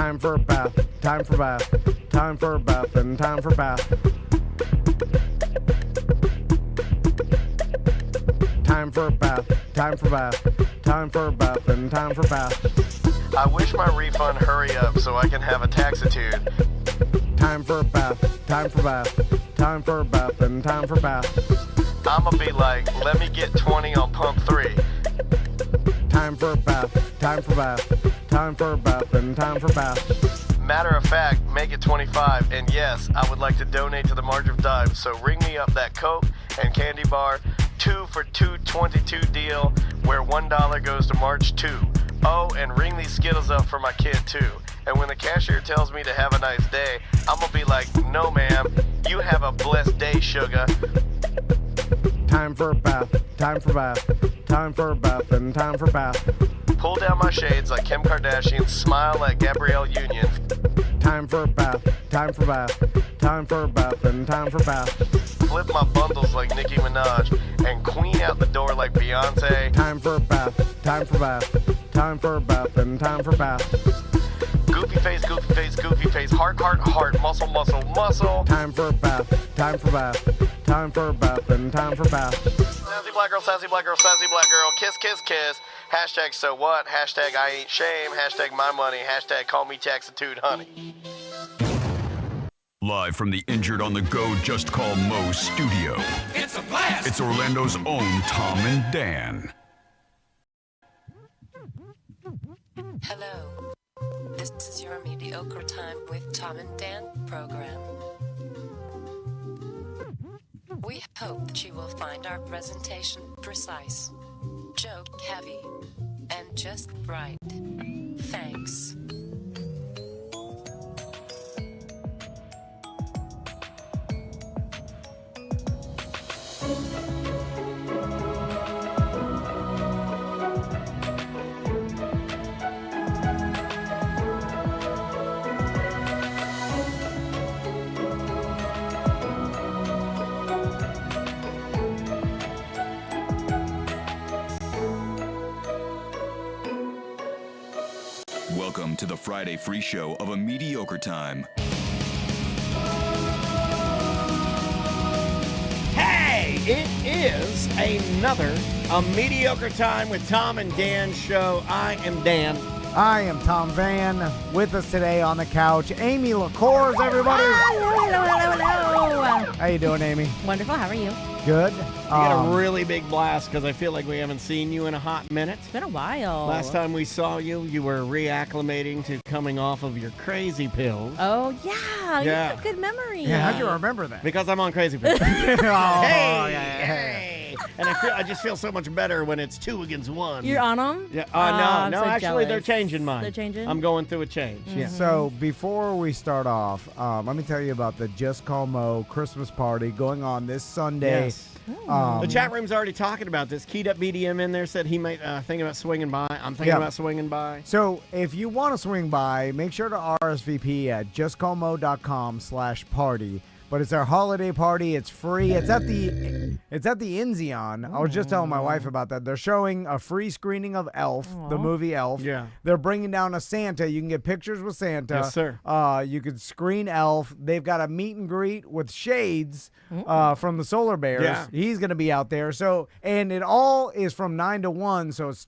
Time for a bath, time for bath, time for a bath, and time for bath. Time for a bath, time for bath, time for a bath, and time for bath. I wish my refund hurry up so I can have a taxitude. Time for a bath, time for bath, time for a bath, and time for bath. I'ma be like, let me get 20 on pump 3. Time for a bath, time for bath, time for a bath, and time for bath. Matter of fact, make it 25, and yes, I would like to donate to the March of Dimes, so ring me up that Coke and candy bar 2 for $2.22 deal where $1 goes to March 2. Oh, and ring these Skittles up for my kid too. And when the cashier tells me to have a nice day, I'm gonna be like, no ma'am, you have a blessed day, sugar. Time for a bath, time for bath, time for a bath, and time for bath. Pull down my shades like Kim Kardashian, smile like Gabrielle Union. Time for a bath, time for bath, time for a bath, and time for bath. Flip my bundles like Nicki Minaj and queen out the door like Beyonce. Time for a bath, time for bath, time for a bath, and time for bath. Goofy face, goofy face, goofy face, heart, heart, heart, muscle, muscle, muscle. Time for a bath, time for bath, time for a bath, and time for bath. Sassy black girl, sassy black girl, sassy black girl, kiss, kiss, kiss. Hashtag so what, hashtag I ain't shame, hashtag my money, hashtag call me taxitude honey. Live from the Injured on the Go Just Call Mo studio. It's a blast! It's Orlando's own Tom and Dan. Hello. This is your Mediocre Time with Tom and Dan program. We hope that you will find our presentation precise, joke heavy, and just right. Thanks. Welcome to the Friday free show of A Mediocre Time. Hey, it is another A Mediocre Time with Tom and Dan show. I am Dan. I am Tom Van. With us today on the couch, Aimee LeCours, everybody. Hello. How you doing, Aimee? Wonderful. How are you? Good. You got a really big blast because I feel like we haven't seen you in a hot minute. It's been a while. Last time we saw you, you were reacclimating to coming off of your crazy pills. Oh, yeah. You have a good memory. Yeah, how'd you remember that? Because I'm on crazy pills. Hey! And I just feel so much better when it's 2 against 1. You're on them? Yeah. I'm No. so Actually, they're jealous. changing mine. They're changing? I'm going through a change. Yeah. So before we start off, let me tell you about the Just Call Mo Christmas party going on this Sunday. Yes. The chat room's already talking about this. Keyed Up BDM in there said he might think about swinging by. I'm thinking about swinging by. So if you want to swing by, make sure to RSVP at justcallmo.com/party. But it's our holiday party. It's free. It's at the Enzion. I was just telling my wife about that. They're showing a free screening of Elf, the movie Elf. Yeah. They're bringing down a Santa. You can get pictures with Santa. Yes, sir. You could screen Elf. They've got a meet and greet with Shades from the Solar Bears. Yeah. He's going to be out there. So, and it all is from 9 to 1. So it's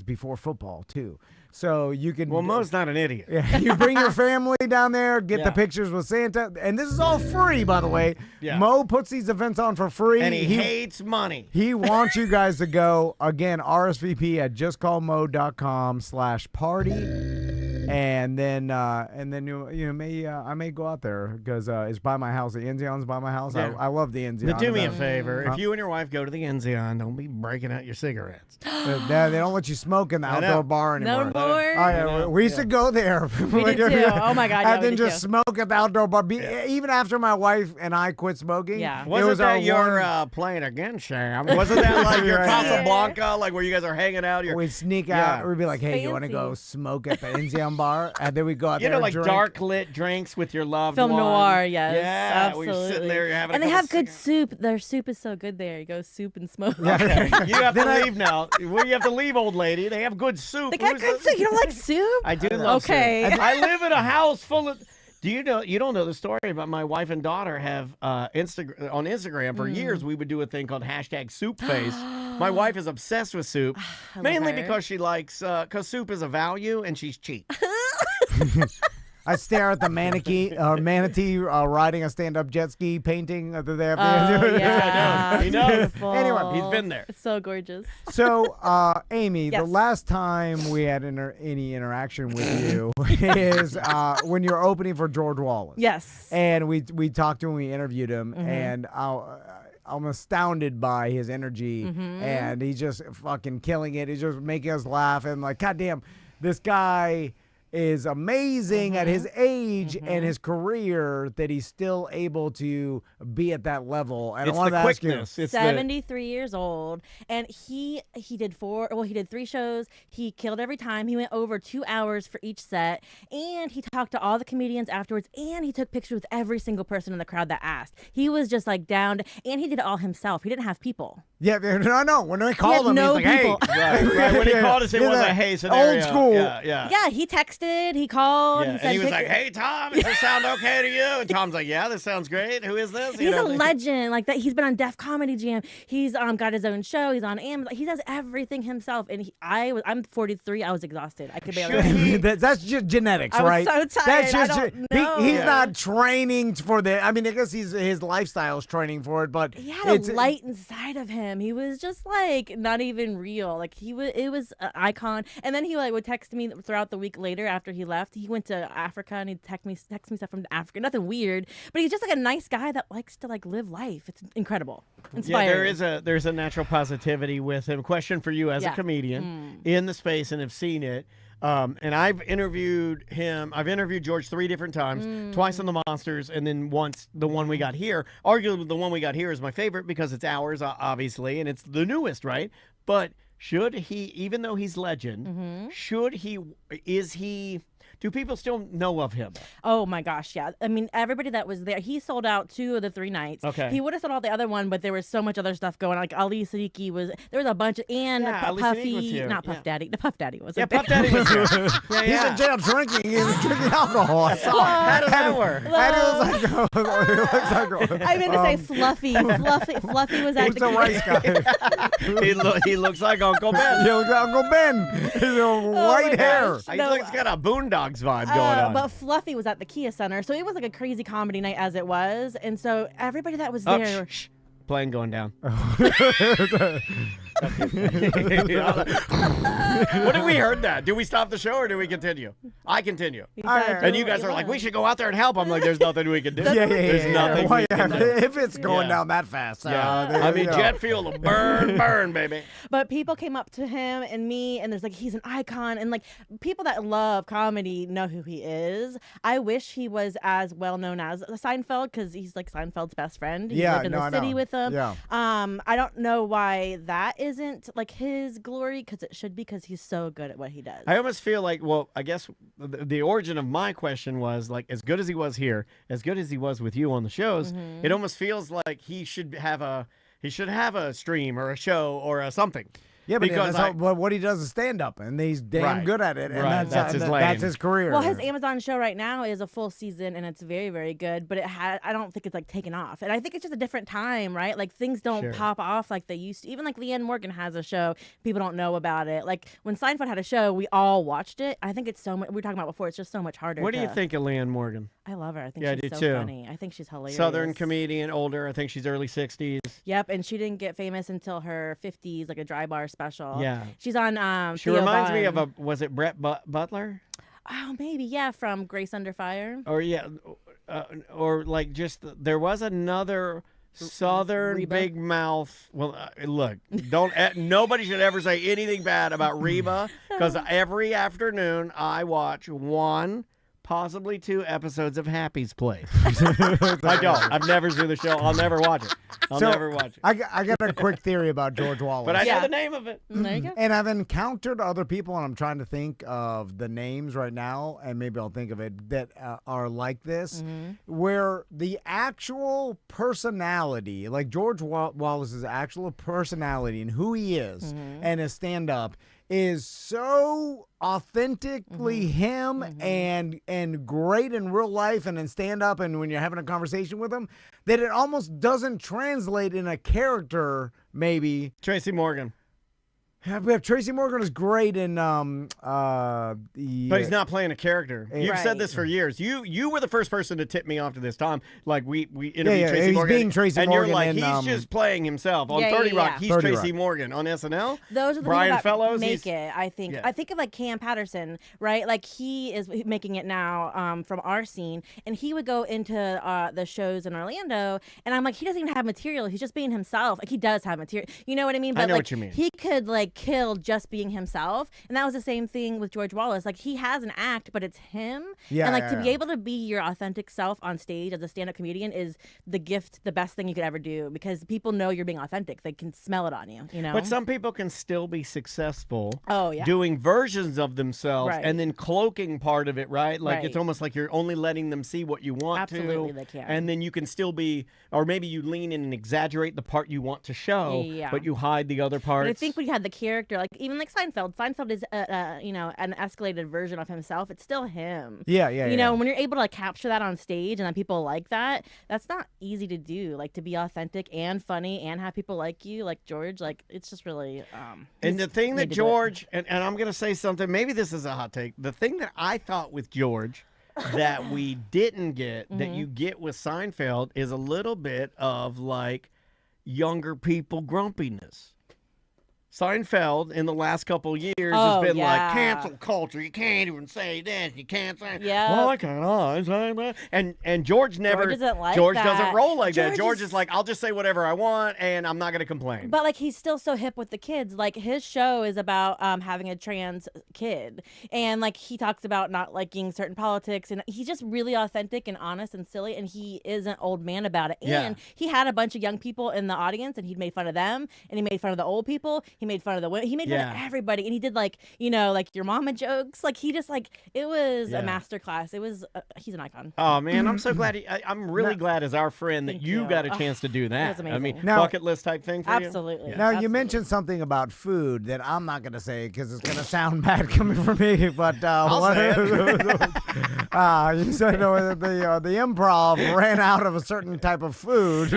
before football too. So you can. Well, Mo's not an idiot. Yeah, you bring your family down there, get the pictures with Santa, and this is all free, by the way. Yeah. Mo puts these events on for free, And he hates money. He wants you guys to go. Again, RSVP at justcallmo.com/party, and then you may I may go out there because it's by my house. The Enzion's by my house. Yeah. I love the Enzion. But do me a favor. If you and your wife go to the Enzion, don't be breaking out your cigarettes. They don't let you smoke in the outdoor bar anymore. No more? Oh, yeah, we used to go there. We did too. Oh, my God. Yeah, And we then did just too. smoke at the outdoor bar. Even after my wife and I quit smoking. Yeah. It Wasn't was our that your one- playing again, Sam? Wasn't that like your Right. Casablanca, like where you guys are hanging out? We'd sneak out. Yeah. We'd be like, hey, you want to Fancy. go smoke at the Enzion Sound bar, and then we go out there and like drink. dark lit drinks with your loved Film one. noir, yes. Yeah, Absolutely. we're sitting there, you're having and a they couple have good cigarettes. soup. Their soup is so good there. You go soup and smoke. Okay, you have to leave now. Well, you have to leave, old lady. They have good soup. They got good soup. You don't like soup? I do love Okay. soup. I live in a house full of. Do you know? You don't know the story, but my wife and daughter have on Instagram for years. We would do a thing called #SoupFace. My wife is obsessed with soup, mainly her. because she likes because soup is a value and she's cheap. I stare at the manatee riding a stand-up jet ski painting that they have. Oh, yeah. He knows. Beautiful. Anyway, he's been there. It's so gorgeous. So, Aimee, the Yes. last time we had any interaction with you is when you were opening for George Wallace. Yes. And we talked to him, we interviewed him, and I'm astounded by his energy, and he's just fucking killing it. He's just making us laugh, and like, goddamn, this guy is amazing at his age and his career that he's still able to be at that level. And It's I wanted the to ask you, quickness. It's 73 years old, and he did 3 shows. He killed every time. He went over 2 hours for each set, and he talked to all the comedians afterwards, and he took pictures with every single person in the crowd that asked. He was just like down, and he did it all himself. He didn't have people. yeah, no. When I called him, no he's like, people. hey. Right. When he called us, it He's was like, a hey scenario. old school. Yeah. Yeah, he texted, he called, Yeah, he said and he was like, picture- "Hey Tom, does this sound okay to you?" And Tom's like, "Yeah, this sounds great. Who is this?" You He's know, a legend, like that. He's been on Def Comedy Jam. He's got his own show. He's on Amazon. He does everything himself. And I'm 43. I was exhausted. I could barely. That's just genetics, I was right? so tired. That's I just don't know. he's Yeah. not training for the. I mean, I guess his lifestyle is training for it, but He had a light inside of him. He was just like not even real. Like it was an icon. And then he like would text me throughout the week later after he left. He went to Africa and he'd text me stuff from Africa. Nothing weird, but he's just like a nice guy that likes to like live life. It's incredible, inspiring. Yeah, there's a natural positivity with him. Question for you as a comedian in the space and have seen it. And I've interviewed him. I've interviewed George 3 different times, twice on the Monsters, and then once the one we got here. Arguably, the one we got here is my favorite because it's ours, obviously, and it's the newest, right? But should he, even though he's legend, do people still know of him? Oh my gosh, yeah. I mean, everybody that was there, he sold out 2 of the 3 nights. Okay. He would have sold out the other one, but there was so much other stuff going on. Like Ali Siddiqui there was a bunch of, and Ali Siddiqui was Puffy, here. not Puff Yeah. Daddy. The Puff Daddy was. Yeah, Puff Daddy was here. he's in jail drinking. He was drinking alcohol. I saw. How does that work? And it was like, I meant to say Fluffy. Fluffy was at he's the a rice guy. He looks like Uncle Ben. Yo, Uncle Ben. His white hair. gosh. He's No. like, he's got a Boondocks vibe going on. But Fluffy was at the Kia Center, so it was like a cray comedy night as it was, and so everybody that was Oh, there. shh. Plane going down. What did we heard that? Do we stop the show or do we continue? I continue. And you guys are like, we should go out there and help. I'm like, there's nothing we can do. There's nothing Why, we can do. if it's going Yeah. down that fast. I mean, jet fuel will burn, baby. But people came up to him and me, and there's like, he's an icon, and like people that love comedy know who he is. I wish he was as well known as Seinfeld because he's like Seinfeld's best friend. He lived in the city with him. Yeah. I don't know why that isn't like his glory because it should be because he's so good at what he does. I almost feel like, well, I guess the origin of my question was like, as good as he was here, as good as he was with you on the shows, it almost feels like he should have a stream or a show or a something. Yeah, but because but what he does is stand up, and he's damn Right. good at it. And Right. That's his lane. That's his career. Well, his Amazon show right now is a full season, and it's very, very good. But I don't think it's like taken off, and I think it's just a different time, right? Like things don't pop off like they used to. Even like Leanne Morgan has a show, people don't know about it. Like when Seinfeld had a show, we all watched it. I think it's so much. We were talking about before. It's just so much harder. What do you think of Leanne Morgan? I love her. I think Yeah, I she's do so too. funny. I think she's hilarious. Southern comedian, older. I think she's early 60s. Yep, and she didn't get famous until her 50s, like a dry bar special. Yeah. She's on. She Theo reminds me Von. of was it Brett Butler? Oh, maybe yeah, from Grace Under Fire. Or yeah, or like just there was another Southern Reba? big mouth. Well, look, don't nobody should ever say anything bad about Reba because every afternoon I watch one possibly 2 episodes of Happy's Place. I don't. I've never seen the show. I'll never watch it. I'll never watch it. I got a quick theory about George Wallace. But I know the name of it. There you go. And I've encountered other people, and I'm trying to think of the names right now, and maybe I'll think of it, that are like this, where the actual personality, like George Wallace's actual personality and who he is and his stand-up is so authentically him and great in real life and in stand-up and when you're having a conversation with him that it almost doesn't translate in a character, maybe. Tracy Morgan. We have Tracy Morgan is great in But he's not playing a character. You've said this for years. You were the first person to tip me off to this, Tom. Like we interviewed Tracy he's Morgan. being Tracy and Morgan you're like, in, he's just playing himself. On 30 Rock, he's 30 Tracy Rock. Morgan. On SNL, Those are the Brian things that Fellows, make it, I think. I think of like Cam Patterson, right? Like he is making it now from our scene. And he would go into the shows in Orlando. And I'm like, he doesn't even have material. He's just being himself. Like he does have material. You know what I mean? But I know like, what you mean. He could like kill just being himself. And that was the same thing with George Wallace. Like he has an act, but it's him. Yeah, and like yeah, to be yeah. able to be your authentic self on stage as a stand-up comedian is the gift, the best thing you could ever do, because people know you're being authentic. They can smell it on you, you know? But some people can still be successful doing versions of themselves and then cloaking part of it, right? Like it's almost like you're only letting them see what you want to. Absolutely, they can. And then you can still be, or maybe you lean in and exaggerate the part you want to show, but you hide the other parts. But I think we had the character, like even like Seinfeld. Seinfeld is, you know, an escalated version of himself. It's still him. Yeah. You know, when you're able to capture that on stage and then people like that, that's not easy to do. Like to be authentic and funny and have people like you, like George. Like it's just really. And the thing that George, and I'm going to say something, maybe this is a hot take. The thing that I thought with George that we didn't get, that you get with Seinfeld, is a little bit of like younger people grumpiness. Seinfeld in the last couple years has been like cancel culture. You can't even say this. You can't say. Yeah. Well, I can't. And George never. George doesn't like George that. doesn't roll like that. George is is like, I'll just say whatever I want, and I'm not going to complain. But like he's still so hip with the kids. Like his show is about having a trans kid, and like he talks about not liking certain politics, and he's just really authentic and honest and silly, and he is an old man about it. And he had a bunch of young people in the audience, and he made fun of them, and he made fun of the old people. He made fun of the women. He made fun of everybody, and he did like, you know, like your mama jokes. Like he just like it was a masterclass. It was he's an icon. Oh man, I'm so glad. I'm really glad as our friend that you got a chance to do that. was amazing. I mean, Now- bucket list type thing for you. Absolutely. Now, you Absolutely. mentioned something about food that I'm not going to say because it's going to sound bad coming from me, but I'll say it. you said the improv ran out of a certain type of food.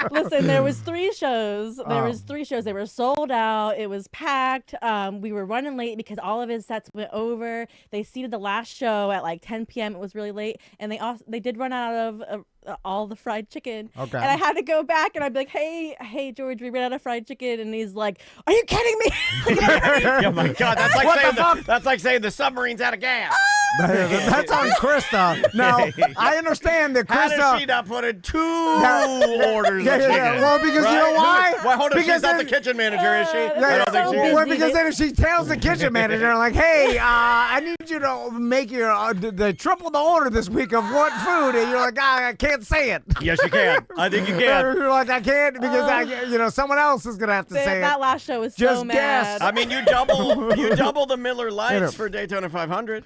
Listen, there was 3 shows. They were sold out. It was packed. We were running late because all of his sets went over. They seated the last show at like 10 p.m. It was really late, and they did run out of all the fried chicken. Okay. And I had to go back, and I'd be like, hey, George, we ran out of fried chicken, and he's like, are you kidding me? Oh my God, that's like saying the submarine's out of gas. That's on Krista. Now, I understand that How Krista. does she not put in 2 orders of chicken? Well, because you know why? Well, hold on, Because she's not the then- kitchen manager, is she? I Yeah, don't think she is. Well, because then if she tells the kitchen manager, like, hey, I need you to make your the triple the order this week of what food, and you're like, I can't say it. Yes, you can. I think you can. You're like, I can't because someone else is gonna have to say that it. last show was Just so guess. mad. I mean, you double the Miller Lights for Daytona 500.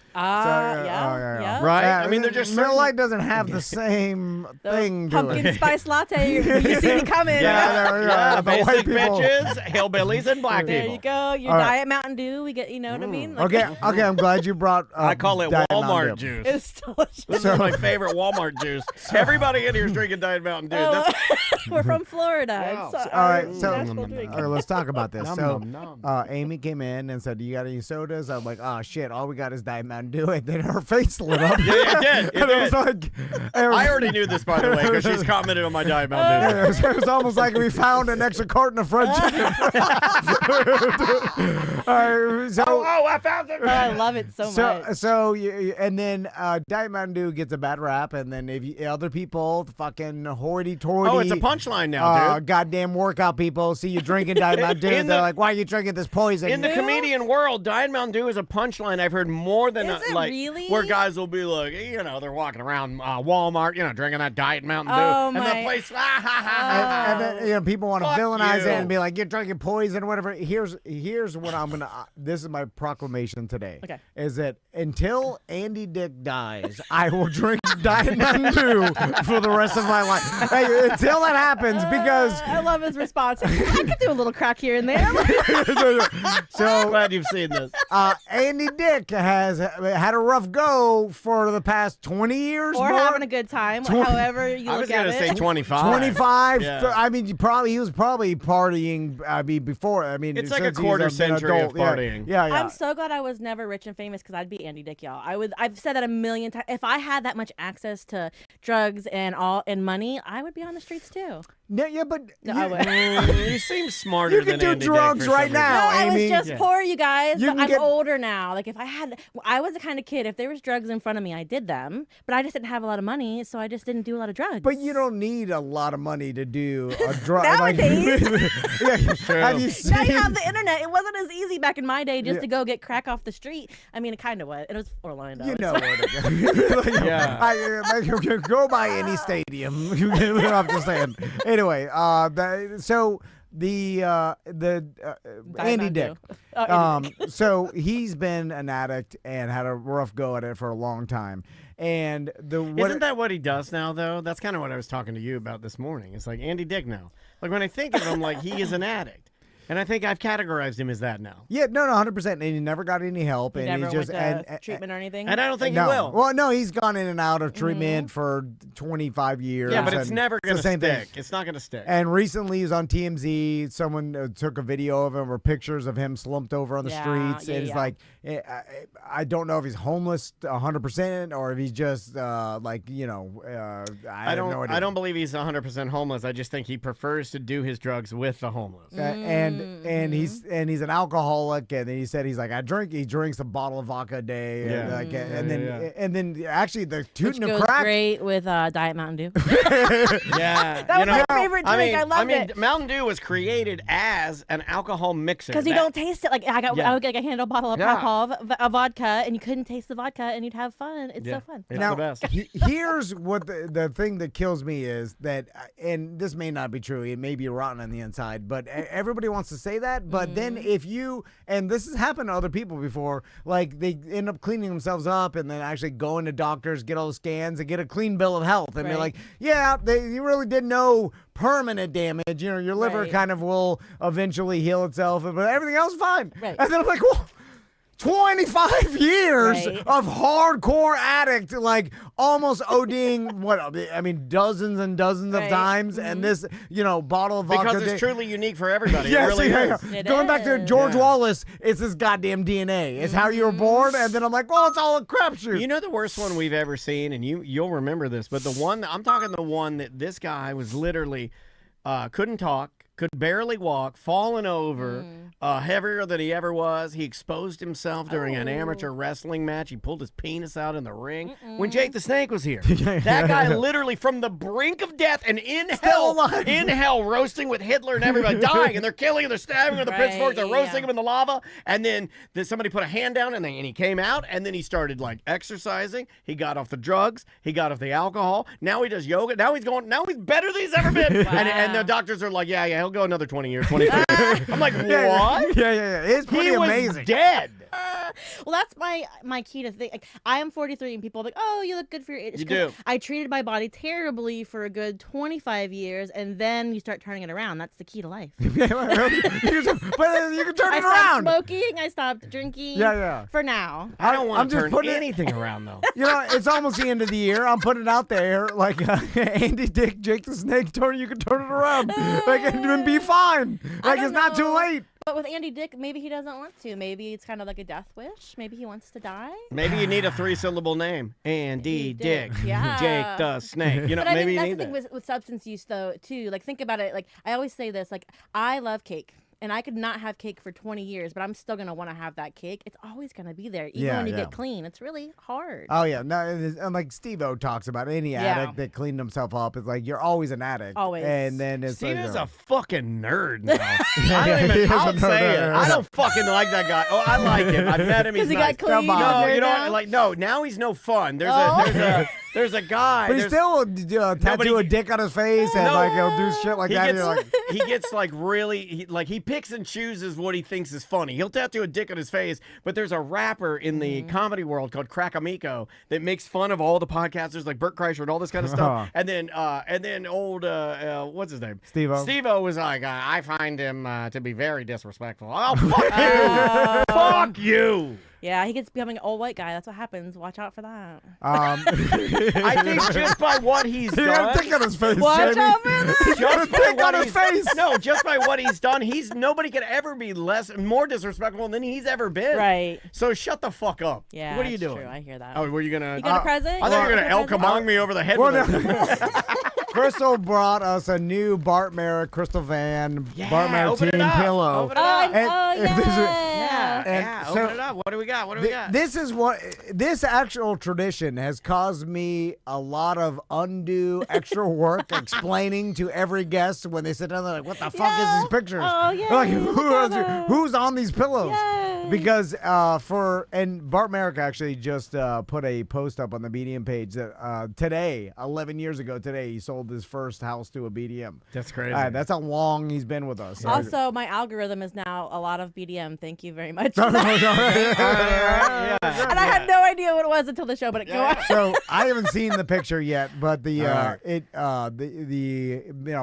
Yeah. Right? I mean, they're just Miller certain- Lite doesn't have the same thing to Pumpkin it. spice latte. You see me coming. Yeah, the white basic people. bitches, hillbillies, and black There people. you go. Your All right. Diet Mountain Dew. We get, you know what I mean? Like, Okay, I'm glad you brought. I call it Diet Walmart Mountain Dew. juice. It's delicious. This is my favorite Walmart juice. Everybody in here is drinking Diet Mountain Dew. That's We're from Florida. Wow. It's All right, our so national drink. all right, let's talk about this. Nom, So, nom, nom. Amy came in and said, "Do you got any sodas?" I'm like, "Oh shit, all we got is Diet Mountain Dew." And then her face lit up. Yeah, it did. It And it was did. like, I already knew this, by the way, because she's commented on my Diet Mountain Dew. it was almost like we found an extra carton of fried chicken. So, Oh, I found it. Oh, I love it so much. and then Diet Mountain Dew gets a bad rap, and then other people, fucking hoity-toity. Oh, it's a punchline now, dude. Goddamn workout people see you drinking Diet Mountain Dew, In they're the- like, "Why are you drinking this poison?" In the comedian world, Diet Mountain Dew is a punchline I've heard more than Is it like Really? where guys will be like, they're walking around Walmart, drinking that Diet Mountain Dew, Oh, and the my- place, And then, people want to Fuck villainize you. it and be like, you're drinking poison, whatever. Here's what I'm gonna. This is my proclamation today. Okay. Is that until Andy Dick dies, I will drink Diet Mountain Dew for the rest of my life. Hey, until that happens, because I love his response. I could do a little crack here and there. so Glad you've seen this. Andy Dick has had a rough go for the past 20 years. Or more. having a good time, however you I look was at gonna it. say 25. 25. Yeah. I mean, he was probably partying. I mean, before. I mean, It's like a since he's quarter been century of adult. Yeah. partying. Yeah, yeah. I'm so glad I was never rich and famous because I'd be Andy Dick, y'all. I've said that a million times. If I had that much access to drugs and money, I would be on the streets too. Yeah, but No, you, I would. You seem smarter You can than do Andy Dick drugs for right some now. reason. I was Aimee. just poor, you guys. You But can I'm get- older now. Like I was the kind of kid. If there was drugs in front of me, I did them. But I just didn't have a lot of money, so I just didn't do a lot of drugs. But you don't need a lot of money to do a drug. Nowadays. Have you seen? Now you have the internet. It wasn't as easy back in my day just Yeah. to go get crack off the street. I mean, it kind of was. It was Orlando. You It's know fine. where to go. Yeah. I go by any stadium. I'm just saying. Anyway, so the Andy Mountain Dick. Dew. Oh, Andy Dick. So he's been an addict and had a rough go at it for a long time. And Isn't that what he does now, though? That's kind of what I was talking to you about this morning. It's like Andy Dick now. Like when I think of him, like he is an addict. And I think I've categorized him as that now. Yeah, no, 100%. And he never got any help. He And never he just went to treatment or anything. And I don't think no. he will. Well, no, he's gone in and out of treatment for 25 years. Yeah, but it's and never going the to same stick. thing. It's not going to stick. And recently he was on TMZ. Someone took a video of him or pictures of him slumped over on the Yeah, streets. yeah, and it's yeah. like, I don't know if he's homeless 100% or if he's just I have no idea. I don't believe he's 100% homeless. I just think he prefers to do his drugs with the homeless. And he's an alcoholic, and then he said he drinks a bottle of vodka a day, Yeah. and then actually the Which tooting of goes crack. great with Diet Mountain Dew. Yeah. That was my favorite drink. I loved it. Mountain Dew was created as an alcohol mixer. Because you don't taste it. Like I would get a handle bottle of Yeah. alcohol, of vodka, and you couldn't taste the vodka, and you'd have fun. It's so fun. It's Now, the best. here's what the thing that kills me is that, and this may not be true, it may be rotten on the inside, but everybody wants to say that. But then if you, and this has happened to other people before, like they end up cleaning themselves up and then actually going to doctors, get all the scans, and get a clean bill of health, and be Right. like, yeah, you really did no permanent damage. You know, your liver Right. kind of will eventually heal itself, but everything else is fine. Right. And then I'm like, well, 25 years Right. of hardcore addict, like almost ODing, dozens and dozens of Right. times, and this, bottle of vodka. Because it's truly unique for everybody. Yes, it really yeah, is. yeah. It Going back to is. George Yeah. Wallace, it's his goddamn DNA. It's how you were born, and then I'm like, well, it's all a crapshoot. You know the worst one we've ever seen, and you'll remember this, but the one I'm talking the one that this guy was literally couldn't talk, could barely walk, falling over, heavier than he ever was. He exposed himself during an amateur wrestling match. He pulled his penis out in the ring when Jake the Snake was here. That guy literally from the brink of death and in hell, roasting with Hitler and everybody dying, and they're killing him, they're stabbing him with the Right, pitchforks, they're roasting yeah. him in the lava, and then somebody put a hand down and he came out, and then he started like exercising. He got off the drugs, he got off the alcohol. Now he does yoga. Now he's better than he's ever been. And the doctors are like, yeah, he'll go another 20 years, 23 years. I'm like, what? Yeah. It's pretty He was amazing. dead. Well, that's my key to think. Like, I am 43, and people are like, "Oh, you look good for your age." You 'Cause do. I treated my body terribly for a good 25 years, and then you start turning it around. That's the key to life. But you can turn I it stopped around. smoking. I stopped drinking. Yeah. For now. I don't I'm want to just turn putting it- anything around, though. It's almost the end of the year. I'm putting it out there, like Andy Dick, Jake the Snake, Tony. You can turn it around, and be fine. Like don't it's not too know. late. But with Andy Dick, maybe he doesn't want to. Maybe it's kind of like a death wish. Maybe he wants to die. Maybe you need a 3-syllable name. Andy Dick. Yeah. Jake the Snake. But I maybe mean, you that's need the thing that. with substance use, though, too. Like, think about it. Like, I always say this. Like, I love cake. and I could not have cake for 20 years, but I'm still gonna want to have that cake. It's always gonna be there, even when you get clean. It's really hard. Oh yeah, no, and like Steve-O talks about, any addict that cleaned himself up is like, you're always an addict. Always. And then it's Steve like, is a fucking nerd now. I'll say it. I don't fucking like that guy. Oh, I like him. I met him. He's Because he nice. got clean. No, you don't like. No, now he's no fun. There's a guy. But he still tattoo a dick on his face and like he'll do shit like that. He gets like really he picks and chooses what he thinks is funny. He'll tattoo a dick on his face, but there's a rapper in the comedy world called Crackamico that makes fun of all the podcasters like Bert Kreischer and all this kind of stuff. And then old what's his name? Steve-O. Steve-O was like, I find him to be very disrespectful. Oh, fuck you! Fuck you! Yeah, he gets becoming an old white guy. That's what happens. Watch out for that. I think just by what he's done. He got a dick on his face. Watch Jamie. out for that. Just by dick what on his he's face. No, just by what he's done, nobody could ever be more disrespectful than he's ever been. Right. So shut the fuck up. Yeah. What are you that's doing? true. I hear that. Oh, were you gonna? You got a present? I thought you were gonna El present? Kamong me over the head Well, with no. it. Crystal brought us a new Bart Merrick Crystal Van Bart Merrick open it team up. pillow. Open it up. And Open so it up. What do we got? What do we got? This actual tradition has caused me a lot of undue extra work explaining to every guest when they sit down. They're like, "What the fuck is these pictures? Oh, yeah. Like, who's on these pillows?" Yay. Because and Bart Merrick actually just put a post up on the BDM page that today, 11 years ago today, he sold his first house to a BDM. That's crazy. That's how long he's been with us. Also, my algorithm is now a lot of BDM. Thank you very much. Yeah. And I had no idea what it was until the show, but go on. So I haven't seen the picture yet, but the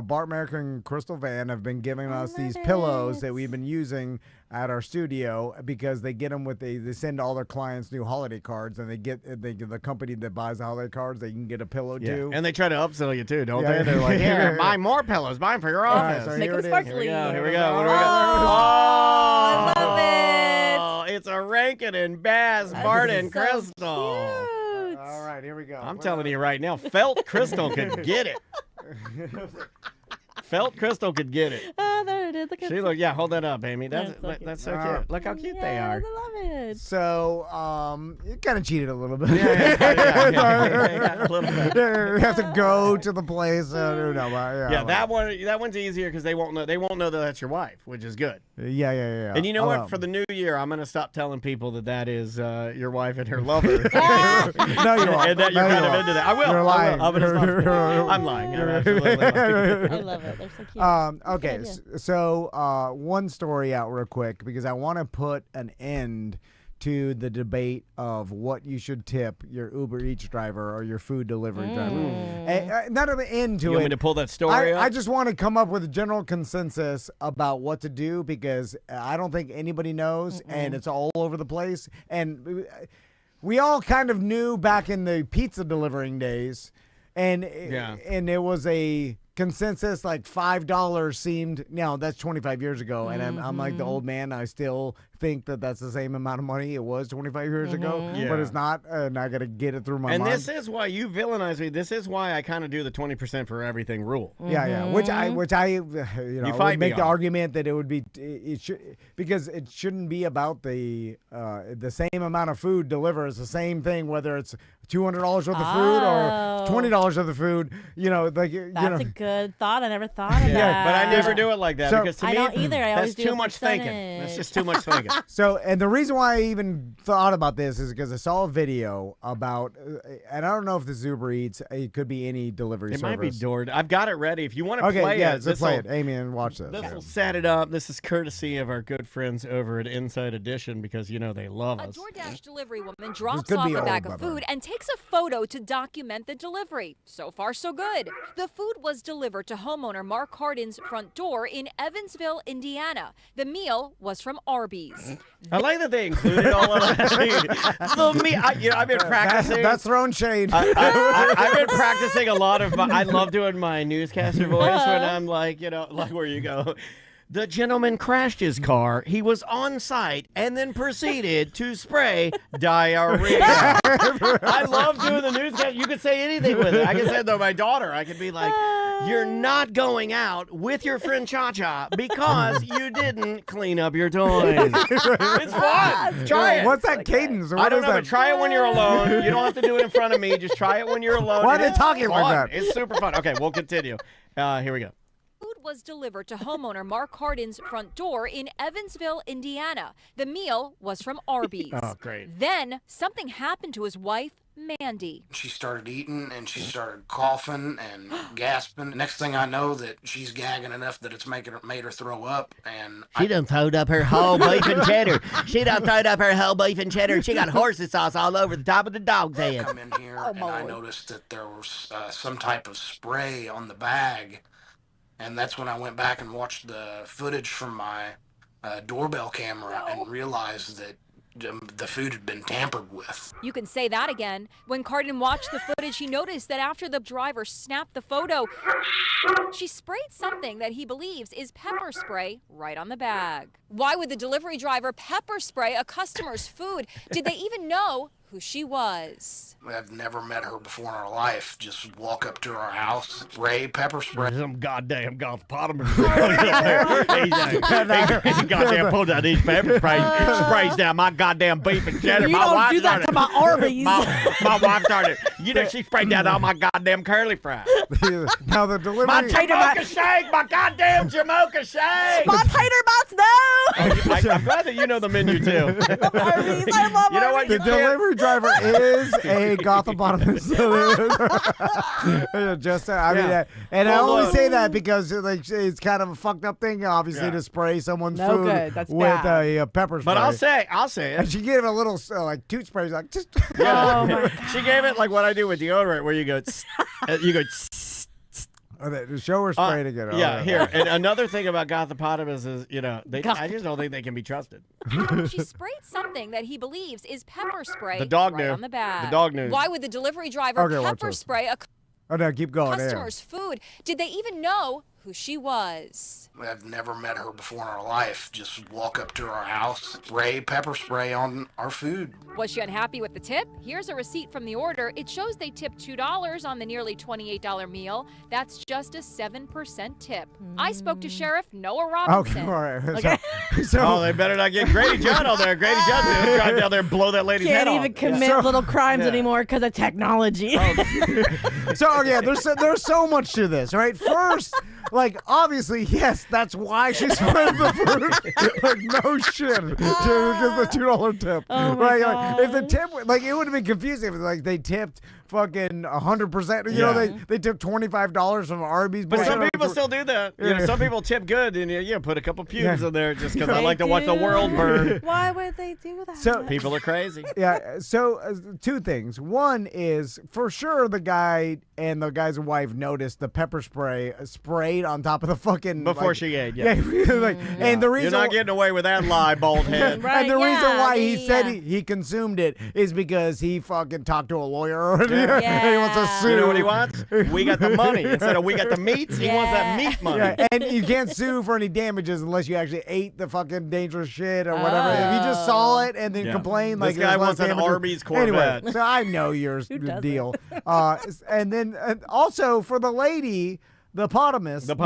Bart Merrick and Crystal Van have been giving us these pillows that we've been using at our studio because they get them they send all their clients new holiday cards, and they get the company that buys the holiday cards, they can get a pillow too. And they try to upsell you too, don't they? They're like, here, buy more pillows, buy them for your office. so Make here them it is. sparkly. Here we go. What do we I got? love it. Oh, it's a Rankin and Bass Bart and so Crystal. Cute. All right, here we go. I'm telling you right now, Felt Crystal could get it. Felt Crystal could get it. Oh, there it is. Look at Hold that up, Aimee. That's so cute. Look how cute they are. I love it. So, you kind of cheated a little bit. Yeah, a little bit. You have to go to the place. That one's easier because they won't know that that's your wife, which is good. Yeah. And you know what? For the new year, I'm gonna stop telling people that is your wife and her lover. No, you won't. And that you're kind of into that. I will. You're lying. I'm gonna stop. I'm lying. I'm absolutely lying. I love it. They're so cute. Okay, so one story out real quick because I want to put an end to the debate of what you should tip your Uber Eats driver or your food delivery driver. And, not an end to You it. want me to pull that story up? I just want to come up with a general consensus about what to do because I don't think anybody knows, and it's all over the place. And we all kind of knew back in the pizza delivering days, and it was a consensus like $5 seemed. Now that's 25 years ago, and I'm like the old man. I still think that's the same amount of money it was 25 years ago, but it's not. And I got to get it through my mind. And this is why you villainize me. This is why I kind of do the 20% for everything rule. Yeah. Which I would make the argument that it would be because it shouldn't be about the same amount of food delivered. It's the same thing whether it's $200 worth of food or $20 worth of food. That's a good thought. I never thought of that. But I never do it like that because to I me, don't either. I always that's do too a much thinking. percentage. That's just too much thinking. So, and the reason why I even thought about this is because I saw a video about, and I don't know if this is Uber Eats. It could be any delivery service. It might be DoorDash. I've got it ready. If you want to Okay, play yeah, it, let's play it. Aimee, and watch this. This will set it up. This is courtesy of our good friends over at Inside Edition because they love us. A DoorDash delivery woman drops could off be a old, bag by of the way. food and takes a photo to document the delivery. So far, so good. The food was delivered to homeowner Mark Hardin's front door in Evansville, Indiana. The meal was from Arby's. I like that they included all of that. I've been practicing. That's throwing shade. I've been practicing a lot of I love doing my newscaster voice when I'm like where you go. The gentleman crashed his car. He was on site and then proceeded to spray diarrhea. I love doing the newscast. You could say anything with it. I could say to my daughter. I could be like, you're not going out with your friend Cha-Cha because you didn't clean up your toys. It's fun. Try it. What's that cadence? I don't know, but try it when you're alone. You don't have to do it in front of me. Just try it when you're alone. Why are they talking like that? It's super fun. Okay, we'll continue. Here we go. Food was delivered to homeowner Mark Hardin's front door in Evansville, Indiana. The meal was from Arby's. Oh, great. Then something happened to his wife, Mandy. She started eating and she started coughing and gasping. Next thing I know, that she's gagging enough that it's made her throw up. And she done throwed up her whole beef and cheddar. She done throwed up her whole beef and cheddar. She got horsey sauce all over the top of the dog's I head. come in here and I noticed that there was some type of spray on the bag. And that's when I went back and watched the footage from my doorbell camera and realized that the food had been tampered with. You can say that again. When Cardin watched the footage, he noticed that after the driver snapped the photo, she sprayed something that he believes is pepper spray right on the bag. Why would the delivery driver pepper spray a customer's food? Did they even know who she was? I've never met her before in our life. Just walk up to our house, spray, pepper spray. Some goddamn Gothpotamus. He goddamn pulled out these pepper sprays down my goddamn beef and cheddar. You My don't wife do that started- to my Arby's. My wife started. You know, she sprayed down all my goddamn curly fries. Now the delivery. My Jamocha shake, my goddamn Jamocha shake. My tater bots, no! I'm glad that you know the menu too. Arby's, I love You know what? Arby's. The delivery driver is a Gothapotamus. Just, I mean, and I only say that because like it's kind of a fucked up thing, obviously, to spray someone's No food good. That's with bad. a pepper spray. But I'll say And it. she gave it a little like toot spray. She's like, just. Oh, my God. She gave it like what I do with deodorant, where you go, you go. Show her spraying again. Yeah, here. And another thing about Gothapotamus is, you know, I just don't think they can be trusted. She sprayed something that he believes is pepper spray The dog right knew. on the bag. The dog knew. Why would the delivery driver Okay, watch pepper this. spray a Oh no, keep going. customer's food? Did they even know who she was? I've never met her before in our life. Just walk up to our house, spray, pepper spray on our food. Was she unhappy with the tip? Here's a receipt from the order. It shows they tipped $2 on the nearly $28 meal. That's just a 7% tip. I spoke to Sheriff Noah Okay, Robinson. all right. Oh, they better not get Grady Judd on there. Grady Judd's gonna drive down there and blow that lady's head Can't off. even commit little crimes anymore because of technology. So yeah, there's so much to this, right? First, like obviously, yes, that's why she spread the food. Like no shit, because the $2 tip. Oh my right? Like, if the gosh. tip, like it would have been confusing if like they tipped fucking 100%. You know, they tipped $25 from Arby's. But some bullshit. people still do that. You know, Yeah. some people tip good and put a couple pubes Yeah. in there just because I They like to watch the do. world burn. Why would they do that? So- People are crazy. Yeah, so two things. One is for sure the guy and the guy's wife noticed the pepper spray sprayed on top of the fucking Before like, she ate, yeah, like, and the reason You're not getting away with that lie, bald head. Right, and the reason yeah, why he said he consumed it is because he fucking talked to a lawyer and he wants to sue. You know what he wants? We got the money. Instead of we got the meats, he wants that meat money. Yeah, and you can't sue for any damages unless you actually ate the fucking dangerous shit or whatever. If you just saw it and then complained, This like guy there's less wants an damages. Arby's Corvette. Anyway, so I know your doesn't? deal. And then also for the lady, the potamus, that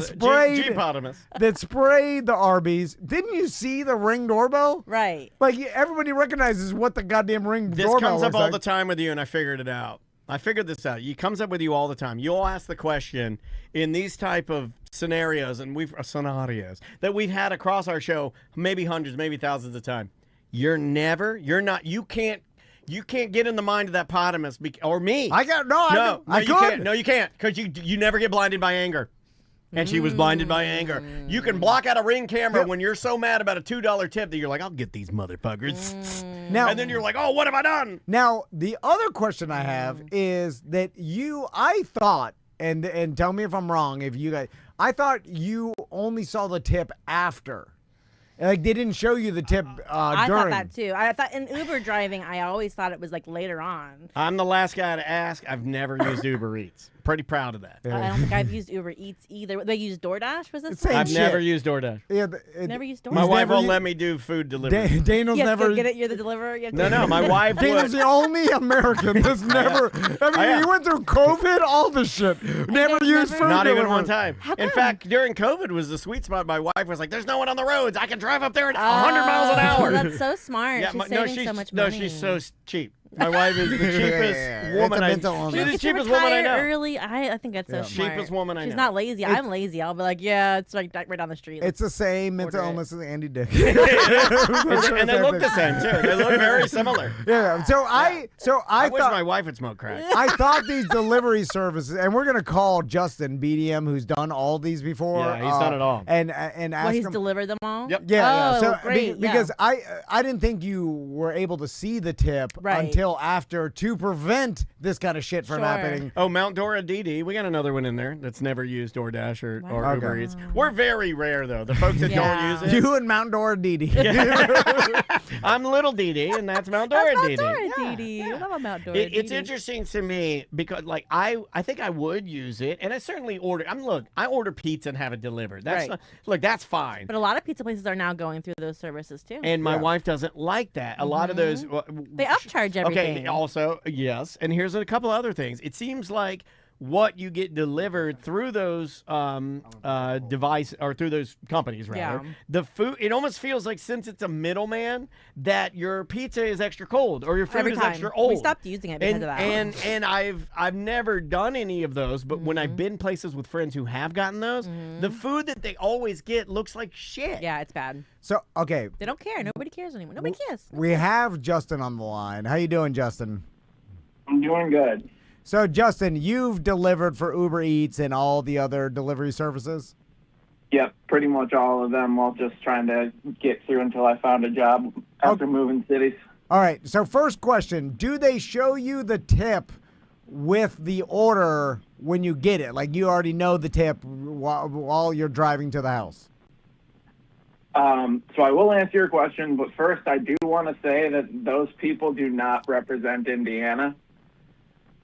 sprayed G-potamus. that sprayed the Arby's. Didn't you see the Ring doorbell? Right. Like everybody recognizes what the goddamn Ring This doorbell comes up looks all like. the time with you, and I figured it out. I figured this out. It comes up with you all the time. You'll ask the question in these type of scenarios, and that we've had across our show, maybe hundreds, maybe thousands of times. You can't get in the mind of that potamus or me. I could. No, you can't, because you never get blinded by anger. And she was blinded by anger. You can block out a Ring camera when you're so mad about a $2 tip that you're like, I'll get these motherfuckers. Now, And then you're like, oh, what have I done? Now, the other question I have is that I thought, and tell me if I'm wrong, I thought you only saw the tip after. Like they didn't show you the tip I during. thought that too. I thought in Uber driving, I always thought it was like later on. I'm the last guy to ask. I've never used Uber Eats. Pretty proud of that. I don't think I've used Uber Eats either. They use DoorDash. Was this? Same I've shit. never used DoorDash. Yeah, Never used DoorDash. My wife never won't u- let me do food delivery. Daniel's You have to never. get it. You're the deliverer. You have to No, my wife Daniel's would. the only American that's never. I mean, am. he went through COVID, all the shit. Never guys used never- food. Not even delivery. one time. How In come? fact, during COVID was the sweet spot. My wife was like, "There's no one on the roads. I can drive up there at 100 miles an hour." That's so smart. She's saving so much money. she's so cheap. My wife is the cheapest yeah. woman It's a mental I illness. She's the Get to cheapest woman I retire know. early. I think that's so Yeah. smart. Cheapest woman I She's know. not lazy. I'm lazy. I'll be like, yeah, it's right down the street. It's the same mental Order it. illness as Andy Dick. And they look the same too. They look very similar. Yeah. So I I wish thought my wife would smoke crack. I thought these delivery services, and we're gonna call Justin BDM, who's done all these before. Yeah, he's done it all. And ask well, he's him. delivered them all. Yep. Yeah, Oh, So great. because I didn't think you were able to see the tip Right. until after to prevent this kind of shit from Sure. happening. Oh, Mount Dora DD. We got another one in there that's never used DoorDash or Wow. Uber Okay. Eats. We're very rare though. The folks that Yeah. don't use it. You and Mount Dora Didi. I'm Little DD, and that's Mount Dora That's Mount DD. Dora Yeah. Didi. I love Mount Dora It's Didi. interesting to me because, like, I think I would use it, and I certainly order. I order pizza and have it delivered. That's Right. not, look, that's fine. But a lot of pizza places are now going through those services too. And my Yeah. wife doesn't like that. A lot of those. They upcharge everything. Okay. Also, yes, and here's a couple other things. It seems like what you get delivered through those device or through those companies, rather, Yeah. the food. It almost feels like since it's a middleman that your pizza is extra cold or your food Every is time. extra old. We stopped using it because and, of that. And I've never done any of those, but when I've been places with friends who have gotten those, the food that they always get looks like shit. Yeah, it's bad. So okay, They don't care. Nobody cares anymore. Nobody cares. we have Justin on the line. How you doing, Justin? I'm doing good. So Justin, you've delivered for Uber Eats and all the other delivery services. Yep, pretty much all of them while just trying to get through until I found a job after moving cities. All right. So first question: do they show you the tip with the order when you get it? Like you already know the tip while you're driving to the house. So I will answer your question, but first I do want to say that those people do not represent Indiana.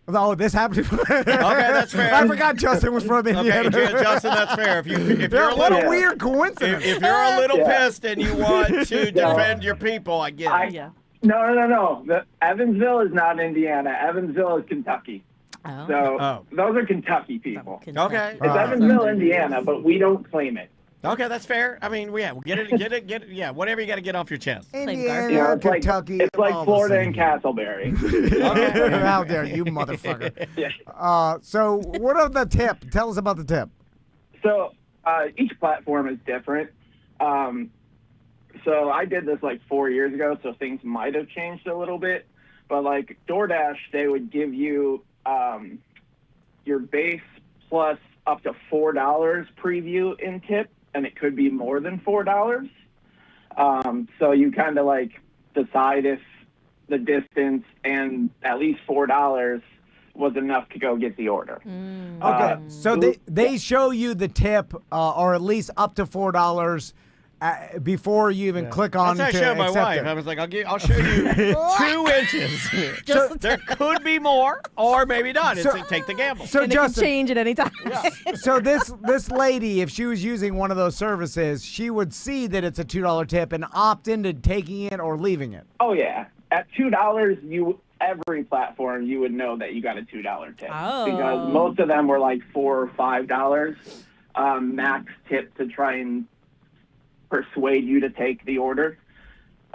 Oh, this happened. Okay, that's fair. I forgot Justin was from Indiana. Okay, Justin, that's fair. If you're Yeah, a what little a weird coincidence. if you're a little Yeah. pissed and you want to defend your people, I get it. Yeah. No. Evansville is not Indiana. Evansville is Kentucky. Oh. So those are Kentucky people. Okay. It's Evansville, Indiana, but we don't claim it. Okay, that's fair. I mean, we'll get it. Yeah, whatever you got to get off your chest. Indiana, You know, it's Kentucky. like all the Florida same. and Castleberry. How dare you, motherfucker. Yeah. So what of the tip? Tell us about the tip. So each platform is different. So I did this like 4 years ago, so things might have changed a little bit. But like DoorDash, they would give you your base plus up to $4 preview in tip, and it could be more than $4. So you kind of like decide if the distance and at least $4 was enough to go get the order. Okay, so they show you the tip, or at least up to $4 before you even click on. That's to what I showed my accept wife. it. I was like, I'll show you 2 inches. So there could be more, or maybe not. So- Take the gamble. So And it can Justin, change at any time. so this lady, if she was using one of those services, she would see that it's a $2 tip and opt into taking it or leaving it. Oh yeah, at $2, every platform you would know that you got a $2 tip because most of them were like $4 or $5 max tip to try and persuade you to take the order.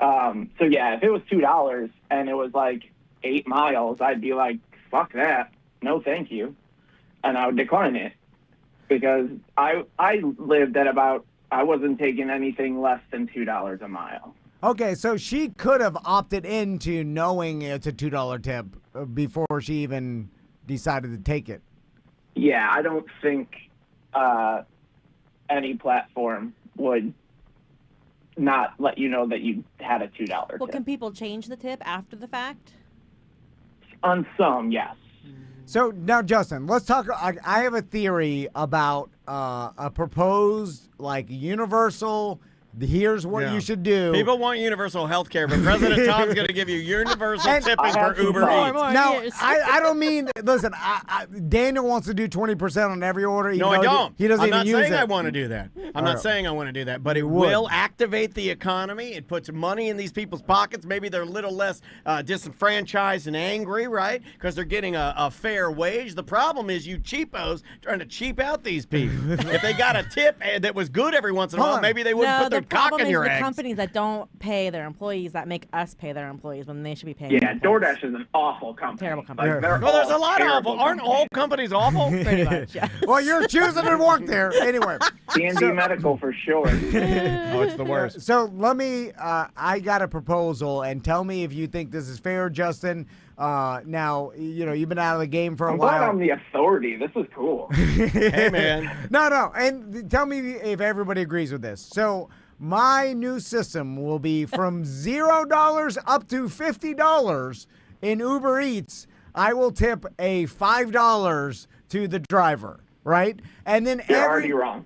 So yeah, if it was $2 and it was like 8 miles, I'd be like, fuck that, no thank you, and I would decline it because I lived at I wasn't taking anything less than $2 a mile. Okay, so she could have opted into knowing it's a $2 tip before she even decided to take it. Yeah, I don't think any platform would not let you know that you had a $2 Well, tip. can people change the tip after the fact? On some, yes. So now, Justin, let's talk. I have a theory about a proposed like universal Here's what Yeah. you should do. People want universal health care, but President Tom's going to give you universal tipping for Uber Eats. Now, I don't mean, listen, Daniel wants to do 20% on every order. No, I don't. He doesn't I'm even not use saying it. I want to do that. I'm not saying I want to do that, but it would. will activate the economy. It puts money in these people's pockets. Maybe they're a little less disenfranchised and angry, right? Because they're getting a fair wage. The problem is you cheapos trying to cheap out these people. If they got a tip that was good every once in a while, maybe they wouldn't put their cock in your eggs. Companies that don't pay their employees that make us pay their employees when they should be paying. Yeah, DoorDash is an awful company. Terrible company. Well, there's a lot of awful. Aren't all companies awful? Pretty much, yeah. Well, you're choosing to work there. Anyway. C&D Medical for sure. Oh, it's the worst. So let me, I got a proposal, and tell me if you think this is fair, Justin. Now, you've been out of the game for a I'm while. glad I'm the authority. This is cool. Hey, man. No, and tell me if everybody agrees with this. So my new system will be from $0 up to $50 in Uber Eats. I will tip a $5 to the driver, right? And then You're already wrong.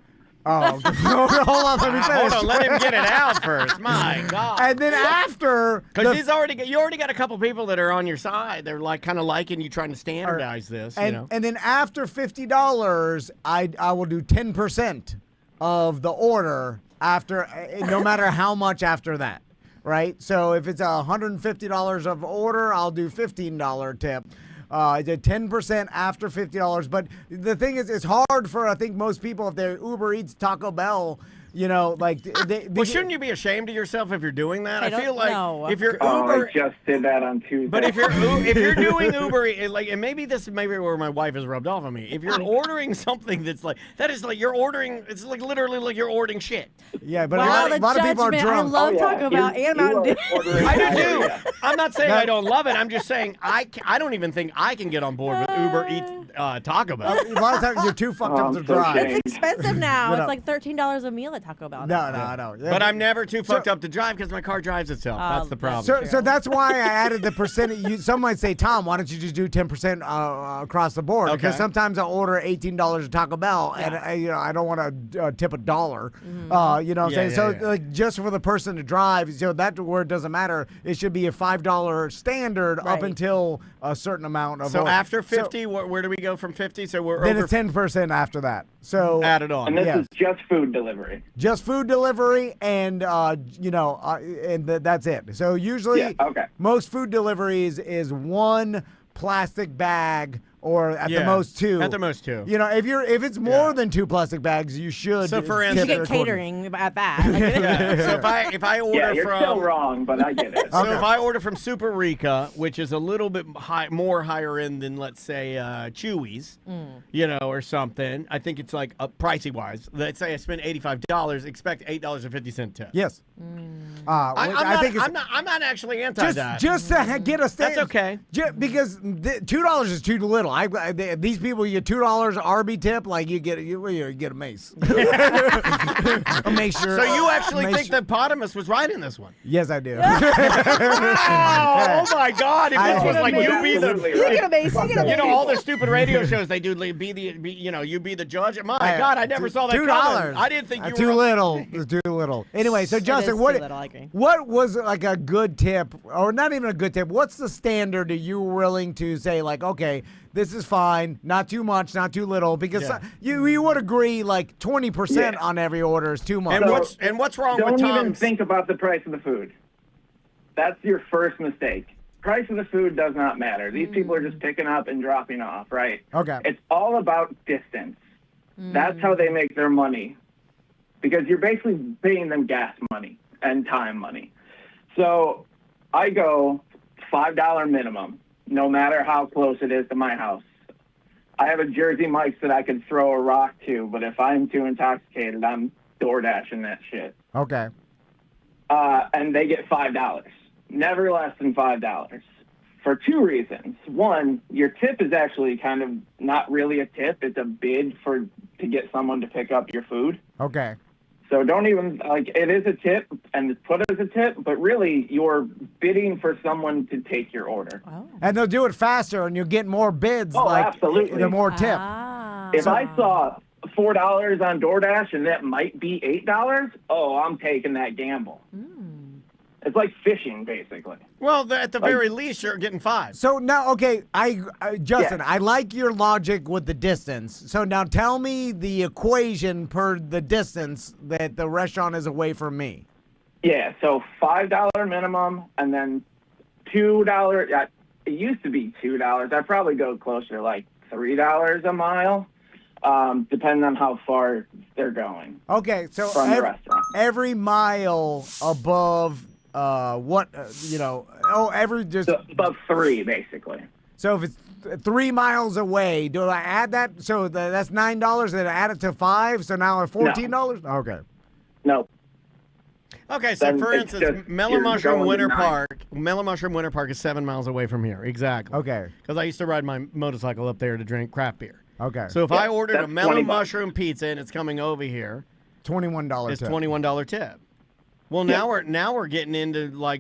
Oh, hold on, let me finish. Hold on, let him get it out first. My God. And then after, because you already got a couple people that are on your side. They're like kind of liking you trying to standardize this. And then after $50, I will do 10% of the order after, no matter how much after that, right? So if it's $150 of order, I'll do $15 tip. I did 10% after $50. But the thing is, it's hard for, I think, most people, if they're Uber Eats, Taco Bell, like well, shouldn't you be ashamed of yourself if you're doing that? I feel like if you're Uber, I just did that on Tuesday. but if you're doing Uber, and maybe where my wife is rubbed off on me. If you're ordering something that's like that is like you're ordering, it's like literally like you're ordering shit. Yeah, but wow, a lot of people are drunk. I love Taco Bell and Mountain Dew. I do too. I'm not saying I don't love it. I'm just saying I don't even think I can get on board with Uber Eats Taco Bell. A lot of times you're too fucked up to drive. It's expensive now. It's like $13 a meal at Taco Bell. No. Yeah. But I'm never too fucked up to drive because my car drives itself. That's the problem. So that's why I added the percentage. Some might say, Tom, why don't you just do 10% across the board? Okay. Because sometimes I order $18 at Taco Bell, and I don't want to tip $1. Mm-hmm. You know what I'm saying? So like just for the person to drive, that where it doesn't matter. It should be a $5 standard up until a certain amount of. So order. after 50, where do we go from 50? So we're then over it's 10% after that. So added on. And this is just food delivery. Just food delivery, and that's it. So usually, most food deliveries is one plastic bag, or at the most two. At the most two. If it's more than 2 plastic bags, you should. So for instance, you get catering at that. So if I order you're from, still wrong, but I get it. So if I order from Super Rica, which is a little bit more higher end than let's say Chewy's, or something, I think it's like pricey wise. Let's say I spend $85, expect $8.50 tip. Yes. I'm not actually anti that. Just to get a standard. That's okay. Because $2 is too little. These people, you get $2 RB tip, like you get a mace. A mace shirt. So you actually think that Potamus was right in this one? Yes, I do. Oh my God! If this was like you be the, all the stupid radio shows they do, you be the judge. My God, I never saw that coming. I didn't think you too were little. Too little. Anyway, so Justin, what was like a good tip, or not even a good tip? What's the standard that you were willing to say, like, okay, this is fine, not too much, not too little, because you would agree like 20% on every order is too much. And what's wrong with Tom's? Don't even Tom's? think about the price of the food. That's your first mistake. Price of the food does not matter. These people are just picking up and dropping off, right? Okay. It's all about distance. That's how they make their money, because you're basically paying them gas money and time money. So I go $5 minimum, no matter how close it is to my house. I have a Jersey Mike's that I could throw a rock to, but if I'm too intoxicated, I'm door dashing that shit. Okay. And they get $5. Never less than $5. For 2 reasons. One, your tip is actually kind of not really a tip. It's a bid to get someone to pick up your food. Okay. So don't even, it is a tip and it's put as a tip, but really you're bidding for someone to take your order. Oh. And they'll do it faster, and you'll get more bids. Oh, absolutely. The more tip. If I saw $4 on DoorDash and that might be $8, oh, I'm taking that gamble. It's like fishing, basically. Well, at the very least, you're getting 5. So now, okay, Justin, I like your logic with the distance. So now tell me the equation per the distance that the restaurant is away from me. Yeah, so $5 minimum, and then $2. It used to be $2. I'd probably go closer to like $3 a mile, depending on how far they're going. Okay, so from the restaurant. Every mile above above 3 basically. So if it's 3 miles away, do I add that? So that's $9, then I add it to 5. So now at $14. No. Okay. No. Okay, so Then for it's instance, just- Mellow you're Mushroom going Winter to Park. Mellow Mushroom Winter Park is 7 miles away from here. Exactly. Okay. Because I used to ride my motorcycle up there to drink craft beer. Okay. So if I ordered a that's Mellow $20. Mushroom pizza and it's coming over here, $21 it's tip. $21 tip. Well, now we're getting into my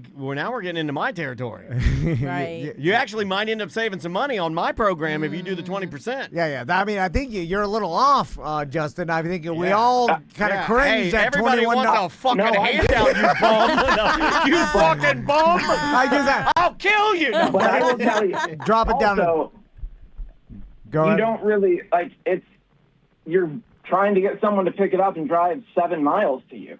territory. Right. You actually might end up saving some money on my program if you do the 20%. Yeah. I mean, I think you're a little off, Justin. I think we all kind of cringe Hey, at everybody $21. wants a fucking handout, you bum. You fucking bum. I'll kill you. But I will tell you, Drop it down. also, Go you ahead. don't really, you're trying to get someone to pick it up and drive 7 miles to you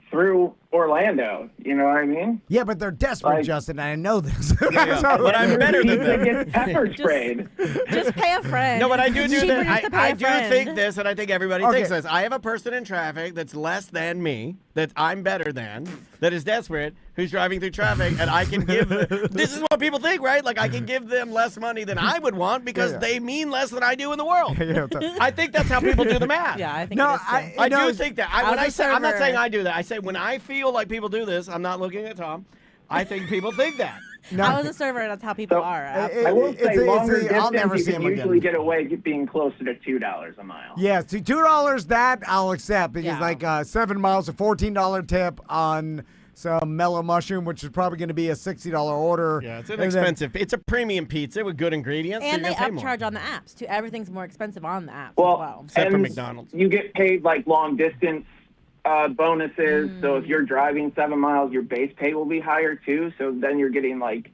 through Orlando. You know what I mean? Yeah, but they're desperate, Justin. And I know this. Yeah, but I'm better than Pizza them. gets pepper sprayed. Just pay a friend. No, but I do It's do cheaper that. just to pay I a do friend. think this, and I think everybody Okay. thinks this. I have a person in traffic that's less than me, that I'm better than, that is desperate, who's driving through traffic, and I can give. This is what people think, right? Like I can give them less money than I would want because they mean less than I do in the world. I think that's how people do the math. Yeah, I think No, it is too. I do think that. I When was I a say, I'm not server. saying I do that. I say when I feel like people do this, I'm not looking at Tom. I think people think that. No. I was a server, and that's how people are. I will It's say a- longer it's a- I'll never distance, see you can him usually again. get away being closer to $2 a mile. Yeah, see, $2 that I'll accept because Yeah. 7 miles, a $14 tip on some Mellow Mushroom, which is probably going to be a $60 order. Yeah, it's And then- inexpensive. It's a premium pizza with good ingredients. And so they you're gonna pay more. upcharge on the apps too. Everything's more expensive on the apps as Well, well. Except for and McDonald's. you get paid like long distance bonuses. So if you're driving 7 miles, your base pay will be higher too. So then you're getting like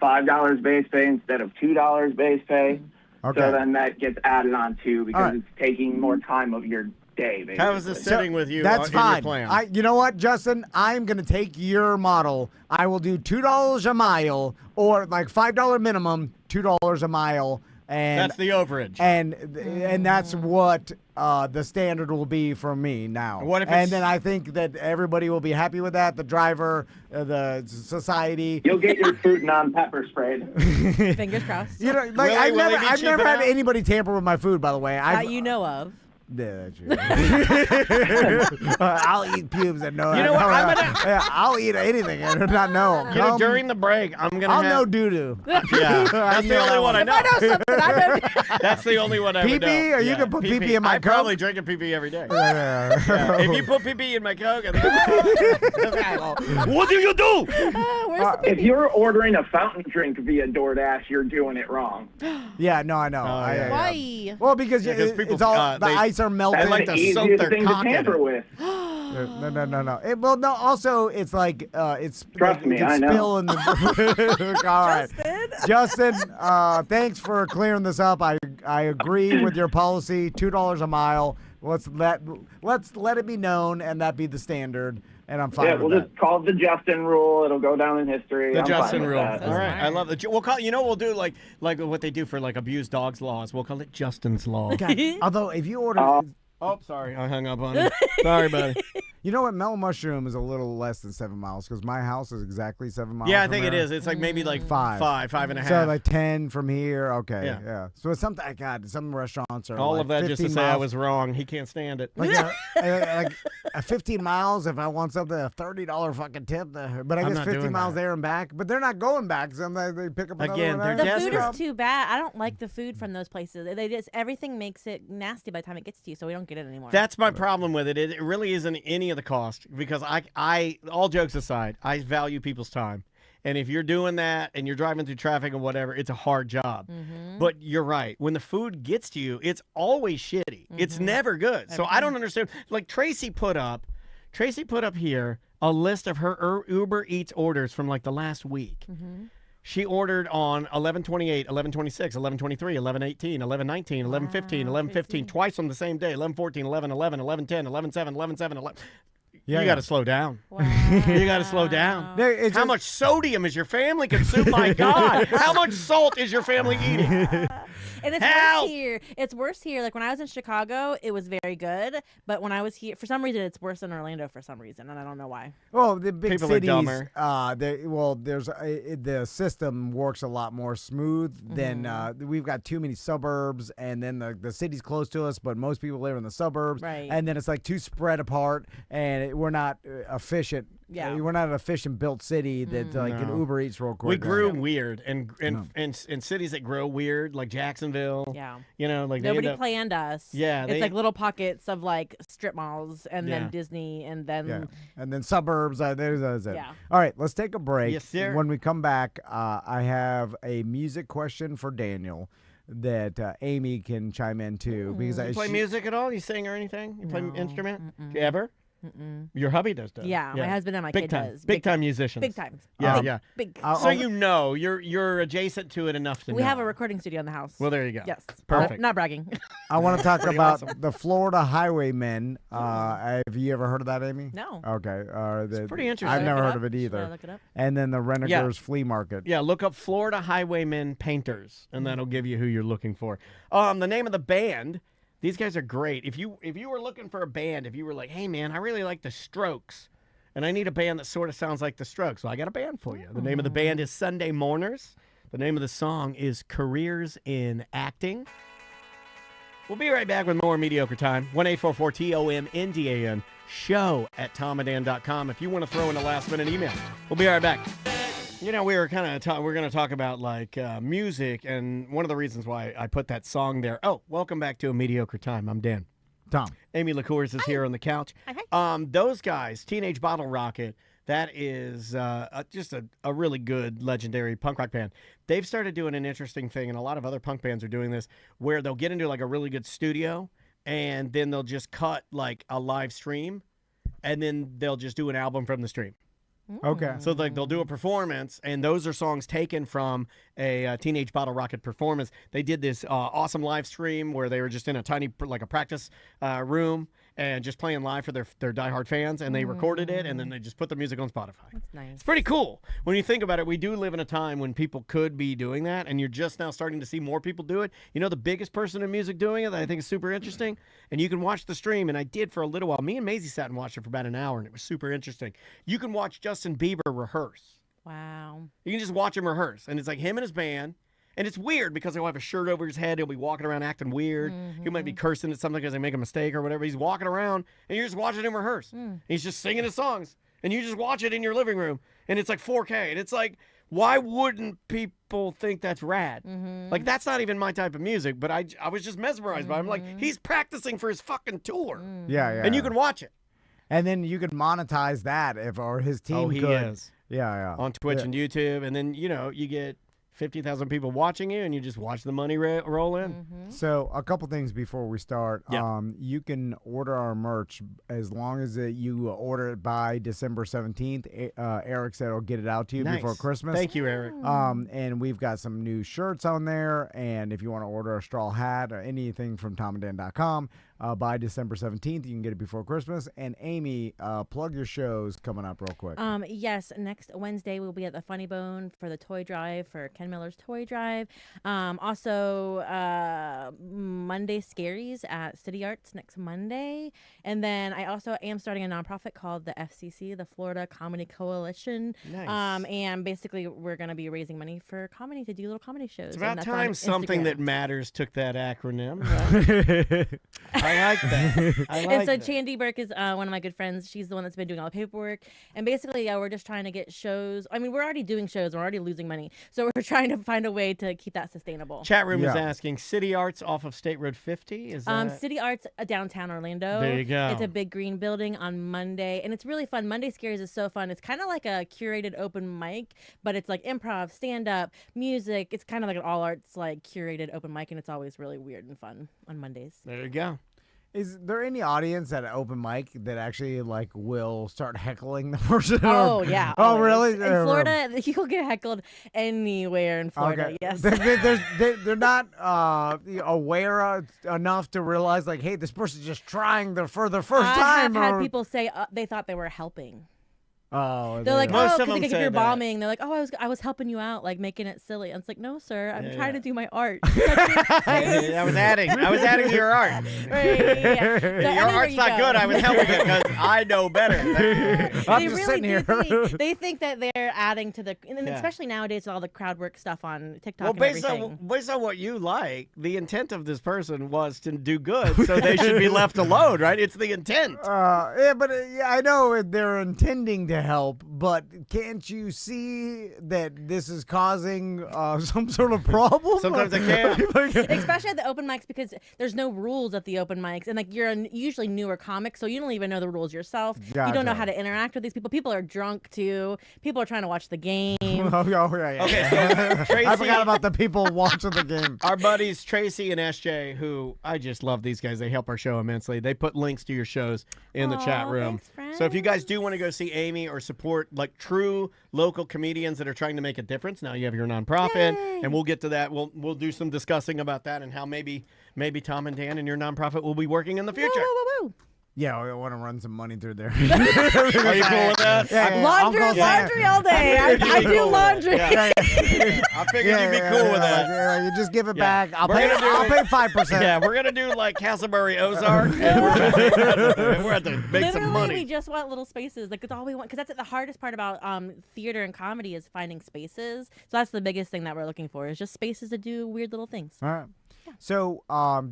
$5 base pay instead of $2 base pay. Okay. So then that gets added on too because right. it's taking more time of your day. Basically. How is this sitting with you That's in your fine. plan? You know what, Justin? I'm going to take your model. I will do $2 a mile or like $5 minimum, $2 a mile. And That's the overage. and that's what the standard will be for me now. What if and it's- then I think that everybody will be happy with that. The driver, the society. You'll get your fruit non-pepper sprayed. Fingers crossed. You know, like Will I've he never, be I've never cheaping had out? anybody tamper with my food. By the way, That you know of. Yeah, that's true. I'll eat pubes and no. You know what? I'm yeah, I'll eat anything and not know. You know, during the break, I'm gonna I'll have. know doo doo. Yeah, that's the only one I know. I know something. I know. That's the only one I would know. Pee-pee? Or you Yeah, can put pee-pee in my I probably Coke? drink a pee-pee every day. Yeah. If you put pee-pee in my Coke, what do you do? Where's the If you're ordering a fountain drink via DoorDash, you're doing it wrong. Yeah, no, I know. yeah. Why? Well, because Yeah, 'cause people, it's all the they- ice are melting. like the to soak easiest their thing to cock in tamper it. with. No. Well, no. Also, it's like it's. Trust like, me, you can I know. spill in the. All right, Justin. Thanks for clearing this up. I agree with your policy. $2 a mile. Let's let it be known, and that be the standard. And I'm fine Yeah, with we'll that. just call it the Justin rule. It'll go down in history. The I'm Justin fine with rule. that. All right, I love it. We'll call. You know, we'll do like what they do for like abused dogs laws. We'll call it Justin's law. Although, if you order. Oh, sorry, I hung up on it. Sorry, buddy. You know what? Mellow Mushroom is a little less than 7 miles because my house is exactly 7 miles. Yeah, I from think it there. is. It's like maybe like Five. five and a half. So like 10 from here. Okay. Yeah. Yeah. So it's something. God, some restaurants are All like of that just to 15 say I miles. was wrong. He can't stand it. Like, like 15 miles if I want something, a $30 fucking tip. But I I'm guess not 15 doing miles that. there and back. But they're not going back. Sometimes they pick up another Again, one they're there. The food desperate. is too bad. I don't like the food from those places. They just everything makes it nasty by the time it gets to you, so we don't get it anymore. That's my problem with it. It really isn't any of the cost because I all jokes aside, I value people's time. And if you're doing that and you're driving through traffic and whatever, it's a hard job. But you're right. When the food gets to you, it's always shitty. It's never good. So I don't understand. Like Tracy put up here a list of her Uber Eats orders from like the last week. She ordered on 11/28, 11/26, 11/23, 11/18, 11/19, 11/15, 11/15, twice on the same day, 11/14, 11/11, 11/10, 11/7, 11/7, 11. You got to slow down. Wow. You got to slow down. How much sodium is your family consuming? My God. How much salt is your family eating? And it's worse here. It's worse here. Like when I was in Chicago, it was very good. But when I was here, for some reason, it's worse in Orlando for some reason, and I don't know why. Well, the big People cities, are dumber. there's the system works a lot more smooth than we've got too many suburbs, and then the city's close to us, but most people live in the suburbs, Right. and then it's like too spread apart, and we're not efficient. Yeah. We're not an efficient built city that can Uber Eats real quick. We grew weird, and in cities that grow weird, like Jacksonville. Yeah. You know, like Nobody planned us. Yeah, it's like little pockets of like strip malls, and Yeah. then Disney, and then and then suburbs. There's it. Yeah. All right, let's take a break. Yes, sir. When we come back, I have a music question for Daniel that Aimee can chime in too. Because You play music at all? You sing or anything? You play instrument? Ever? Your hubby does. Yeah, my husband and my big kid time. does. Big time musicians. Big time. Yeah, Big. So you know, you're adjacent to it enough to know. We have a recording studio in the house. Well, there you go. Yes. Perfect. Not bragging. I want to talk about awesome. the Florida Highwaymen. Have you ever heard of that, Aimee? No. Okay. It's pretty interesting. I've never Look it heard up. of it Should I either. look it up? And then the Renegers Flea Market. Yeah, look up Florida Highwaymen Painters, and that'll give you who you're looking for. The name of the band. These guys are great. If you were looking for a band, if you were like, hey man, I really like the Strokes, and I need a band that sort of sounds like the Strokes, well, I got a band for you. The name of the band is Sunday Mourners. The name of the song is Careers in Acting. We'll be right back with more Mediocre Time. 1-844-TOMNDAN, show@tomadan.com if you want to throw in a last-minute email. We'll be right back. You know, we're going to talk about like music, and one of the reasons why I put that song there. Oh, welcome back to A Mediocre Time. I'm Dan. Tom. Aimee LeCours is here on the couch. Hi. Those guys, Teenage Bottle Rocket, that is just a really good legendary punk rock band. They've started doing an interesting thing, and a lot of other punk bands are doing this, where they'll get into like a really good studio, and then they'll just cut like a live stream, and then they'll just do an album from the stream. Okay. So like they'll do a performance, and those are songs taken from a Teenage Bottle Rocket performance. They did this awesome live stream where they were just in a tiny like a practice room and just playing live for their diehard fans, and they recorded it, and then they just put the music on Spotify. That's nice. It's pretty cool. When you think about it, we do live in a time when people could be doing that, and you're just now starting to see more people do it. You know, the biggest person in music doing it that I think is super interesting, and you can watch the stream, and I did for a little while. Me and Maisie sat and watched it for about an hour, and it was super interesting. You can watch Justin Bieber rehearse. Wow. You can just watch him rehearse, and it's like him and his band. And it's weird because he'll have a shirt over his head. He'll be walking around acting weird. He might be cursing at something because they make a mistake or whatever. He's walking around, and you're just watching him rehearse. He's just singing his songs, and you just watch it in your living room, and it's like 4K. And it's like, why wouldn't people think that's rad? Like, that's not even my type of music, but I was just mesmerized by him. Like, he's practicing for his fucking tour. Yeah. And you can watch it. And then you could monetize that or his team he could. is. Yeah. On Twitch and YouTube. And then, you know, you get 50,000 people watching you, and you just watch the money roll in. So a couple things before we start. Yeah. You can order our merch as long as you order it by December 17th. Eric said he'll get it out to you before Christmas. Thank you, Eric. And we've got some new shirts on there. And if you want to order a straw hat or anything from tomadan.com, by December 17th, you can get it before Christmas. And Aimee, plug your shows coming up real quick. Yes, next Wednesday we'll be at the Funny Bone for the toy drive for Ken Miller's toy drive. Also, Monday Scaries at City Arts next Monday. And then I also am starting a nonprofit called the FCC, the Florida Comedy Coalition. Nice. And basically we're going to be raising money for comedy to do little comedy shows. It's about and that's time on something Instagram. that matters took that acronym. Right? I like that. And so Chandy Burke is one of my good friends. She's the one that's been doing all the paperwork. And basically, we're just trying to get shows. I mean, we're already doing shows. We're already losing money. So we're trying to find a way to keep that sustainable. Chat room is asking, City Arts off of State Road 50? Is that... City Arts downtown Orlando. There you go. It's a big green building on Monday. And it's really fun. Monday Scaries is so fun. It's kind of like a curated open mic, but it's like improv, stand-up, music. It's kind of like an all-arts like curated open mic, and it's always really weird and fun on Mondays. There you go. Is there any audience at an open mic that actually like will start heckling the person? Oh yeah. Oh really? In Florida, you'll get heckled anywhere in Florida. Okay. Yes. They're not aware enough to realize like, hey, this person's just trying for the first time. I've had people say they thought they were helping. Oh, they're like, most oh, of them because say you're that. bombing. They're like, oh, I was helping you out, like making it silly. And it's like, no, sir, I'm trying to do my art. I was adding to your art. Right, yeah. So Your art's not good. I was helping it because I know better. I'm just sitting here. They think that they're adding to the, and especially nowadays with all the crowd work stuff on TikTok. Well, and everything. based on what you like, the intent of this person was to do good, so they should be left alone, right? It's the intent. Yeah, but I know they're intending to help, but can't you see that this is causing some sort of problem? Sometimes it can. Especially at the open mics, because there's no rules at the open mics, and like you're usually newer comic, so you don't even know the rules yourself. Gotcha. You don't know how to interact with these people. People are drunk too. People are trying to watch the game. Oh, yeah. Okay, so Tracy, I forgot about the people watching the game. Our buddies Tracy and SJ, who I just love these guys. They help our show immensely. They put links to your shows in the chat room. Thanks, so if you guys do want to go see Aimee or support like true local comedians that are trying to make a difference, now you have your nonprofit, and we'll get to that. We'll do some discussing about that and how maybe Tom and Dan and your nonprofit will be working in the future. Woo. Yeah, I want to run some money through there. Are you cool with that? Yeah, Laundry all day. I do laundry. Yeah. I figured you'd be cool with that. Yeah, you just give it back. I'll We're pay gonna do- 5%. Yeah, we're gonna do like Castleberry Ozark, and we're going to make Literally, some money. we just want little spaces. Like, it's all we want. Because that's the hardest part about theater and comedy is finding spaces. So that's the biggest thing that we're looking for is just spaces to do weird little things. All right. So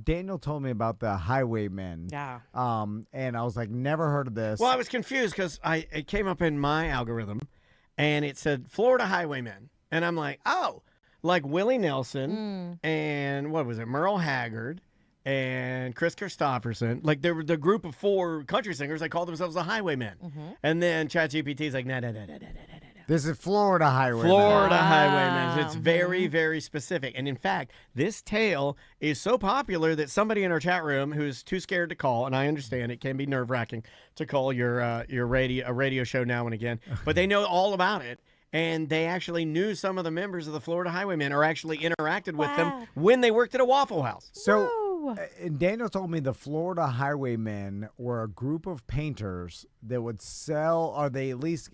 Daniel told me about the Highwaymen. Yeah. And I was like, never heard of this. Well, I was confused because it came up in my algorithm, and it said Florida Highwaymen, and I'm like, oh, like Willie Nelson and what was it, Merle Haggard and Chris Christopherson. Like they were the group of 4 country singers. They called themselves the Highwaymen. And then ChatGPT is like, no. This is Florida Highwaymen. Florida Highwaymen. It's very, very specific. And in fact, this tale is so popular that somebody in our chat room who's too scared to call, and I understand it can be nerve-wracking to call your radio show now and again, but they know all about it. And they actually knew some of the members of the Florida Highwaymen or actually interacted with them when they worked at a Waffle House. So Daniel told me the Florida Highwaymen were a group of painters that would sell, or they at least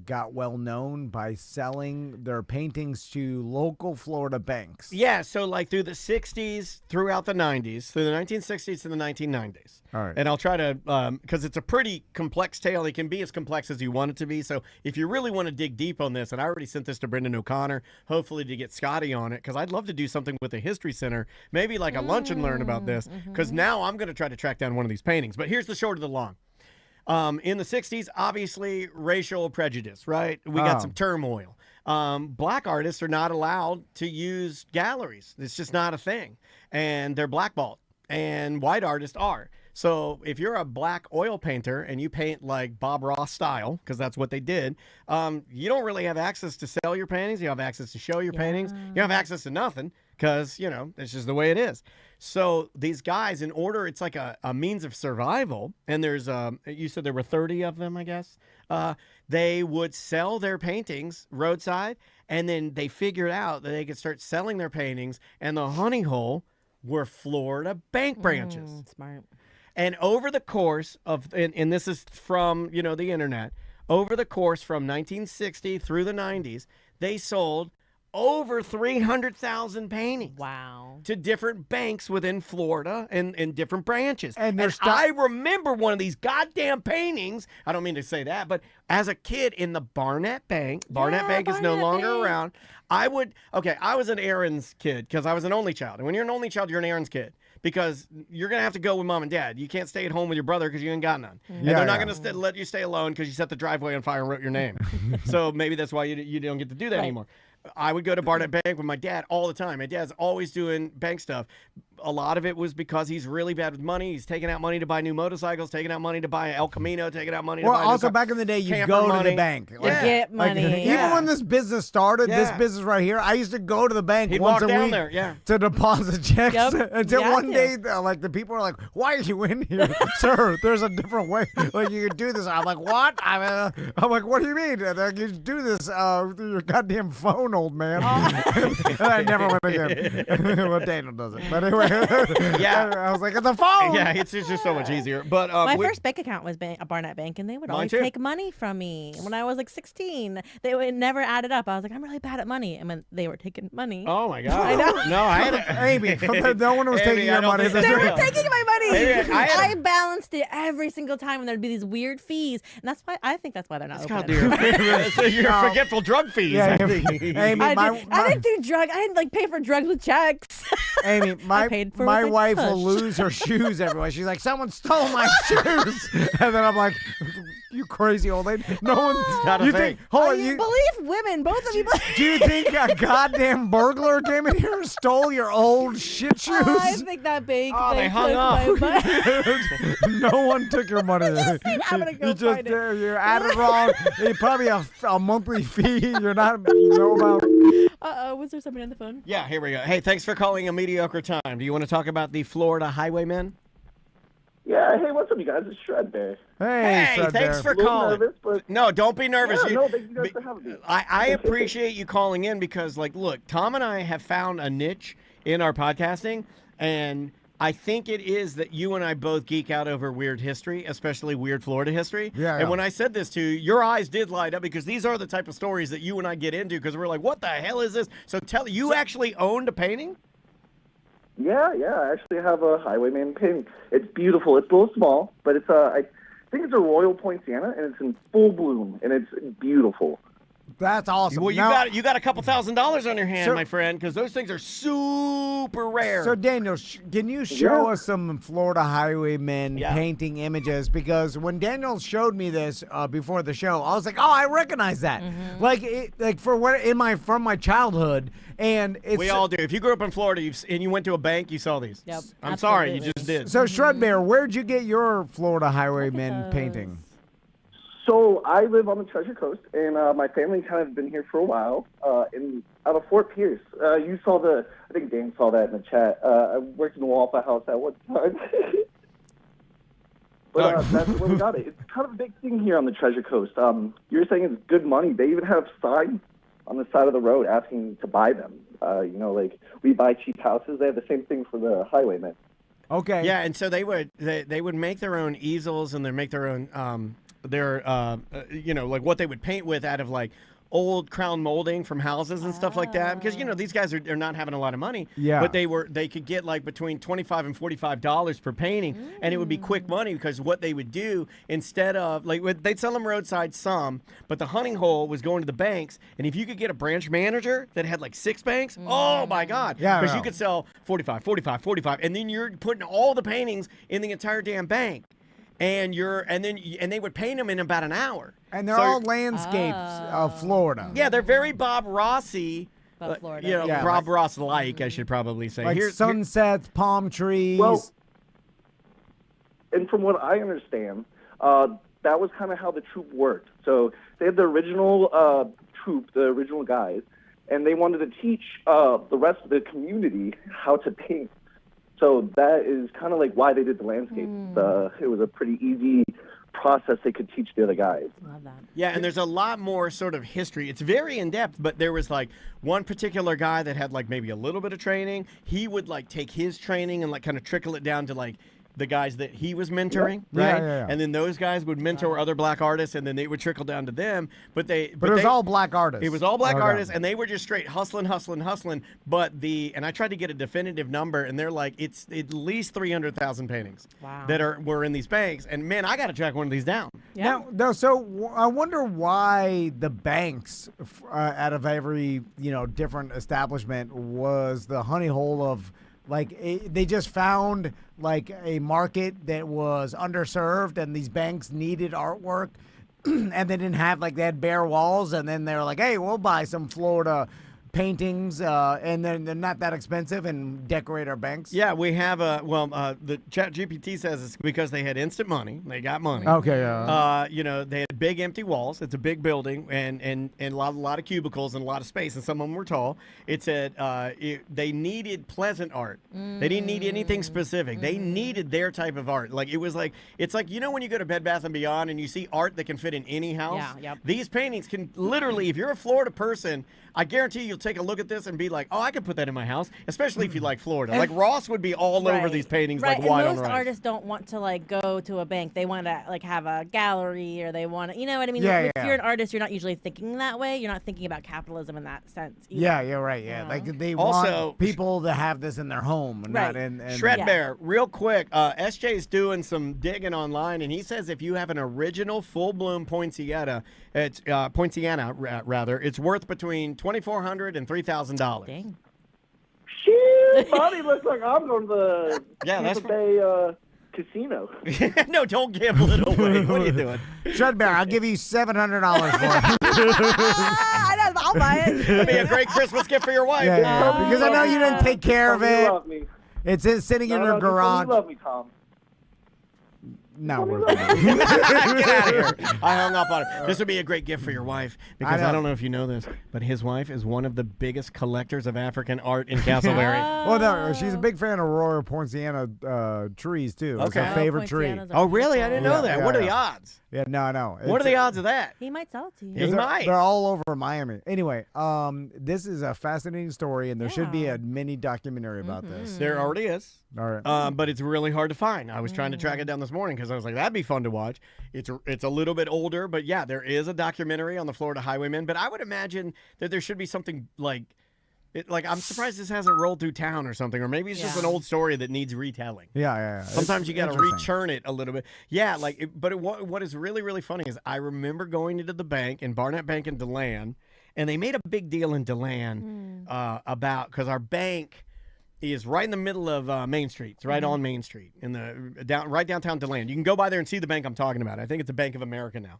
got well known by selling their paintings to local Florida banks. Yeah, so like through the 60s, throughout the 90s, through the 1960s to the 1990s. All right. And I'll try to, because it's a pretty complex tale. It can be as complex as you want it to be. So if you really want to dig deep on this, and I already sent this to Brendan O'Connor, hopefully to get Scotty on it, because I'd love to do something with the History Center, maybe like a lunch and learn about this, because now I'm going to try to track down one of these paintings. But here's the short of the long. In the 60s, obviously, racial prejudice, right? We got some turmoil. Black artists are not allowed to use galleries. It's just not a thing. And they're blackballed. And white artists are. So if you're a black oil painter and you paint like Bob Ross style, because that's what they did, you don't really have access to sell your paintings. You have access to show your paintings. You don't have access to nothing because, it's just the way it is. So these guys, in order, it's like a means of survival. And there's, you said there were 30 of them, I guess. They would sell their paintings roadside, and then they figured out that they could start selling their paintings, and the honey hole were Florida bank branches. Smart. And over the course of, and this is from, the internet, over the course from 1960 through the 90s, they sold over 300,000 paintings. Wow. To different banks within Florida and different branches. And I remember one of these goddamn paintings. I don't mean to say that, but as a kid in the Barnett Bank, Barnett Bank is no longer around. I was an Aaron's kid because I was an only child. And when you're an only child, you're an Aaron's kid. because you're going to have to go with mom and dad. You can't stay at home with your brother because you ain't got none. And Yeah, they're not going to let you stay alone because you set the driveway on fire and wrote your name. So maybe that's why you don't get to do that anymore. I would go to Barnett Bank with my dad all the time. My dad's always doing bank stuff. A lot of it was because he's really bad with money. He's taking out money to buy new motorcycles, taking out money to buy El Camino, taking out money to buy a new also car. back in the day, you Camper go to money. the bank. Get money. Even when this business started, this Yeah. business right here, I used to go to the bank He'd once walk a down week there, yeah. to deposit checks. Yep. Until You one have day, like the people are like, "Why are you in here, sir? There's a different way. Like you can do this." I'm like, "What?" I'm like, "What do you mean? Like, you do this through your goddamn phone, old man." And I never went again. Well, Daniel does it, but anyway. Yeah. I was like, "It's a phone." Yeah, it's just so much easier. But My first bank account was a Barnett Bank, and they would Mine always too. take money from me when I was like 16. They would never add it up. I was like, I'm really bad at money, and when they were taking money. Oh my God! I know. No, I had Amy, no one was Amy, taking I your don't money. think that's They were real. taking my money. Maybe I had I balanced it every single time, and there'd be these weird fees, and that's why I think that's why they're not It's open. called your forgetful drug fees. Yeah, I think. Amy, I didn't do drug. I didn't like pay for drugs with checks. Amy, my paid for my with wife will push. lose her shoes everywhere. She's like, "Someone stole my shoes," and then I'm like, "You crazy old lady! No one's not a you thing. think? Hold Oh, on, you believe women? Both of you. do you think a goddamn burglar came in here and stole your old shit shoes? I think that bank. Oh, they hung took up. my money. No one took your money. I'm gonna go you just find it. you added wrong. It's probably a monthly fee. You're not know about. Was there somebody on the phone? Yeah, here we go. Hey, thanks for calling a mediocre time. Do you want to talk about the Florida Highwaymen? Yeah, hey, what's up, you guys? It's Shredbear. Hey, Hey, thanks for A little calling. nervous, but No, don't be nervous. yeah, You- no, thank you guys for having me. I appreciate you calling in because, like, look, Tom and I have found a niche in our podcasting, and I think it is that you and I both geek out over weird history, especially weird Florida history. Yeah, And yeah. when I said this to you, your eyes did light up because these are the type of stories that you and I get into because we're like, what the hell is this? So you actually owned a painting? Yeah, I actually have a Highwayman painting. It's beautiful. It's a little small, but it's I think it's a Royal Poinciana, and it's in full bloom, and it's beautiful. That's awesome. Well, you Now- got a couple $1,000s on your hand, So- my friend, because those things are super rare. So Daniel, can you show Yeah. us some Florida Highwaymen Yeah. painting images? Because when Daniel showed me this before the show, I was like, "Oh, I recognize that!" Like from my childhood, and it's we all do. If you grew up in Florida and you went to a bank, you saw these. Yep, I'm sorry, you absolutely. just did. So Shredbear, where'd you get your Florida Highwaymen those. painting? So I live on the Treasure Coast, and my family kind of been here for a while. Out of Fort Pierce, you saw I think Dan saw that in the chat. I worked in a Waffle House at one time. But that's where we got it. It's kind of a big thing here on the Treasure Coast. You're saying it's good money. They even have signs on the side of the road asking to buy them. Like we buy cheap houses. They have the same thing for the Highwaymen. Okay. Yeah, and so they would make their own easels and they make their own like what they would paint with out of like old crown molding from houses and stuff like that because these guys are not having a lot of money. Yeah. But they could get like between $25 and $45 per painting, and it would be quick money because what they would do instead of they'd sell them roadside some, but the hunting hole was going to the banks, and if you could get a branch manager that had like 6 banks, oh my God, Yeah, I because know. you could sell 45, and then you're putting all the paintings in the entire damn bank. And they would paint them in about an hour. And they're So- all landscapes of Florida. Yeah, they're very Bob Rossi. But Florida. Yeah, Bob Ross-like, I should probably say. Like sunsets, palm trees. Well, and from what I understand, that was kind of how the troupe worked. So they had the original troupe, the original guys, and they wanted to teach the rest of the community how to paint. So that is kind of like why they did the landscape. It was a pretty easy process they could teach the other guys. Love that. Yeah, and there's a lot more sort of history. It's very in-depth, but there was like one particular guy that had like maybe a little bit of training. He would like take his training and like kind of trickle it down to like the guys that he was mentoring, Yeah, right? yeah. And then those guys would mentor other black artists, and then they would trickle down to them. But it was all black artists. It was all black Okay. artists, and they were just straight hustling. But and I tried to get a definitive number, and they're like, it's at least 300,000 paintings that were in these banks. And man, I got to track one of these down. Yeah. I wonder why the banks, out of every different establishment, was the honey hole of They just found like a market that was underserved, and these banks needed artwork, and they didn't have they had bare walls, and then they were like, hey, we'll buy some Florida paintings, and then they're not that expensive, and decorate our banks. Yeah, we have the Chat GPT says it's because they had instant money. They got money. Okay. They had big empty walls. It's a big building and a lot of cubicles and a lot of space, and some of them were tall. It said they needed pleasant art. They didn't need anything specific. They needed their type of art. It's like when you go to Bed Bath & Beyond and you see art that can fit in any house. Yeah, yep. These paintings can literally, if you're a Florida person, I guarantee you'll take a look at this and be like, oh, I could put that in my house, especially if you like Florida. Like Ross would be all over these paintings like wide on most rice. artists don't want to go to a bank. They want to have a gallery, or they want to, you know what I mean? Yeah, If you're an artist, you're not usually thinking that way. You're not thinking about capitalism in that sense either. Yeah, you're right. Yeah, they Also, want people to have this in their home, and not in. Shred Bear, real quick. SJ's doing some digging online, and he says if you have an original full-bloom poinsettia, it's it's worth between $2,400 and $3,000. Dang. Shit, Bobby looks like I'm going to the that's Bay casino. No, don't gamble it away. What are you doing? Shred Bear, I'll give you $700 for it. I'll buy it. That'd be a great Christmas gift for your wife. Yeah, because I know you didn't take care of You it. love me. It's sitting in your No, garage. you love me, Tom. No, we're Get out of here. I hung up on it. This would be a great gift for your wife, because I don't know if you know this, but his wife is one of the biggest collectors of African art in Castleberry. Well, no, she's a big fan of Royal Poinciana trees, too. It's her favorite tree. Oh, really? I didn't know that. Yeah, what are yeah. the odds? Yeah, no. What are the odds of that? He might sell it to you. He might. They're all over Miami. Anyway, this is a fascinating story, and there should be a mini documentary about this. There already is. All right. But it's really hard to find. I was trying to track it down this morning because I was like, that'd be fun to watch. It's a little bit older, but yeah, there is a documentary on the Florida Highwaymen. But I would imagine that there should be something like I'm surprised this hasn't rolled through town or something, or maybe it's just an old story that needs retelling. Yeah. Sometimes you got to rechurn it a little bit. Yeah, what is really, really funny is I remember going into the bank in Barnett Bank in DeLand, and they made a big deal in DeLand because our bank is right in the middle of Main Street. It's right on Main Street right downtown DeLand. You can go by there and see the bank I'm talking about. I think it's a Bank of America now.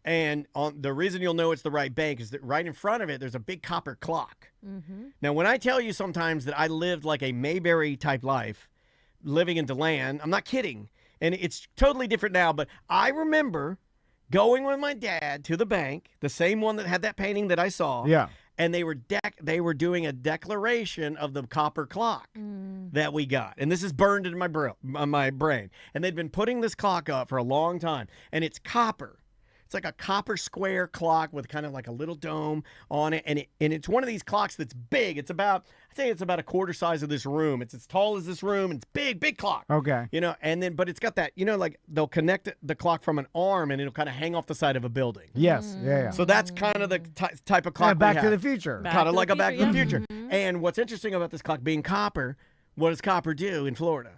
And the reason you'll know it's the right bank is that right in front of it, there's a big copper clock. Now, when I tell you sometimes that I lived like a Mayberry-type life, living in DeLand, I'm not kidding. And it's totally different now, but I remember going with my dad to the bank, the same one that had that painting that I saw. Yeah. And they were doing a declaration of the copper clock that we got. And this is burned into my brain. And they'd been putting this clock up for a long time. And it's copper. It's like a copper square clock with kind of like a little dome on it. And it's one of these clocks that's big. It's about a quarter size of this room. It's as tall as this room. And it's big clock. Okay. But it's got that, they'll connect the clock from an arm and it'll kind of hang off the side of a building. Yes. Yeah. So that's kind of the type of clock Back to the Future. Kind of like a Back to the Future. And what's interesting about this clock being copper, what does copper do in Florida?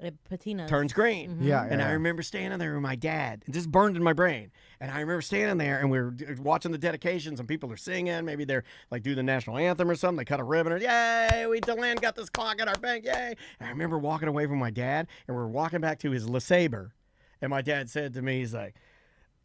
It patinas. Turns green. Yeah. And I remember standing there with my dad. It just burned in my brain. And I remember standing there and we were watching the dedications and people are singing. Maybe they're like do the national anthem or something. They cut a ribbon. Yay, we DeLand got this clock at our bank. Yay. And I remember walking away from my dad and we're walking back to his LeSabre. And my dad said to me, he's like,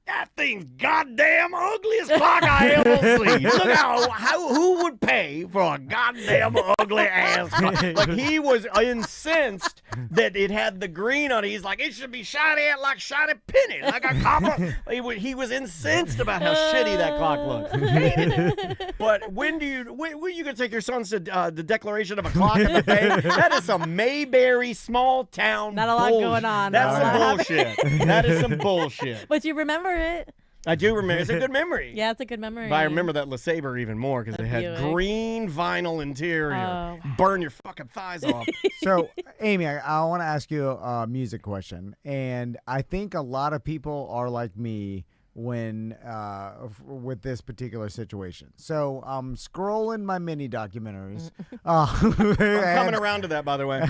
that thing's goddamn ugliest clock I ever seen. Look who would pay for a goddamn ugly ass clock? Like, he was incensed that it had the green on it. He's like, it should be shiny like shiny pennies, like a copper. He was incensed about how shitty that clock looks. But when you gonna take your sons to the declaration of a clock at the bank? That is some Mayberry small town. Not a lot going on. That's some bullshit. That is some bullshit. But you remember it. I do remember. It's a good memory. Yeah, it's a good memory. But I remember that LeSabre even more because it had green vinyl interior. Oh. Burn your fucking thighs off. So, Aimee, I want to ask you a music question. And I think a lot of people are like me when with this particular situation. So I'm scrolling my mini documentaries. I'm coming around to that, by the way.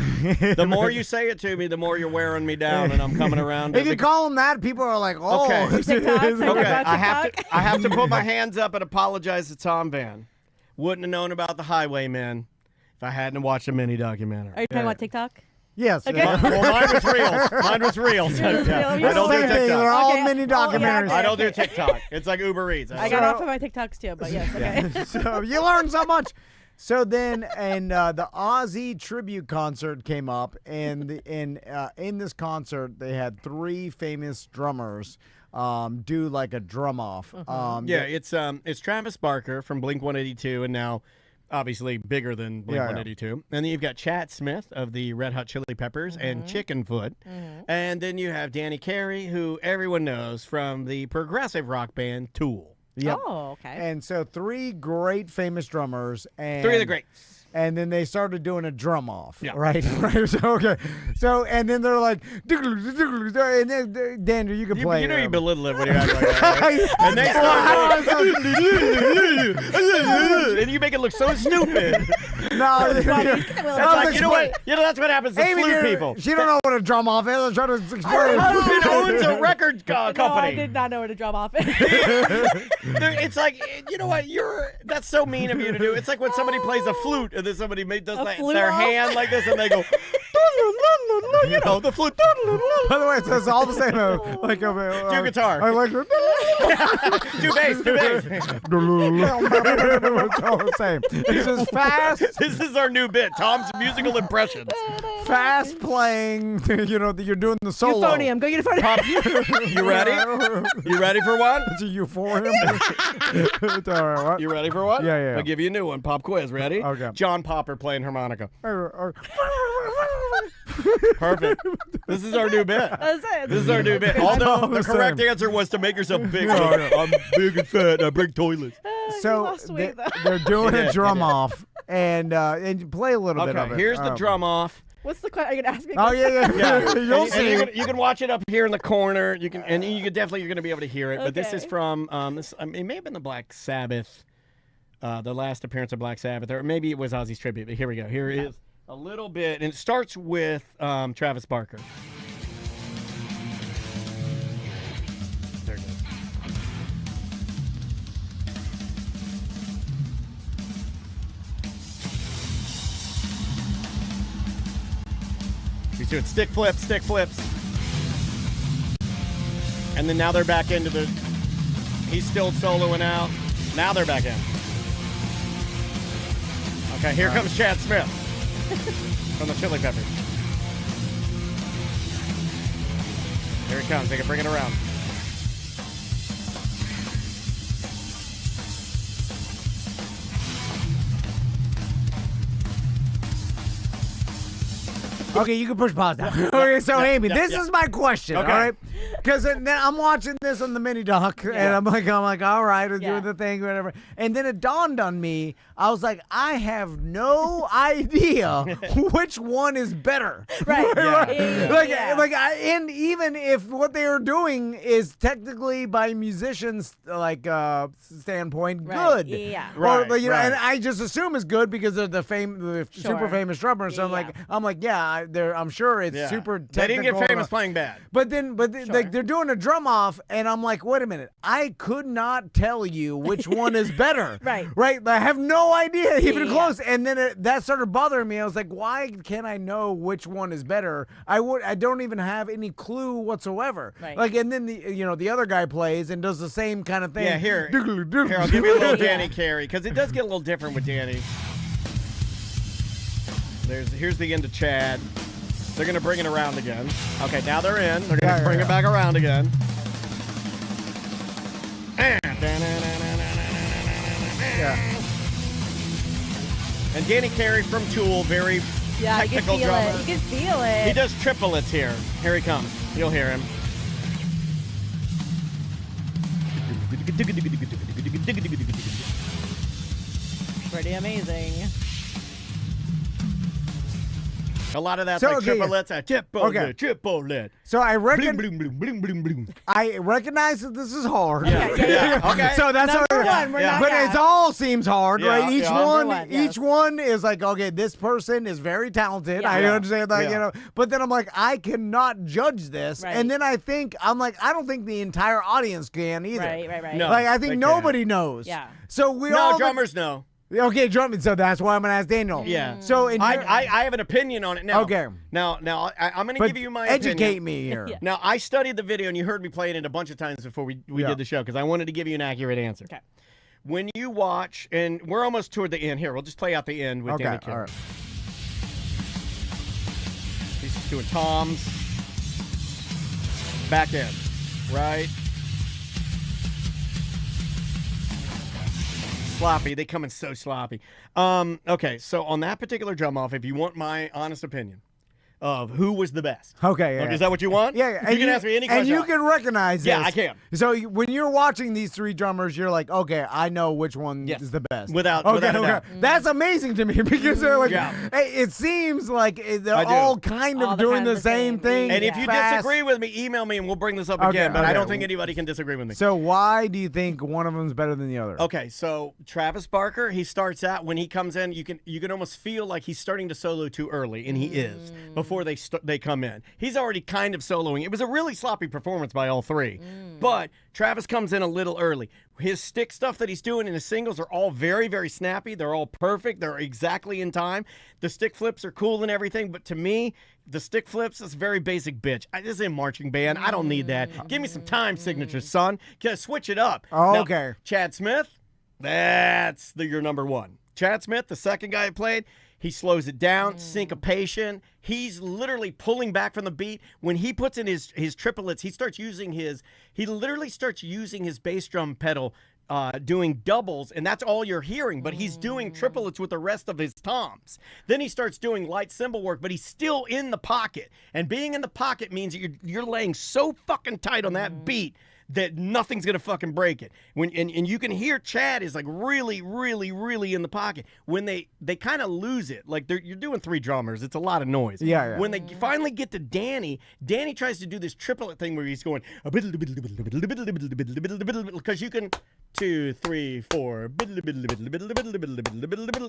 The more you say it to me, the more you're wearing me down, and I'm coming around to If you call them that, people are like, oh. Okay. TikTok, Okay, I have to put my hands up and apologize to Tom Van. Wouldn't have known about the Highwaymen if I hadn't watched a mini documentary. Are you talking about TikTok? Yes. Okay. Well, mine was real. Mine was real. So, yeah. I don't do Same thing. TikTok. They're all Okay. mini Oh, yeah, documentaries. okay. I don't do TikTok. It's like Uber Eats. I got off of my TikToks too, but yes, okay. So you learn so much. So then, and the Ozzy tribute concert came up, and in this concert they had 3 famous drummers do like a drum off. It's Travis Barker from Blink-182, and now obviously bigger than Blink-182. And then you've got Chad Smith of the Red Hot Chili Peppers and Chicken Foot. And then you have Danny Carey, who everyone knows from the progressive rock band Tool. Yep. Oh, okay. And so 3 great famous drummers, and 3 of the greats. And then they started doing a drum off, Yeah. right? So, okay. So, and then they're like, and then, Daniel, you can play. You know you belittle it when you act like that. Right? And they start and you make it look so stupid. No, It's like, you know what? You know that's what happens to Amy, flute people. She don't know what a drum off is. I'm trying to explain. Her husband owns a record company. No, I did not know where to drum off. It's like, you know what? That's so mean of you to do. It's like when somebody plays a flute and then somebody does like flute their off? hand like this and they go, you know, the flute. By the way, it's all the same. Like Do guitar. I like Do bass. it's all the same. It's just fast. This is our new bit, Tom's musical impressions. Fast playing. You know, you're doing the solo. Euphonium. Go get a euphonium. You ready? You ready for one? It's a euphonium. It's all right. What? You ready for one? Yeah. I'll give you a new one. Pop quiz. Ready? Okay. John Popper playing harmonica. Perfect. This is our new bit. That's it. This is our new bit. Although the correct answer was to make yourself big. I'm big and fat. I break toilets. So lost weight, though. they're doing He a did, drum he did. off, and play a little bit of Okay, it. here's the drum off. What's the question? Are you gonna ask me? Oh yeah. You'll And see. you can watch it up here in the corner. You can you're going to be able to hear it. But this is Okay. from it may have been the Black Sabbath, the last appearance of Black Sabbath, or maybe it was Ozzy's tribute. But here we go. Here is a little bit, and it starts with Travis Barker. There it goes. He's doing stick flips. And then now they're back into the... He's still soloing out. Now they're back in. Okay, here comes Chad Smith from the Chili Peppers. Here he comes. They can bring it around. Okay, you can push pause now. Okay, so Amy, this is my question, Okay. all right? Because then I'm watching this on the mini doc, and I'm like, all right, I'm doing the thing, whatever. And then it dawned on me, I was like, I have no idea which one is better. Right. And even if what they are doing is technically by musicians standpoint good. Yeah. Or, Right, and I just assume it's good because they're the super famous drummer. So I'm like, I'm sure it's super technical. They didn't get famous playing bad. But like they're doing a drum off, and I'm like, wait a minute, I could not tell you which one is better. Right. I have no idea, even close. And then that started bothering me. I was like, why can't I know which one is better? I don't even have any clue whatsoever. Right. And then the other guy plays and does the same kind of thing. Yeah, here I'll give you a little Danny Carey, because it does get a little different with Danny. Here's the end of Chad. They're going to bring it around again. Okay, now they're in. They're going to bring it back around again. And Danny Carey from Tool, very technical drummer. You can feel it. He does triplets here. Here he comes. You'll hear him. Pretty amazing. A lot of that's So, like okay, triplets. Okay. Triplet. So I Bling, reckon bling, bling, bling, bling, bling. I recognize that this is hard. Yeah. Okay. So that's Number one, we're not but that. it all seems hard, Yeah, right? Each yeah. one, Number one, yes. each one is like, okay, this person is very talented. Yeah. I Yeah. understand that, Yeah. But then I'm like, I cannot judge this, Right. and then I don't think the entire audience can either. Right. No. Like I they think can't. nobody knows. Yeah. So we No, all drummers know. Okay, drumming. So that's why I'm gonna ask Daniel. Yeah. So I have an opinion on it now. Okay. Now I'm going to give you my opinion. Educate me here. Yeah. Now, I studied the video, and you heard me playing it a bunch of times before we did the show because I wanted to give you an accurate answer. Okay. When you watch, and we're almost toward the end here. We'll just play out the end with Danny Carey. All right. He's doing toms. Back end. Right? Sloppy. They come in so sloppy. Okay, so on that particular drum off, if you want my honest opinion of who was the best. Okay, yeah. Is that what you want? Yeah. You can ask me any question. And you can recognize this. Yeah, I can. So when you're watching these three drummers, you're like, okay, I know which one is the best. Without a doubt. That's amazing to me because they're like, hey, it seems like they're all kind of doing the same thing. And if you disagree with me, email me and we'll bring this up again. But I don't think anybody can disagree with me. So why do you think one of them is better than the other? Okay, so Travis Barker, he starts out when he comes in, you can almost feel like he's starting to solo too early, and he is before they come in. He's already kind of soloing. It was a really sloppy performance by all three. But Travis comes in a little early. His stick stuff that he's doing in his singles are all very, very snappy. They're all perfect. They're exactly in time. The stick flips are cool and everything, but to me, the stick flips is very basic bitch. This is a marching band. I don't need that. Give me some time signatures, son. Switch it up. Oh, now, okay. Chad Smith, that's your number one. Chad Smith, the second guy who played, he slows it down, syncopation. He's literally pulling back from the beat. When he puts in his triplets, he literally starts using his bass drum pedal, doing doubles, and that's all you're hearing. But he's doing triplets with the rest of his toms. Then he starts doing light cymbal work, but he's still in the pocket. And being in the pocket means that you're laying so fucking tight on that beat that nothing's gonna fucking break it. And you can hear Chad is like really, really, really in the pocket. When they kind of lose it, like you're doing three drummers, it's a lot of noise. Yeah. When they finally get to Danny tries to do this triplet thing where he's going because you can 2, 3, 4.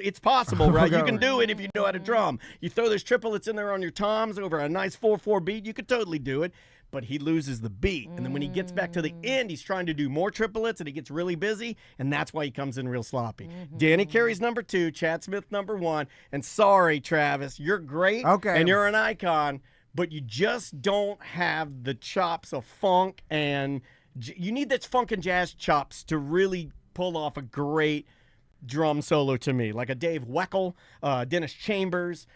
It's possible, right? You can do it if you know how to drum. You throw those triplets in there on your toms over a nice 4/4 beat, you could totally do it. But he loses the beat. And then when he gets back to the end, he's trying to do more triplets, and he gets really busy, and that's why he comes in real sloppy. Danny Carey's number 2, Chad Smith number 1, and sorry, Travis, you're great, and you're an icon, but you just don't have the chops of funk, and you need that funk and jazz chops to really pull off a great drum solo to me, like a Dave Weckl, Dennis Chambers,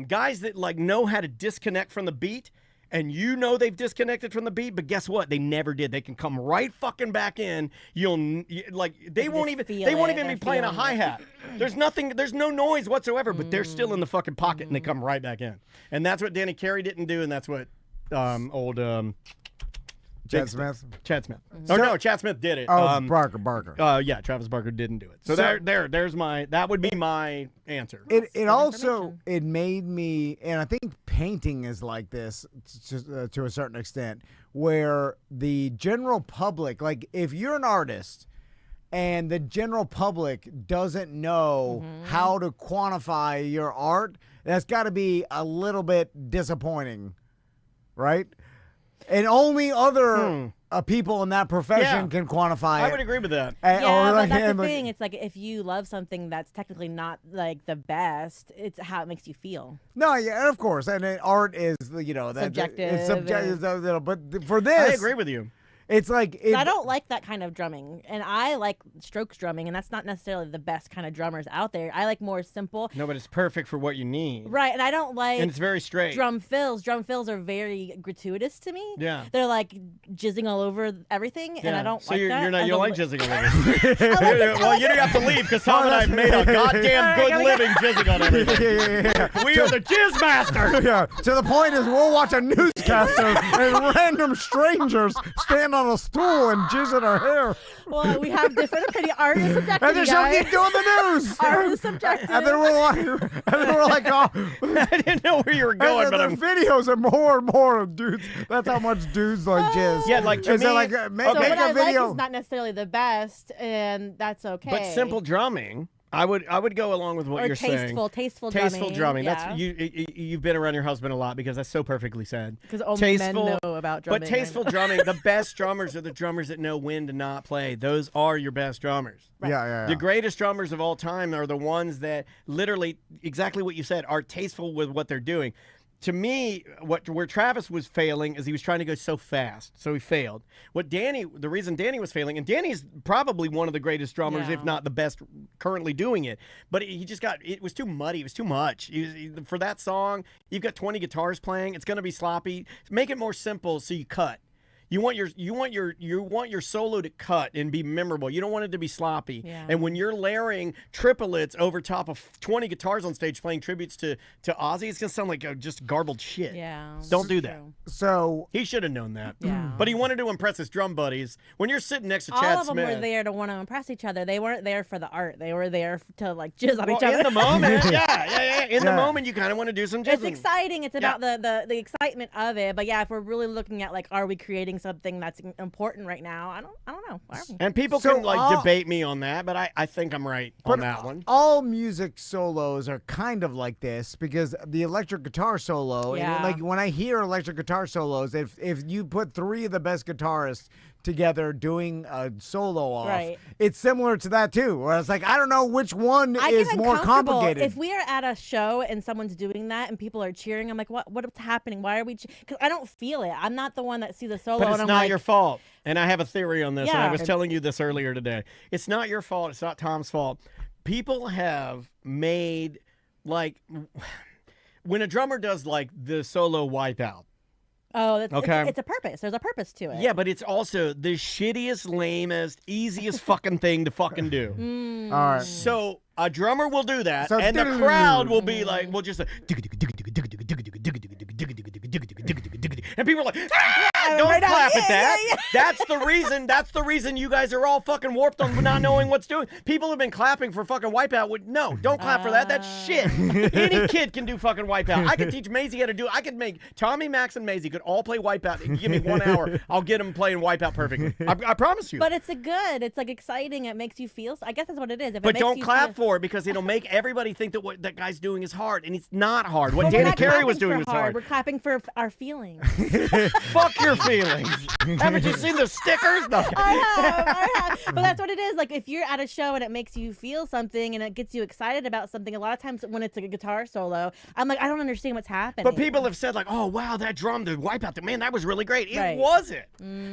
guys that like know how to disconnect from the beat. And you know they've disconnected from the beat, but guess what? They never did. They can come right fucking back in. They won't even be playing a hi-hat. There's no noise whatsoever, but they're still in the fucking pocket and they come right back in. And that's what Danny Carey didn't do, and that's what Chad Smith? Chad Smith. No, Chad Smith did it. Barker. Yeah, Travis Barker didn't do it. So that would be my answer. It made me, and I think painting is like this to a certain extent, where the general public, like if you're an artist and the general public doesn't know how to quantify your art, that's got to be a little bit disappointing, right? And only other people in that profession can quantify it. I would agree with that. But that's the thing. It's like if you love something that's technically not like the best, it's how it makes you feel. No, yeah, of course. And art is, subjective. It's subjective. But for this, I agree with you. It's like I don't like that kind of drumming, and I like strokes drumming, and that's not necessarily the best kind of drummers out there. I like more simple. No, but it's perfect for what you need. Right, and I don't like. And it's very straight. Drum fills. Drum fills are very gratuitous to me. Yeah. They're like jizzing all over everything, and I don't like that. You don't like jizzing all over. Well, you don't have to leave because Tom and I have made a goddamn good living jizzing on everything. Yeah. We are the jizz master. Yeah. So the point is, we'll watch a newscaster and random strangers stand on a stool and jizz in our hair. Well, we have different opinions. Art is subjective, and then she'll keep doing the news. Art is subjective. And then we're like, oh. I didn't know where you were going, but the videos are more and more of dudes. That's how much dudes like jizz. Yeah, like to me. Like, make what a I video. like is not necessarily the best, and that's okay. But simple drumming. I would go along with what you're saying. Tasteful drumming. Yeah. That's you've been around your husband a lot because that's so perfectly said. Because only men know about drumming. But tasteful drumming, the best drummers are the drummers that know when to not play. Those are your best drummers. Right. Yeah. The greatest drummers of all time are the ones that literally, exactly what you said, are tasteful with what they're doing. To me, where Travis was failing is he was trying to go so fast, so he failed. The reason Danny was failing, and Danny's probably one of the greatest drummers, if not the best currently doing it, but it was too muddy, it was too much. For that song, you've got 20 guitars playing, it's going to be sloppy. Make it more simple so you cut. You want your solo to cut and be memorable. You don't want it to be sloppy. Yeah. And when you're layering triplets over top of 20 guitars on stage playing tributes to Ozzy, it's gonna sound like just garbled shit. Yeah. Don't do that. So he should have known that. Yeah. But he wanted to impress his drum buddies. When you're sitting next to Chad All of them Smith, were there to want to impress each other. They weren't there for the art. They were there to like jizz on each other. In the moment, yeah. In the moment, you kind of want to do some jizzing. It's exciting. It's about the excitement of it. But yeah, if we're really looking at like, are we creating something that's important right now? I don't know. And people can debate me on that, but I think I'm right on that one. All music solos are kind of like this because the electric guitar solo, and like when I hear electric guitar solos, if you put three of the best guitarists together doing a solo off, it's similar to that too, where it's like I don't know which one is more complicated. If we are at a show and someone's doing that and people are cheering, I'm like, what's happening? Why are we? Because I don't feel it. I'm not the one that sees the solo. But it's and I'm not like, your fault. And I have a theory on this, and I was Yeah. telling you this earlier today. It's not your fault. It's not Tom's fault. People have made, like, when a drummer does, like, the solo wipeout. Oh, that's, Okay. it's a purpose. There's a purpose to it. Yeah, but it's also the shittiest, lamest, easiest fucking thing to fucking do. All right. So a drummer will do that, So and the crowd will be like, we'll just like, and people are like, don't clap at that. That's the reason you guys are all fucking warped on not knowing what's doing. People have been clapping for fucking Wipeout. No, don't clap for that. That's shit. Any kid can do fucking Wipeout. I could teach Maisie how to do it. I could make Tommy, Max, and Maisie could all play Wipeout. And give me 1 hour. I'll get them playing Wipeout perfectly. I promise you. But it's it's like exciting. It makes you feel. I guess that's what it is. But don't clap for it because it'll make everybody think that what that guy's doing is hard, and it's not hard. What Danny Carey was doing was hard. We're clapping for our feelings. Fuck your feelings. Haven't you seen the stickers? No. I have. But that's what it is. Like if you're at a show and it makes you feel something and it gets you excited about something, a lot of times when it's a guitar solo, I'm like, I don't understand what's happening. But people have said like, oh wow, that drum, the Wipeout, man, that was really great. It wasn't.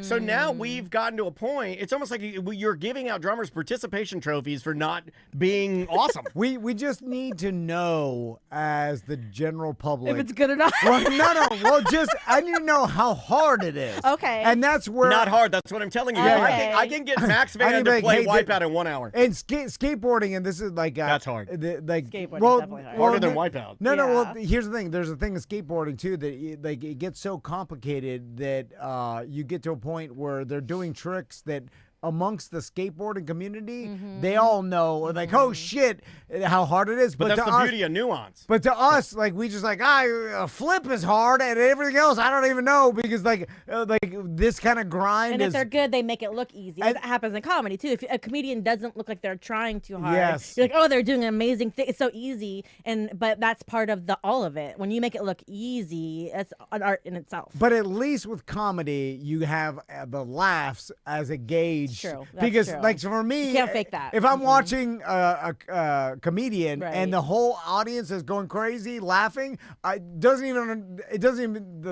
So now we've gotten to a point. It's almost like you're giving out drummers participation trophies for not being awesome. We just need to know as the general public if it's good or not. Well, no. Well, I need to know how hard it is. Okay. And that's where not hard. That's what I'm telling you. Okay. I can get Max Van to play Wipeout in 1 hour. And skateboarding, and this is like that's hard. Skateboarding is definitely hard. Harder than Wipeout. No. Well, here's the thing. There's a thing with skateboarding too that it gets so complicated that you get to a point where they're doing tricks that amongst the skateboarding community, they all know, like, oh shit, how hard it is. But that's the beauty of nuance. But to us, like, we just like, a flip is hard, and everything else, I don't even know, because like this kind of grind and is. if they're good, they make it look easy. That happens in comedy too. If a comedian doesn't look like they're trying too hard, you're like, oh, they're doing an amazing thing. It's so easy, but that's part of all of it. When you make it look easy, it's an art in itself. But at least with comedy, you have the laughs as a gauge. True. That's because true. like for me, you can't fake that. If I'm watching a comedian and the whole audience is going crazy laughing, it doesn't even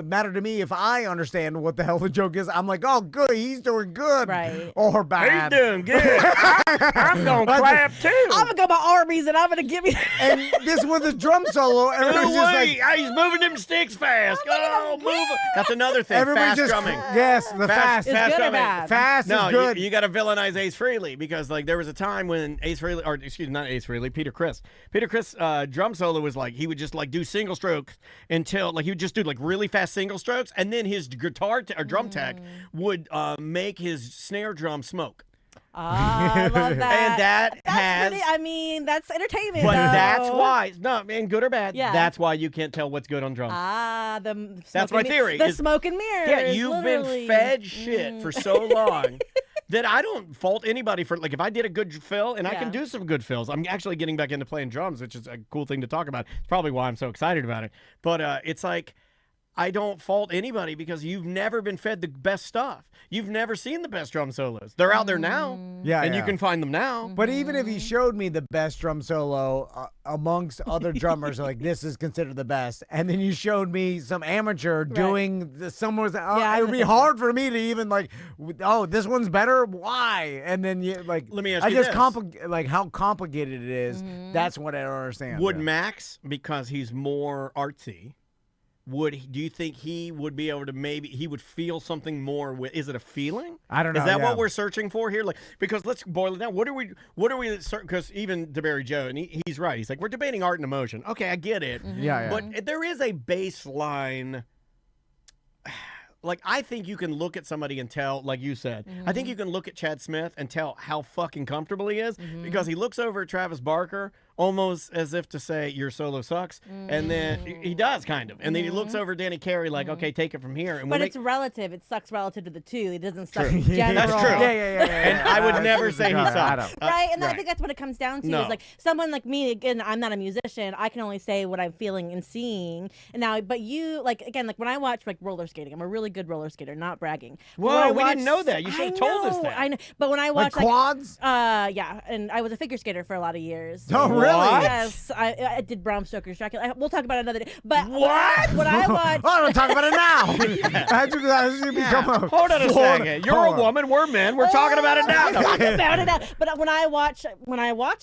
matter to me if I understand what the hell the joke is. I'm like, oh, good, he's doing good, or bad. He's doing good. I'm gonna clap too. I'm gonna go by armies and I'm gonna give you. And this was a drum solo. Everybody's just like, he's moving them sticks fast. Oh, move. That's another thing. Everybody fast drumming. Yes, the fast. Is fast good drumming. or bad? Fast is good. You got to villainize Ace Frehley because like there was a time when Peter Criss drum solo was like he would just like do single strokes until like he would just do like really fast single strokes, and then his guitar or drum tech would make his snare drum smoke. I love that. And that's entertainment. But though. that's why, good or bad, Yeah. that's why you can't tell what's good on drums. The that's my theory. The smoke and mirrors. Yeah, you've been fed shit for so long that I don't fault anybody for. Like, if I did a good fill, and I Yeah. can do some good fills. I'm actually getting back into playing drums, which is a cool thing to talk about. It's probably why I'm so excited about it. But it's like, I don't fault anybody because you've never been fed the best stuff. You've never seen the best drum solos. They're out there now. Yeah, and yeah. you can find them now. But even if he showed me the best drum solo amongst other drummers, like this is considered the best, and then you showed me some amateur doing someone's, it would be hard for me to even like, oh, this one's better. Why? And then you like, let me ask I you just this. like how complicated it is. That's what I don't understand. Would Max, because he's more artsy, do you think he would be able to he would feel something more with, is it a feeling? I don't know. Is that what we're searching for here? Like, because let's boil it down. What are we, because even DeBerry Joe, and he's right. He's like, we're debating art and emotion. Okay, I get it. Yeah. But there is a baseline. Like, I think you can look at somebody and tell, like you said, I think you can look at Chad Smith and tell how fucking comfortable he is because he looks over at Travis Barker almost as if to say, your solo sucks. And then he does, kind of. And then he looks over at Danny Carey like, okay, take it from here. And But it's relative. It sucks relative to the two. It doesn't suck in True. general. That's true. Yeah. And I would never say he sucks. Right, and I think that's what it comes down to. No. Is like someone like me. Again, I'm not a musician. I can only say what I'm feeling and seeing. And now, but you, like again, like when I watch like roller skating, I'm a really good roller skater. Not bragging. Whoa, we didn't know that. You should have told us that. I know, but when I watch Like quads? yeah, and I was a figure skater for a lot lot of years. Oh, really? Yes, I did Bram Stoker's Dracula. We'll talk about it another day. But what? When I watched, oh, we'll talk about it now. How'd you become a Hold on a second. You're a woman. We're men. We're talking about it now. Talk about it now. But when I watch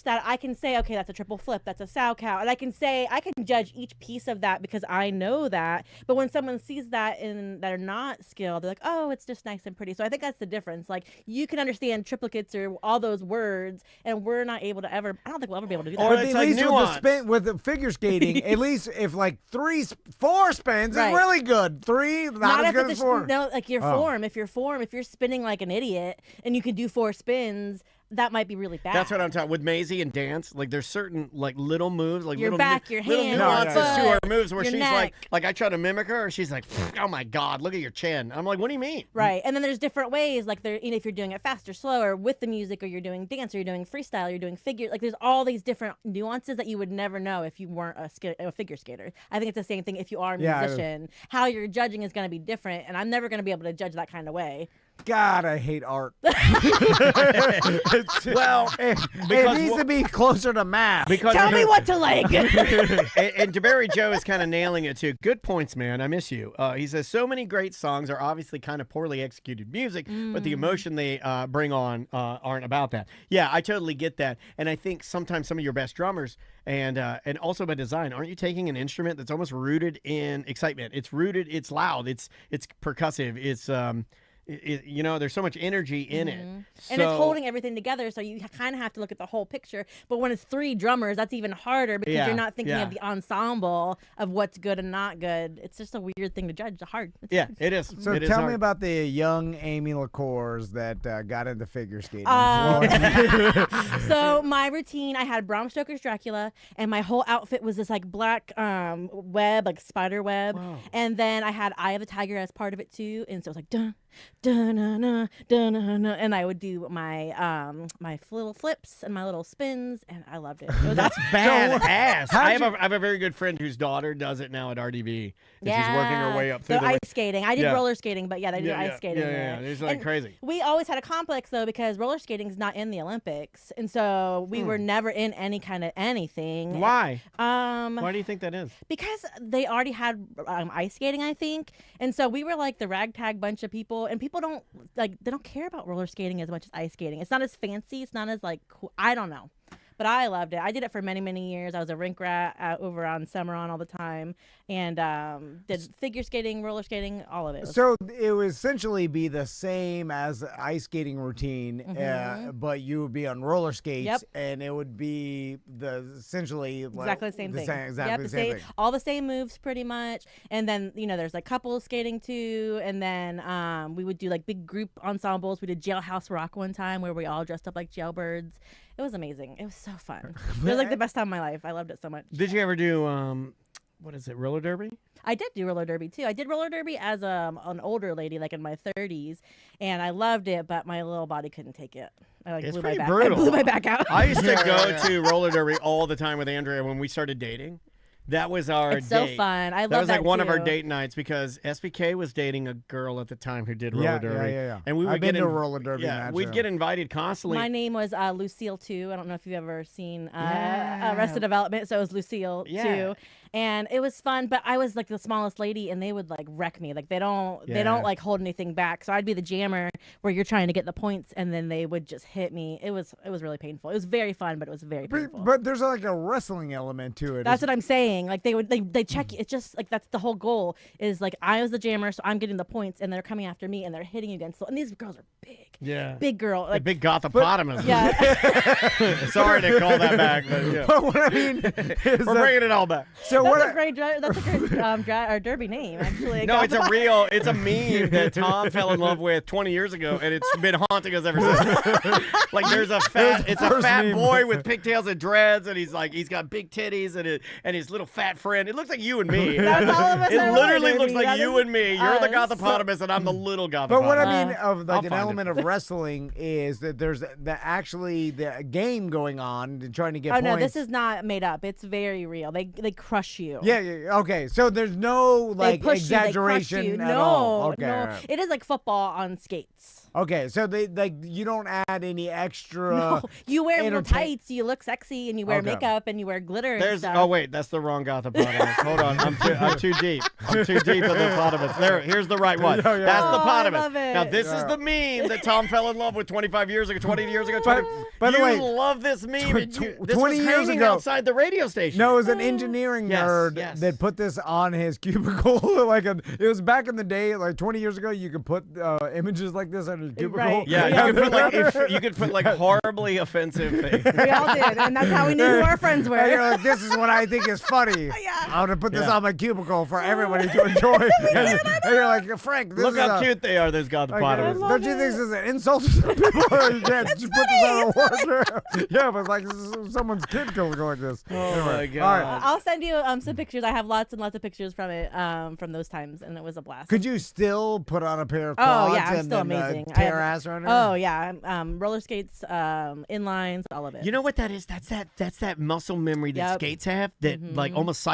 that, I can say, okay, that's a triple flip, that's a sow cow, and I can judge each piece of that because I know that. But when someone sees that and they're not skilled, they're like, oh, it's just nice and pretty. So I think that's the difference. Like you can understand triplicates or all those words, and we're not able to ever. I don't think we'll ever be able to do that. Or at least with the figure skating, at least if like 4 spins is really good. 3 not as good as 4. No, like your form. If you're spinning like an idiot and you can do 4 spins, that might be really bad. That's what I'm talking with Maisie and dance. Like there's certain like little moves, like your little back, your little hand, nuances your to her moves where your she's neck. like I try to mimic her, and she's like, oh my god, look at your chin. I'm like, what do you mean? Right, and then there's different ways. Like if you're doing it faster, slower, with the music, or you're doing dance, or you're doing freestyle, or you're doing figure. Like there's all these different nuances that you would never know if you weren't a figure skater. I think it's the same thing if you are a musician. How you're judging is going to be different, and I'm never going to be able to judge that kind of way. God, I hate art. Well, it needs to be closer to math. Tell me what to like. and DeBerry Joe is kind of nailing it too. Good points, man. I miss you. He says so many great songs are obviously kind of poorly executed music, but the emotion they bring on aren't about that. Yeah, I totally get that, and I think sometimes some of your best drummers and also by design, aren't you taking an instrument that's almost rooted in excitement? It's rooted. It's loud. It's percussive. It's you know, there's so much energy in it. And it's holding everything together, so you kind of have to look at the whole picture. But when it's 3 drummers, that's even harder because you're not thinking of the ensemble of what's good and not good. It's just a weird thing to judge. It's hard. It is. So it is tell hard. me about the young Aimee LeCours that got into figure skating. So my routine, I had Bram Stoker's Dracula, and my whole outfit was this like black web, like spider web. Wow. And then I had Eye of the Tiger as part of it too. And so it was like dun dun dun dun dun dun, dun, and I would do my my little flips and my little spins, and I loved it. That's badass. I have a very good friend whose daughter does it now at RDB. And she's working her way up through the ice skating. I did roller skating, but they do ice skating. Yeah, it's like crazy. We always had a complex though because roller skating is not in the Olympics, and so we were never in any kind of anything. Why? Why do you think that is? Because they already had ice skating, I think, and so we were like the ragtag bunch of people, and people don't care about roller skating as much as ice skating. It's not as fancy. It's not as like cool. I don't know. But I loved it. I did it for many, many years. I was a rink rat over on Cimarron all the time, and did figure skating, roller skating, all of it. So it would essentially be the same as the ice skating routine, but you would be on roller skates, and it would be essentially exactly the same thing. Exactly the same thing. All the same moves, pretty much. And then there's like couples skating too, and then we would do like big group ensembles. We did Jailhouse Rock one time where we all dressed up like jailbirds. It was amazing. It was so fun. It was like the best time of my life. I loved it so much. Did you ever do what is it, roller derby? I did do roller derby too. I did roller derby as an older lady, like in my 30s, and I loved it, but my little body couldn't take it. It's blew pretty my back. brutal. I blew my back out. I used to go to roller derby all the time with Andrea when we started dating. That was our It's date. so fun. I love that was like one of our too. date nights because SBK was dating a girl at the time who did roller derby. Yeah. And we would I've get been to a roller derby Yeah, match, we'd yeah. get invited constantly. My name was Lucille too. I don't know if you've ever seen Arrested Development, so it was Lucille too. And it was fun, but I was like the smallest lady, and they would like wreck me. Like they don't like hold anything back. So I'd be the jammer where you're trying to get the points, and then they would just hit me. It was really painful. It was very fun, but it was very painful. But there's like a wrestling element to it. That's what I'm saying. Like they check. It's just like that's the whole goal. Is like I was the jammer, so I'm getting the points, and they're coming after me, and they're hitting you against. And these girls are big. Yeah. Big girl. Like big gothopotamus. Yeah. Sorry to call that back, but yeah. But what I mean is we're bringing it all back. So that's a great derby name, actually. No, it's a meme that Tom fell in love with 20 years ago, and it's been haunting us ever since. Like there's a fat boy with pigtails and dreads, and he's got big titties and his little fat friend. It looks like you and me. That's all of us. It literally looks like you and me. You're the gothopotamus, and I'm the little gothopotamus. But what I mean of like an element of wrestling is that there's the game going on and trying to get points. No, this is not made up. It's very real. They crush you. Yeah. Okay, so there's no like exaggeration at all. Okay, No. right. It is like football on skates. Okay, so they you don't add any extra. No, you wear little tights, you look sexy, and you wear Okay. makeup and you wear glitter. And stuff. Oh wait, that's the wrong gothopotamus. Hold on, I'm too deep. I'm too deep in the potamus. Here's the right one. Yeah. That's the I potamus. love it. Now this is the meme that Tom fell in love with 25 years ago, 20 years ago. By the way, you love this meme. This 20 was years hanging ago outside the radio station. No, it was an engineering nerd that put this on his cubicle. It was back in the day, like 20 years ago. You could put images like this on your cubicle. Right. Yeah, you could put like horribly offensive things. We all did, and that's how we knew who our friends were. And you're like, this is what I think is funny. I'm gonna put this on my cubicle for everybody to enjoy. And you're like, Frank, this Look is how cute they are. Those gothopotamus. Don't you think this is an insult to some people? You can't just put this on a word. Yeah, but like this is someone's kid going like this. Oh my God. All right. I'll send you some pictures. I have lots and lots of pictures from it, from those times, and it was a blast. Could you still put on a pair of quads I'm and still then amazing. tear ass around her? Oh yeah, roller skates, inlines, all of it. You know what that is? That's that muscle memory that skates have. That like almost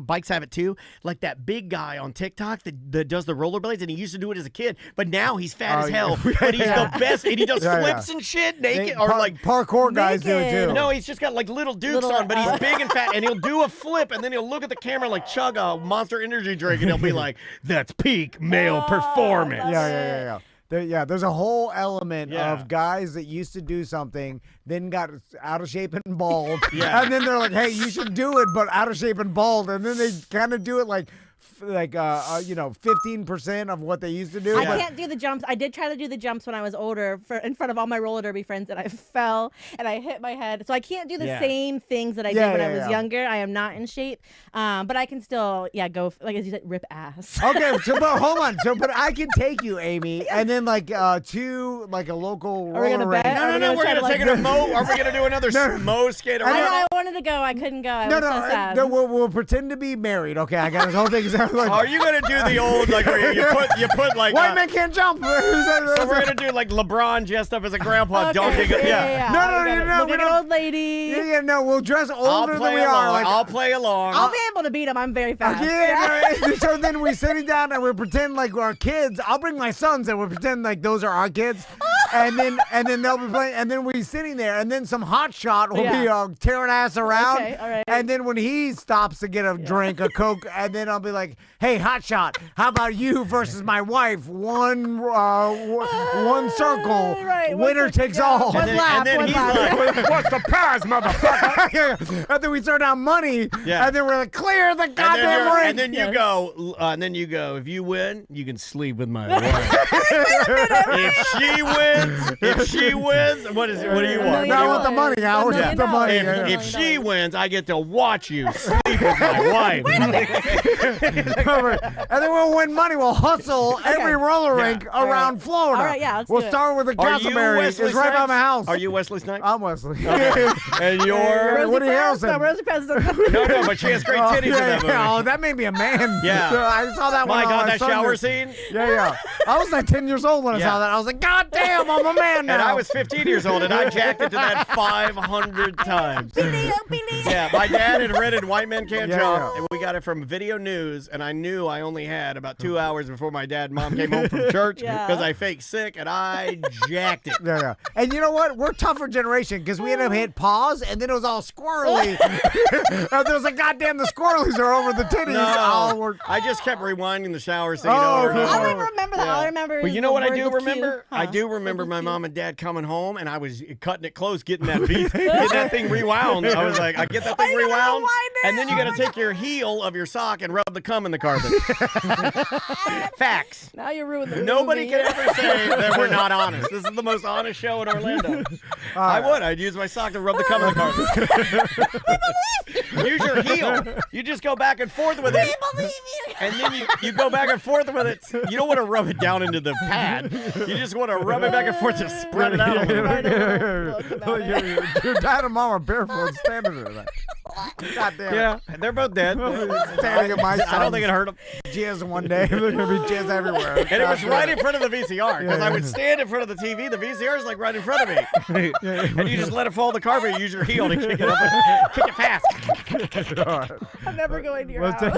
bikes have it too. Like that big guy on TikTok that does the rollerblades, and he used to do it as a kid, but now he's fat as hell. But he's the best, and he does flips and shit naked, or like parkour guys do it too. No, he's just got like little dukes on, but he's big and fat, and he'll do a flip, and then he'll look at the camera like chug a Monster Energy drink, and he'll be like, "That's peak male performance." Yeah. There's a whole element of guys that used to do something, then got out of shape and bald, and then they're like, "Hey, you should do it," but out of shape and bald, and then they kind of do it like 15% of what they used to do. I can't do the jumps. I did try to do the jumps when I was older in front of all my roller derby friends, and I fell and I hit my head. So I can't do the same things that I did when I was younger. I am not in shape, but I can still go, like as you said, rip ass. Okay, but hold on. But I can take you, Aimee, and then to like a local roller rink. No, we're gonna take it to Mo. Are we gonna do another Mo skate around? I wanted to go. I couldn't go. I was so sad. No, we'll pretend to be married. Okay, I got this whole thing. Like, are you gonna do the old like where you put like white man can't jump? So we're gonna do like LeBron dressed up as a grandpa. Okay. Donkey. No, we don't. Old lady. No, we'll dress older than we are. Like, I'll play along. I'll be able to beat him. I'm very fast. So then we sit down and we pretend like we're kids. I'll bring my sons and we pretend like those are our kids. And then they'll be playing, and then we're sitting there, and then some hot shot will be tearing ass around. Okay, all right. And then when he stops to get a drink, a Coke, and then I'll be like, "Hey, hot shot, how about you versus my wife? One circle, winner takes all." And then he's like, "What's the prize, motherfucker?" And then we throw down money, and then we're like, "Clear the goddamn ring." And then you go. If you win, you can sleep with my wife. If she wins, If she wins, what do you want? Not with the money, Howard. Yeah. The money. If she wins, I get to watch you sleep with my wife. And then we'll win money. We'll hustle every roller rink around Florida. All right, yeah, let's We'll do it. start with the Are you Castleberry. Wesley It's right by Snipes? my house. Are you Wesley Snipes? I'm Wesley. Okay. And you're Woody Harrelson. Rosie President. No, but she has great titties in that movie. Oh, that made me a man. Yeah. I saw that one. My on God, my that Sunday. shower scene. Yeah. I was like 10 years old when I saw that. I was like, God damn, I'm a man now. And I was 15 years old, and I jacked it to that 500 times. Yeah, my dad had rented White Men Can't Jump, and we got it from Video News, and I knew I only had about 2 hours before my dad and mom came home from church because I faked sick, and I jacked it. Yeah. And you know what? We're tougher generation because we ended up hit pause, and then it was all squirrely. And there was like, goddamn, the squirrelies are over the titties. No, I just kept rewinding the shower scene over and over. I don't even remember that. All I remember But is you know the what I words do of Q. remember? I do remember my mom and dad coming home, and I was cutting it close, getting that thing rewound. I was like, I get that thing rewound, and then you got to take your heel of your sock and rub the cum in the carpet. Facts. Now you ruined the Nobody movie. can ever say that we're not honest. This is the most honest show in Orlando. I'd use my sock to rub the cum in the carpet. Use your heel. You just go back and forth with it. And then you go back and forth with it. You don't want to rub it down into the pad. You just want to rub it back and forth to spread it out a little bit. Your dad and mom are barefoot standing there. Like, God damn it. Yeah, they're both dead. Standing at my I don't think it hurt them. Jizz one day. There's going to be jizz everywhere. And it was right in front of the VCR because I would stand in front of the TV. The VCR is like right in front of me. And you just let it fall on the carpet and use your heel to kick it up. Kick it fast. I'm never going to your house. Take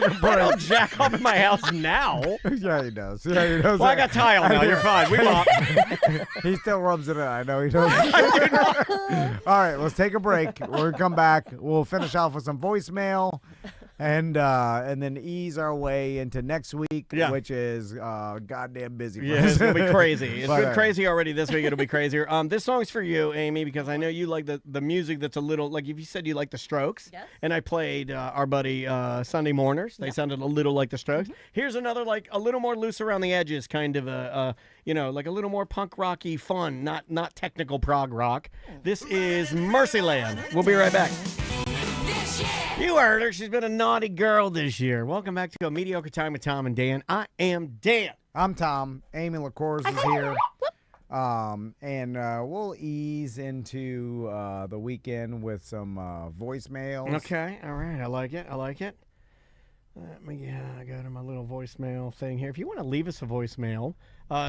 a break. I don't jack off in my house now. Yeah, he does. Yeah, he does. Well, I got tile now. You're fine. We mop. He still rubs it in. I know he does. All right, let's take a break. We'll come back. We'll finish off with some voicemail. And then ease our way into next week, which is goddamn busy. For us. It's gonna be crazy. It's But, been crazy already this week. It'll be crazier. This song's for you, Aimee, because I know you like the music that's a little like if you said you like the Strokes, and I played our buddy Sunday Mourners. They sounded a little like the Strokes. Here's another like a little more loose around the edges, kind of like a little more punk rocky fun, not technical prog rock. This is Mercyland. We'll be right back. You heard her. She's been a naughty girl this year. Welcome back to A Mediocre Time with Tom and Dan. I am Dan. I'm Tom. Aimee LeCours is here. And we'll ease into the weekend with some voicemails. Okay. All right. I like it. I got my little voicemail thing here. If you want to leave us a voicemail,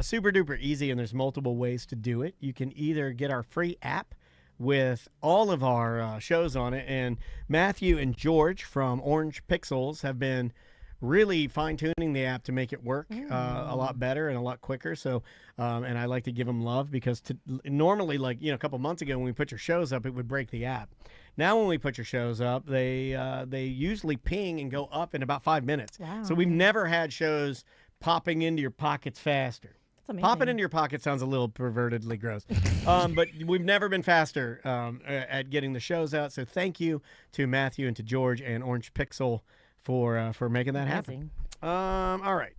super duper easy, and there's multiple ways to do it. You can either get our free app with all of our shows on it, and Matthew and George from Orange Pixels have been really fine-tuning the app to make it work a lot better and a lot quicker. So, and I like to give them love because normally, like a couple months ago when we put your shows up, it would break the app. Now when we put your shows up, they usually ping and go up in about 5 minutes. Wow. So we've never had shows popping into your pockets faster. Pop it into your pocket sounds a little pervertedly gross. But we've never been faster at getting the shows out. So thank you to Matthew and to George and Orange Pixel for making that happen. All right.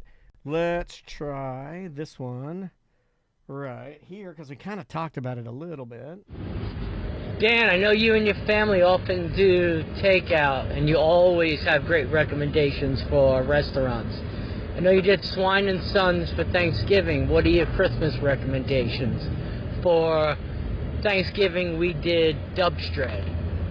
Let's try this one right here because we kind of talked about it a little bit. Dan, I know you and your family often do takeout, and you always have great recommendations for restaurants. I know you did Swine and Sons for Thanksgiving. What are your Christmas recommendations? For Thanksgiving, we did Dubstred.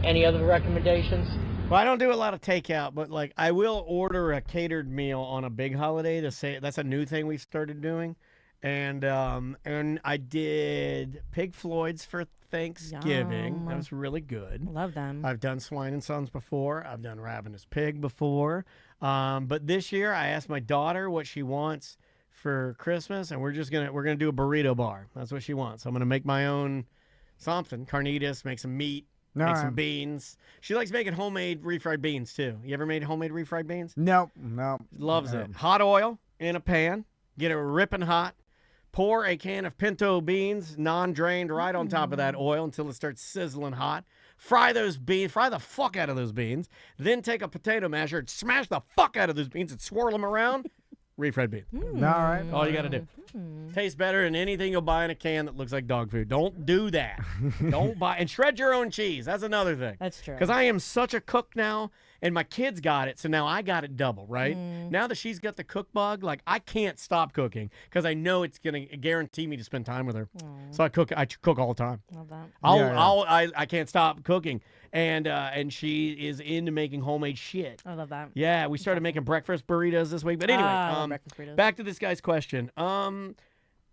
Any other recommendations? Well, I don't do a lot of takeout, but like I will order a catered meal on a big holiday to say that's a new thing we started doing. And I did Pig Floyd's for Thanksgiving. Yum. That was really good. Love them. I've done Swine and Sons before. I've done Ravenous Pig before. But this year I asked my daughter what she wants for Christmas, and we're gonna do a burrito bar. That's what she wants. So I'm gonna make my own something, carnitas, make some meat, make some beans. She likes making homemade refried beans too. You ever made homemade refried beans? No. Loves it. Hot oil in a pan. Get it ripping hot. Pour a can of pinto beans, non-drained, right on top of that oil until it starts sizzling hot. Fry those beans. Fry the fuck out of those beans. Then take a potato masher and smash the fuck out of those beans and swirl them around. refried beans. All right. All you got to do. Tastes better than anything you'll buy in a can that looks like dog food. Don't do that. Don't buy and shred your own cheese. That's another thing. That's true. Because I am such a cook now, and my kids got it, so now I got it double, right? Now that she's got the cook bug, like I can't stop cooking because I know it's gonna guarantee me to spend time with her. So I cook all the time. Love that. I can't stop cooking, and she is into making homemade shit. I love that. Yeah, we started making breakfast burritos this week. But anyway, I love breakfast burritos. back to this guy's question.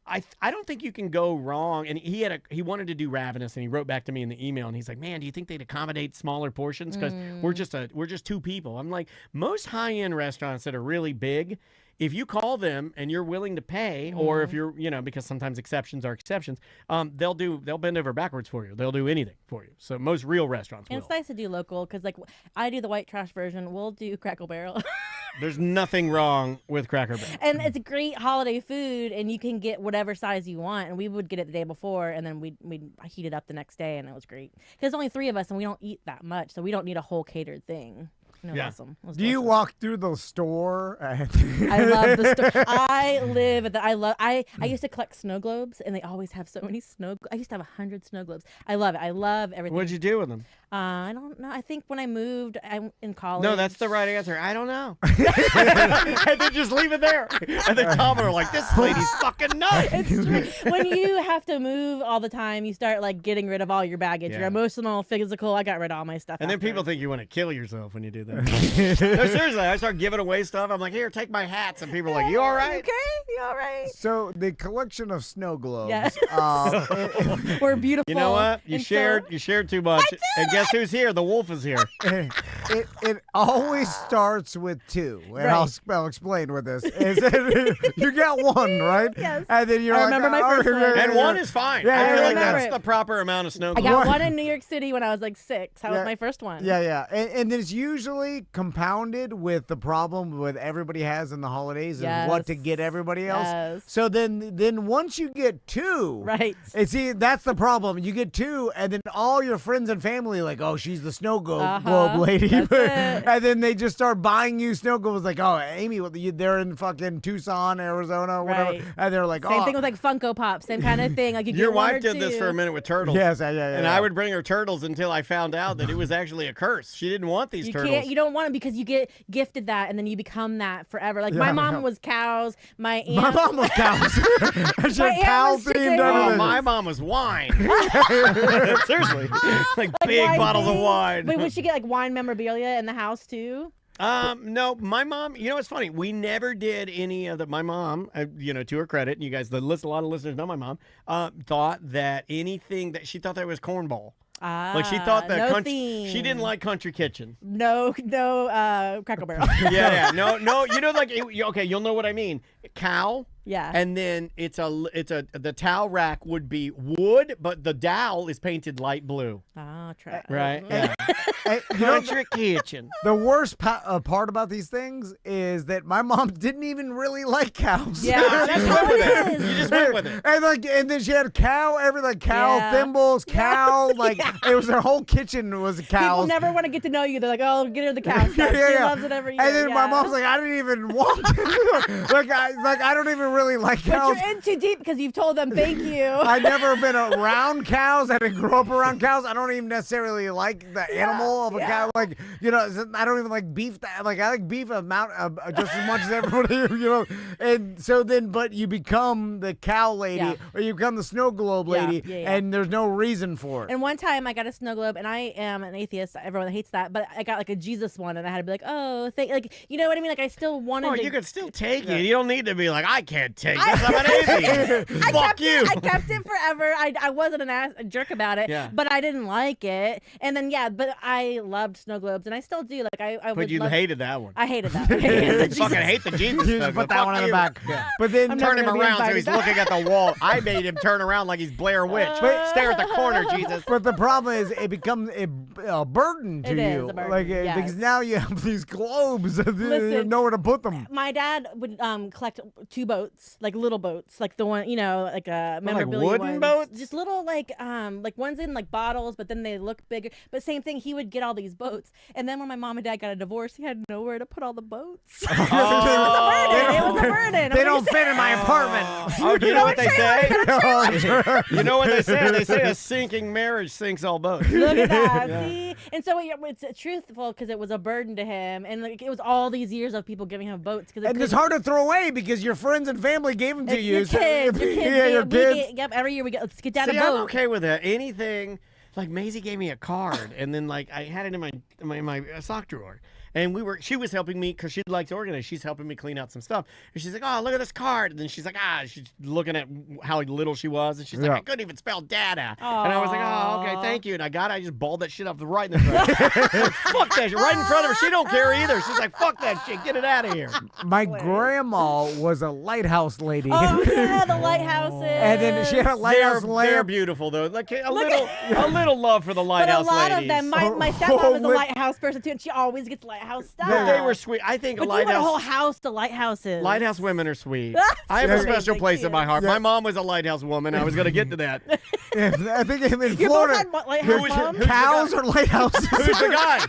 I don't think you can go wrong. And he wanted to do Ravenous, and he wrote back to me in the email, and he's like, "Man, do you think they'd accommodate smaller portions? Because we're just two people." I'm like, most high-end restaurants that are really big, if you call them and you're willing to pay, or if you're, because sometimes exceptions are exceptions, they'll bend over backwards for you. They'll do anything for you. So most real restaurants will. And it's nice to do local because, like, I do the white trash version. We'll do Crackle Barrel. There's nothing wrong with Cracker Barrel. And it's a great holiday food, and you can get whatever size you want. And we would get it the day before, and then we'd heat it up the next day, and it was great. Because there's only 3 of us, and we don't eat that much, so we don't need a whole catered thing. It was awesome. It was Do you delicious. walk through the store? I love the store. I live at the. I used to collect snow globes, and they always have so many snow. I used to have 100 snow globes. I love it. I love everything. What'd you do with them? I don't know. I think when I moved, in college. No, that's the right answer. I don't know. And then just leave it there. And then comment like, this lady's fucking nuts. It's true. When you have to move all the time, you start like getting rid of all your baggage, your emotional, physical. I got rid of all my stuff. And then people think you want to kill yourself when you do that. No, seriously, I start giving away stuff. I'm like, here, take my hats. And people are like, you all right? Okay, you all right? So the collection of snow globes. Yes. We're beautiful. You know what? You shared too much. And guess who's here? The wolf is here. It always starts with 2, and I'll explain what this is. You got 1, right? Yes. And then you're I like, remember my first one. And 1 is fine. Yeah, I feel like remember that's it. the proper amount of snow I globes. got 1 in New York City when I was like 6. That was Yeah. my first one. Yeah. And it's usually compounded with the problem with everybody has in the holidays and what to get everybody else. Yes. So then once you get 2, Right. And see, that's the problem. You get 2, and then all your friends and family are like, oh, she's the snow globe lady. That's it. And then they just start buying you snow globes. Like, oh, Aimee, they're in fucking Tucson, Arizona, or whatever. Right. And they're like, Same thing with like Funko Pops, same kind of thing. Like you Your get 1 or wife did 2. this for a minute with turtles. Yes, yeah. And I would bring her turtles until I found out that it was actually a curse. She didn't want these turtles. You don't want them because you get gifted that, and then you become that forever. Like my mom was cows. My aunt. My mom was cows. She My had aunt cow was themed chicken. Oh, everything. my mom was wine. Seriously. Like big wine bottles of things. wine. But would she get like wine memorabilia in the house too? No, my mom, it's funny. We never did any of the, my mom, to her credit, and you guys, a lot of listeners know my mom, thought that anything that she thought that was cornball. Like she thought that no country, theme. she didn't like Country Kitchen. No, Crackle Barrel. Yeah. No, okay, you'll know what I mean. Cow. Yeah. And then the towel rack would be wood, but the dowel is painted light blue. Oh, try. Right? Yeah. Country Kitchen. The worst part about these things is that my mom didn't even really like cows. Yeah, that's how it is. You just went with it. And then she had cow, thimbles, cow, it was her whole kitchen was cows. People never want to get to know you. They're like, oh, get her the cow stuff. She loves it every year. And then my mom's like, I didn't even want to. I don't even really like cows. But you're in too deep because you've told them thank you. I've never been around cows. I didn't grow up around cows. I don't even necessarily like the animal of a cow. I don't even like beef. I like beef just as much as everybody, And so then, but you become the cow lady or you become the snow globe lady, and there's no reason for it. And one time I got a snow globe, and I am an atheist. Everyone hates that, but I got like a Jesus one, and I had to be like, oh, you know what I mean? Like I still wanted. Oh, to... you can still take it. You don't need to be like, I can't take this. I'm an atheist. Fuck you. I kept it forever. I wasn't a jerk about it, but I didn't like it. And then but I loved snow globes, and I still do. Like I But you hated that one. I hated that. I hated fucking hate the Jesus. You just put that one in the back. But then turn him around so he's looking at the wall. I made him turn around like he's Blair Witch. Stare at the corner, Jesus. But the problem is it becomes a burden to It is you. a burden, Because now you have these globes and you have nowhere to put them. My dad would collect 2 boats, like little boats, like the one, like memorabilia wooden ones. boats? Just little like ones in like bottles, but then they look bigger. But same thing, he would get all these boats, and then when my mom and dad got a divorce, he had nowhere to put all the boats. It was a burden. They don't fit in my apartment. Oh, you know what they say? You know what they say? They say a sinking marriage sinks all boats. Look at that. See? And so it's truthful because it was a burden to him. And like it was all these years of people giving him boats. And it's hard to throw away because your friends and family gave them to you. Your kids. Yeah, your kids. Yep, every year we let's get down See, a boat. I'm okay with that. Anything, like Maisie gave me a card, and then like I had it in my sock drawer. And she was helping me because she likes to organize. She's helping me clean out some stuff. And she's like, oh, look at this card. And then she's like, she's looking at how little she was. And she's like, I couldn't even spell data. Aww. And I was like, oh, okay, thank you. And I just balled that shit up right in the front. Like, fuck that shit. Right in front of her. She don't care either. She's like, fuck that shit. Get it out of here. My grandma was a lighthouse lady. Oh, yeah, the lighthouses. And then she had a lighthouse lamp. They're beautiful, though. Like a little love for the lighthouse ladies. But a lot ladies. of them, my stepmom is a lighthouse person, too, and she always gets lighthouse stuff. They were sweet. I think but a lighthouse. You went a whole house to lighthouses. Lighthouse women are sweet. I have a special place in my heart. My mom was a lighthouse woman. I was going to get to that. I think in You Florida, both had lighthouse moms? cows or lighthouses? Who's the guy?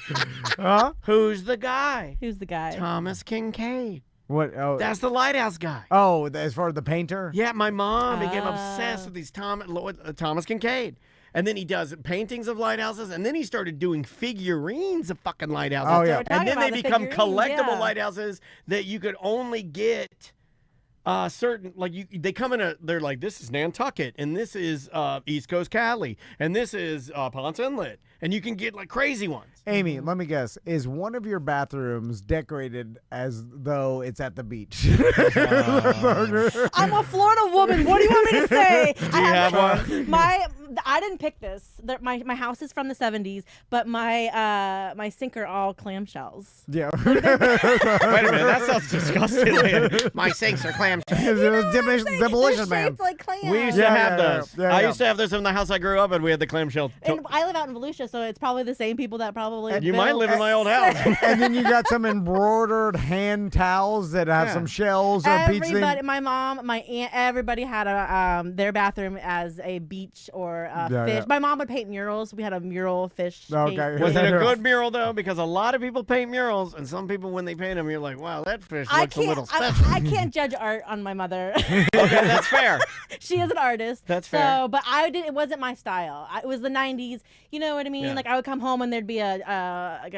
Huh? Who's the guy? Who's the guy? Thomas Kincaid. What? Oh, That's the lighthouse guy. Oh, as far as the painter? Yeah, my mom became obsessed with these Thomas Kincaid. And then he does paintings of lighthouses, and then he started doing figurines of fucking lighthouses. Oh, yeah. And then they become collectible yeah. lighthouses that you could only get certain, like they come in they're like, this is Nantucket, and this is East Coast Cali, and this is Ponce Inlet, and you can get like crazy ones. Aimee, let me guess. Is one of your bathrooms decorated as though it's at the beach? I'm a Florida woman. What do you want me to say? Do you have one? I didn't pick this. My house is from the 70s, but my sink are all clamshells. Yeah. Wait a minute, that sounds disgusting. My sinks are clamshells. Demolition man. Shaped like clams. We used to have those. I used to have those in the house I grew up in. We had the clamshell. And I live out in Volusia, so it's probably the same people that probably. You might live in my old house. And then you got some embroidered hand towels that have some shells or beach thing. My mom, my aunt, everybody had their bathroom as a beach or a fish. Yeah. My mom would paint murals. We had a mural fish. Okay. Was it a good mural though? Because a lot of people paint murals, and some people when they paint them, you're like, wow, that fish looks a little special. I can't judge art on my mother. Okay, that's fair. She is an artist. That's fair. But it wasn't my style. It was the 90s. You know what I mean? Yeah. Like I would come home and there'd be a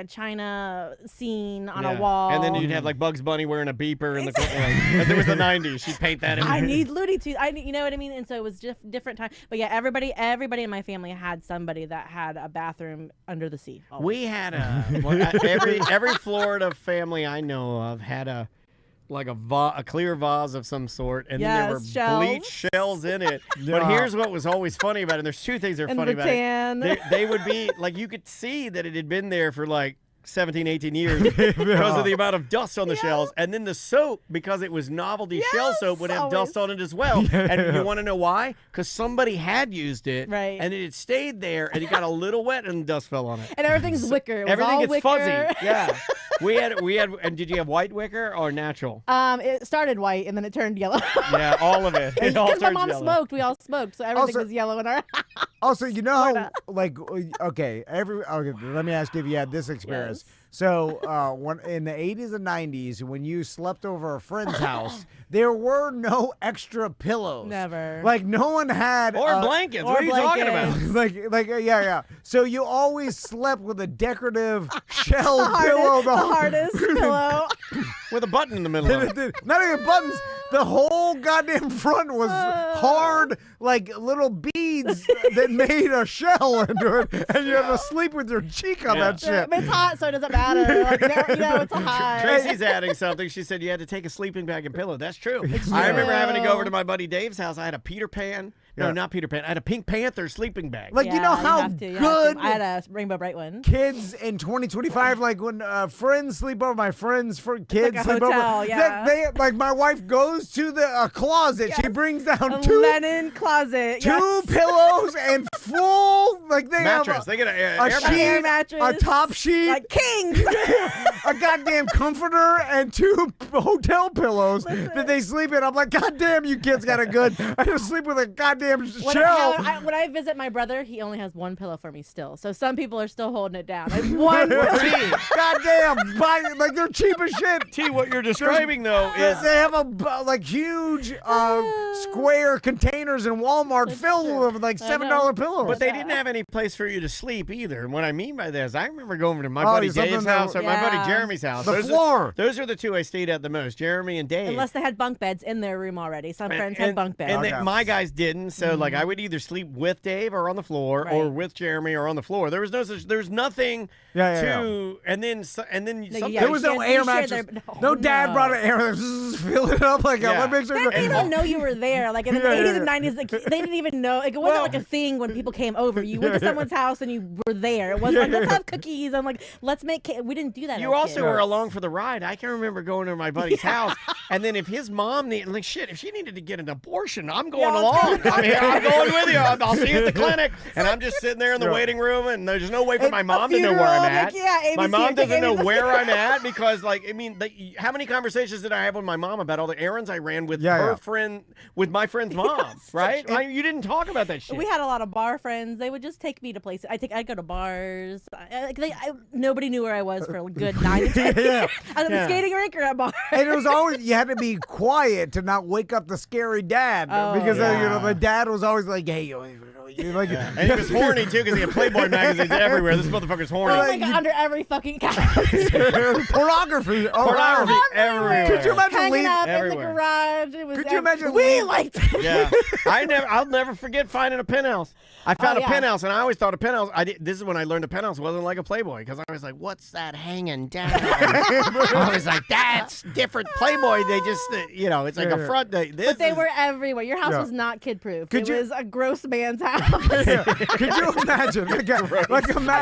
China scene on a wall. And then you'd have like Bugs Bunny wearing a beeper in the corner. But it was the 90s. She'd paint that in. I need Looney Tunes. You know what I mean? And so it was just different time. But yeah, everybody in my family had somebody that had a bathroom under the sea. Always. We had every Florida family I know of had a clear vase of some sort, and then there were bleach shells in it. But here's what was always funny about it. And there's two things that are funny about it. They would be like, you could see that it had been there for like 17, 18 years because of the amount of dust on the shells. And then the soap, because it was novelty shell soap, would have dust on it as well. And you want to know why? Because somebody had used it, and it had stayed there, and it got a little wet, and dust fell on it. And everything's wicker. It was everything all gets wicker. fuzzy. Yeah. We had. And did you have white wicker or natural? It started white and then it turned yellow. Yeah, all of it. It all Because my turned mom yellow. smoked, we all smoked, so everything was yellow in our house. Also, you know how, like, okay, let me ask you if you had this experience. Yes. So, when in the 80s and 90s, when you slept over a friend's house, there were no extra pillows. Never. Like, no one had Or blankets. What are you talking about? Yeah. So you always slept with a decorative shell pillow. The hardest pillow. With a button in the middle of it. Not even buttons. The whole goddamn front was hard, like little beads that made a shell into it, and you had to sleep with your cheek on that shit. But it's hot, so it doesn't matter. Like, it's hot. Tracy's adding something. She said you had to take a sleeping bag and pillow. That's true. I remember having to go over to my buddy Dave's house. I had a Peter Pan. No, not Peter Pan. I had a Pink Panther sleeping bag. Like, you know how good I had a Rainbow Bright one. kids in 2025, like when friends sleep over, my friends for kids like a sleep hotel, over. yeah. They like my wife goes to the closet. She brings down A two linen closet. two pillows and full like they mattress. have They get a air sheet, mattress. a top sheet, Like kings. a goddamn comforter and 2 hotel pillows that they sleep in. I'm like, goddamn, you kids got it good. I just sleep with a goddamn shell. When I visit my brother, he only has 1 pillow for me still. So some people are still holding it down. Like 1 pillow. Goddamn, like they're cheap as shit. T, what you're describing though is they have like huge square containers in Walmart filled with like $7 pillows. But they didn't have any place for you to sleep either. And what I mean by this, I remember going to my buddy Dave's house or my buddy Jeremy's house. The floor. Those are the 2 I stayed at the most, Jeremy and Dave. Unless they had bunk beds in their room already. Some friends had bunk beds. And my guys didn't. So like I would either sleep with Dave or on the floor or with Jeremy or on the floor. There was nothing to and then there was no air mattress. No dad brought an air mattress, fill it up like they didn't even know you were there. Like in the 80s and 90s, like, they didn't even know. Like, it wasn't like a thing when people came over. You went to someone's house and you were there. It wasn't like, let's have cookies. I'm like, let's make cake. We didn't do that. You also were along for the ride. I can remember going to my buddy's house, and then if his mom needed, like, shit, if she needed to get an abortion, I'm going along. I'm going with you. I'll see you at the clinic. And I'm just sitting there in the waiting room, and there's no way for my mom to know where I'm at. My mom doesn't know where I'm at because, like, I mean, how many conversations did I have with my mom about all the errands I ran with her friend, with my friend's mom, right? You didn't talk about that shit. We had a lot of bar friends. They would just take me to places. I'd go to bars. Nobody knew where I was for a good 9 to 10 years. I was at the skating rink or at bar. And it was always, you had to be quiet to not wake up the scary dad. Because the dad was always like, hey, like, and he was horny too because he had Playboy magazines everywhere. This motherfucker's horny. Like under every fucking couch. Pornography everywhere. Could you imagine hanging up in the garage? Could you imagine? We liked it. Yeah, I'll never forget finding a penthouse. I found a penthouse, and I always thought a penthouse. This is when I learned a penthouse wasn't like a Playboy because I was like, "What's that hanging down?" I was like, "That's different Playboy." They just, it's like a front. But they were everywhere. Your house was not kid-proof. It was a gross man's house. Could you imagine? I'm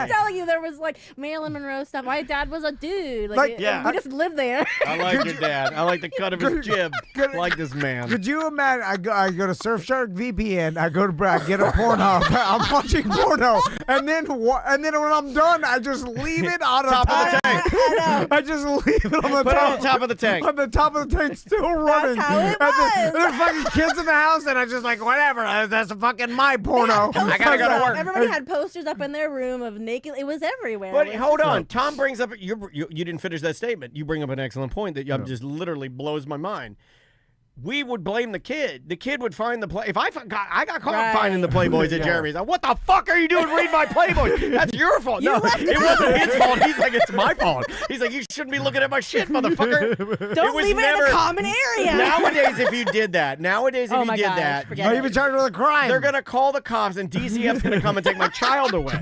telling you, there was like Marilyn Monroe stuff. My dad was a dude. We just lived there. I like your dad. I like the cut of his jib. I like this man. Could you imagine? I go to Surfshark VPN. I go to get a Pornhub. I'm watching porno, and then when I'm done, I just leave it on top of the tank. I just leave it on the top of the tank. On the top of the tank, still running. That's how it was. There's fucking kids in the house, and I just like whatever. That's fucking my porno. I gotta go to work. Everybody had posters up in their room of naked. It was everywhere. But hold on, Tom brings up. You didn't finish that statement. You bring up an excellent point that just literally blows my mind. We would blame the kid. The kid would find the play. If I got caught finding the Playboys at Jeremy's, what the fuck are you doing reading my Playboy? That's your fault. No, it wasn't his fault. He's like, it's my fault. He's like, you shouldn't be looking at my shit, motherfucker. Don't leave it in the common area. Nowadays, if you did that, you'd be charged with a crime. They're gonna call the cops, and DCF's gonna come and take my child away.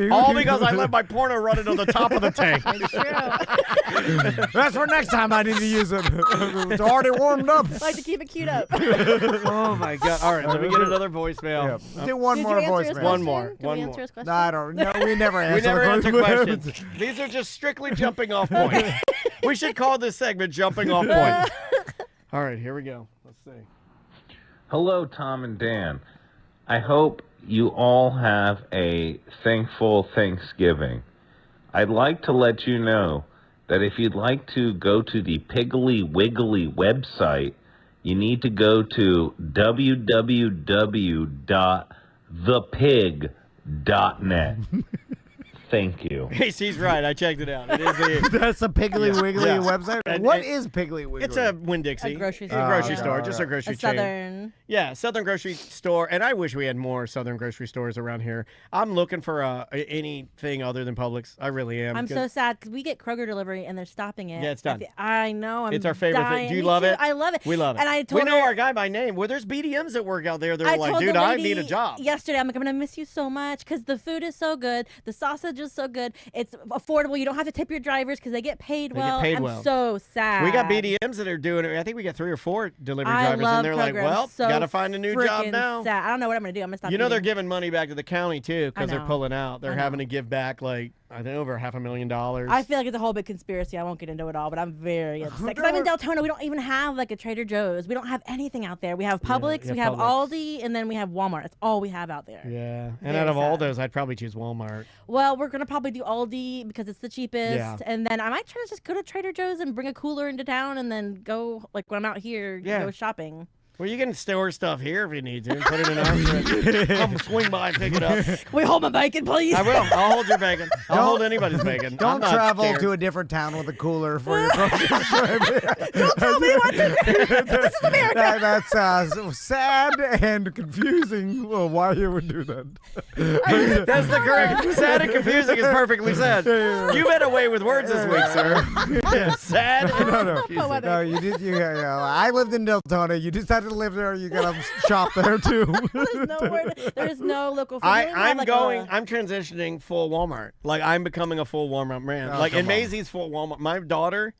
All because I let my porno running on the top of the tank. That's for next time I need to use it. It's already warmed up. I like to keep it queued up. Oh my god! All right, let me get another voicemail. Yeah. Do one more voicemail. One more. Can we answer his question? No, I don't. No, we never answer. We never answer questions. These are just strictly jumping off points. We should call this segment "Jumping Off Point." All right, here we go. Let's see. Hello, Tom and Dan. I hope you all have a thankful Thanksgiving. I'd like to let you know that if you'd like to go to the Piggly Wiggly website, you need to go to www.thepig.net. Thank you. He's right. I checked it out. It is That's a Piggly Wiggly website? What is Piggly Wiggly? It's a Winn-Dixie. A grocery store. Just a grocery chain. Southern. Yeah, Southern grocery store. And I wish we had more Southern grocery stores around here. I'm looking for anything other than Publix. I really am. I'm so sad because we get Kroger delivery and they're stopping it. Yeah, it's done. I know. It's our favorite thing. Do you love it? I love it. We love it. And we know our guy by name. Well, there's BDMs that work out there. They're like, dude, I need a job. Yesterday, I'm like, I'm going to miss you so much because the food is so good. The sausage is so good. It's affordable. You don't have to tip your drivers because they get paid well. I'm so sad. We got BDMs that are doing it. I think we got 3 or 4 delivery drivers, and they're Kroger. like, well, got to find a new job now. Sad. I don't know what I'm going to do. I'm going to stop. They're giving money back to the county, too, because they're pulling out. They're having to give back, like, I think over $500,000. I feel like it's a whole big conspiracy. I won't get into it all, but I'm very upset. Because I'm in Deltona. We don't even have like a Trader Joe's. We don't have anything out there. We have Publix, we have Aldi, and then we have Walmart. That's all we have out there. Yeah. And out of all those, I'd probably choose Walmart. Well, we're going to probably do Aldi because it's the cheapest. Yeah. And then I might try to just go to Trader Joe's and bring a cooler into town and then go, like when I'm out here, go shopping. Well, you can store stuff here if you need to and put it in arms. I'll swing by and pick it up. Can we hold my bacon, please? I will. I'll hold your bacon. I'll hold anybody's bacon. Don't travel to a different town with a cooler for your grocery trip. Don't tell me what to do. This is America. That's sad and confusing. Well, why you would do that? That's the correct. Sad and confusing is perfectly said. You went away with words this week, sir. Sad and confusing. No, you did. I lived in Deltona. You decided to live there. You gotta shop there too. There's no local food. I'm transitioning full Walmart. Like I'm becoming a full Walmart man. And Maisie's full Walmart. My daughter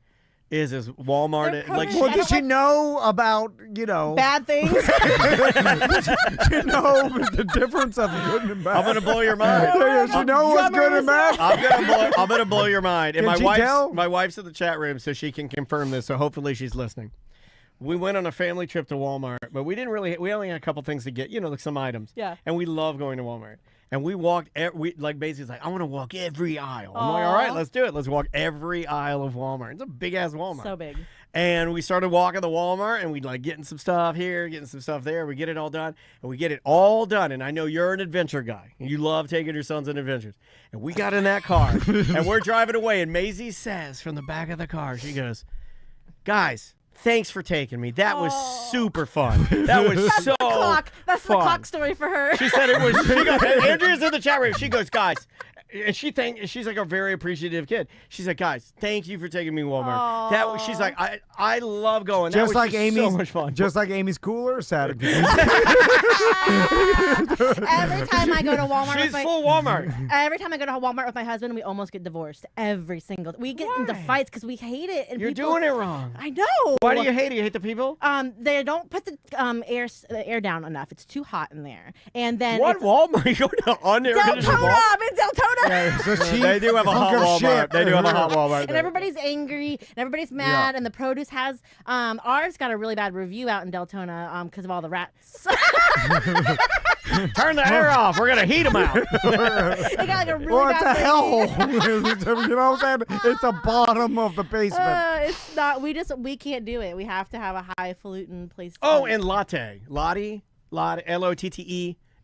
is as Walmart. Well, does she know about bad things? She know the difference of good and bad. I'm gonna blow your mind. She knows what's good and bad. I'm gonna blow your mind. And my wife's in the chat room, so she can confirm this. So hopefully she's listening. We went on a family trip to Walmart, but we only had a couple things to get, like some items. Yeah. And we love going to Walmart. And we walked, basically it's like, I want to walk every aisle. I'm like, all right, let's do it. Let's walk every aisle of Walmart. It's a big ass Walmart. So big. And we started walking the Walmart and we'd getting some stuff here, getting some stuff there. We get it all done and we get it all done. And I know you're an adventure guy and you love taking your sons on adventures. And we got in that car and we're driving away. And Maisie says from the back of the car, she goes, guys, thanks for taking me. That was super fun. That was so fun. That's the clock story for her. She said it was. Andrea's in the chat room. She goes, guys. And she's like a very appreciative kid. She's like, guys, thank you for taking me to Walmart. She's like, I love going. Just like Amy's, so much fun. Just like Amy's cooler, Saturday. Every time I go to Walmart, she's full Walmart. Every time I go to Walmart with my husband, we almost get divorced. Every single. We get into fights because we hate it. And you're doing it wrong. I know. Why do you hate it? You hate the people? They don't put the air down enough. It's too hot in there. And then what Walmart? You go to Deltona. I'm in Deltona. Yeah, so they do have a hot Walmart. They do have a hot Walmart. And everybody's angry, and everybody's mad, and the produce has ours got a really bad review out in Deltona because of all the rats. Turn the air off. We're gonna heat them out. They got a really bad it's a hellhole. You know what I'm saying? It's the bottom of the basement. It's not. We can't do it. We have to have a highfalutin place. And Lotte, Lotte,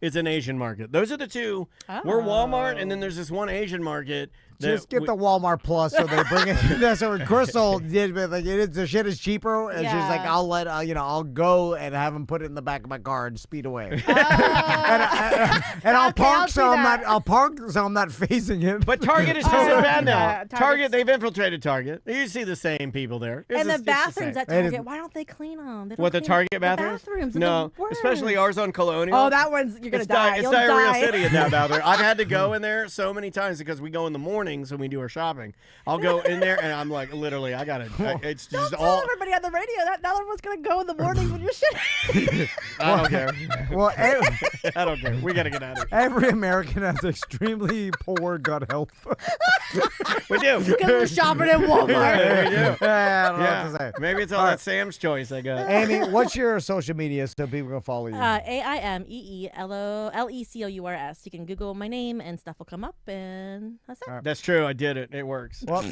is an Asian market. Those are the two. We're Walmart, and then there's this one Asian market. Just get the Walmart Plus so they bring it. That's what Crystal did. But the shit is cheaper, and she's like, I'll go and have them put it in the back of my car and speed away. And I'll park so I'm not facing it. But Target is just as bad now. Target, they've infiltrated Target. You see the same people there. And the bathrooms at Target, why don't they clean them? The Target bathrooms? No, especially ours on Colonial. Oh, that one's you're gonna die. It's Diarrhea City in that bathroom. I've had to go in there so many times because we go in the mornings when we do our shopping. I'll go in there and I'm like, literally, I gotta. It's don't just tell all. everybody on the radio that not everyone's gonna go in the mornings when you're shitting. I don't care. Well, I don't care. We gotta get out of here. Every American has extremely poor gut health. We do because we're shopping at Walmart. Yeah, we do. I don't know what to say. Maybe it's all that Sam's Choice I got. Amy, what's your social media so people can follow you? AIMEELECOURS. You can Google my name and stuff will come up, and that's it. That's true. I did it. It works. Well,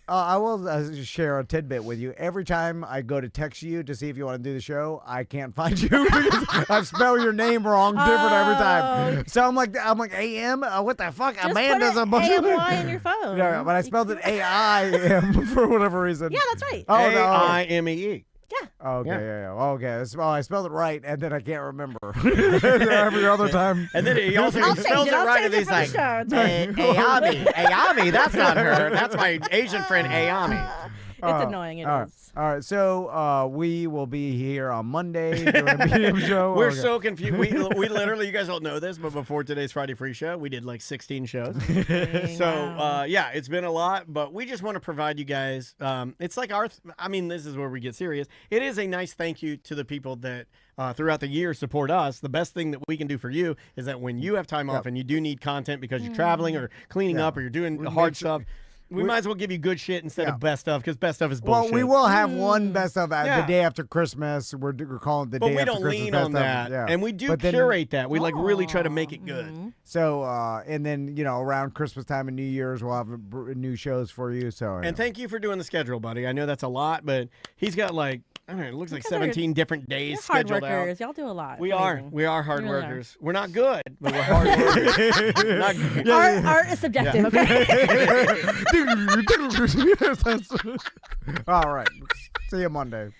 I will share a tidbit with you. Every time I go to text you to see if you want to do the show, I can't find you because I spell your name wrong different every time. So I'm like AM. What the fuck? Just Amanda's put a bunch of AMY in your phone. No, but I spelled it AIM for whatever reason. Yeah, that's right. AIMEE. Yeah. Okay, yeah. Okay. Well, I spelled it right, and then I can't remember every other time. And then he also spells it right, and he's like, Ayami. That's not her. That's my Asian friend, Ayami. annoying. It is. All right. So we will be here on Monday doing a medium show. We're so confused. We literally, you guys don't know this, but before today's Friday Free Show, we did like 16 shows. So yeah, it's been a lot, but we just want to provide you guys. It's like this is where we get serious. It is a nice thank you to the people that throughout the year support us. The best thing that we can do for you is that when you have time off and you do need content because you're traveling or cleaning up or you're doing hard stuff, we might as well give you good shit instead of best stuff, because best stuff is bullshit. Well, we will have one best of the day after Christmas. We're calling it the day after Christmas. But we don't lean on that. And we do curate that. We really try to make it good. So, and then, around Christmas time and New Year's, we'll have new shows for you. So, and thank you for doing the schedule, buddy. I know that's a lot, but he's got it looks like 17 different days scheduled hard workers. out. Y'all do a lot. We are hard workers. We're not good, but we're hard workers. Not good. Art is subjective, okay? All right. See you Monday.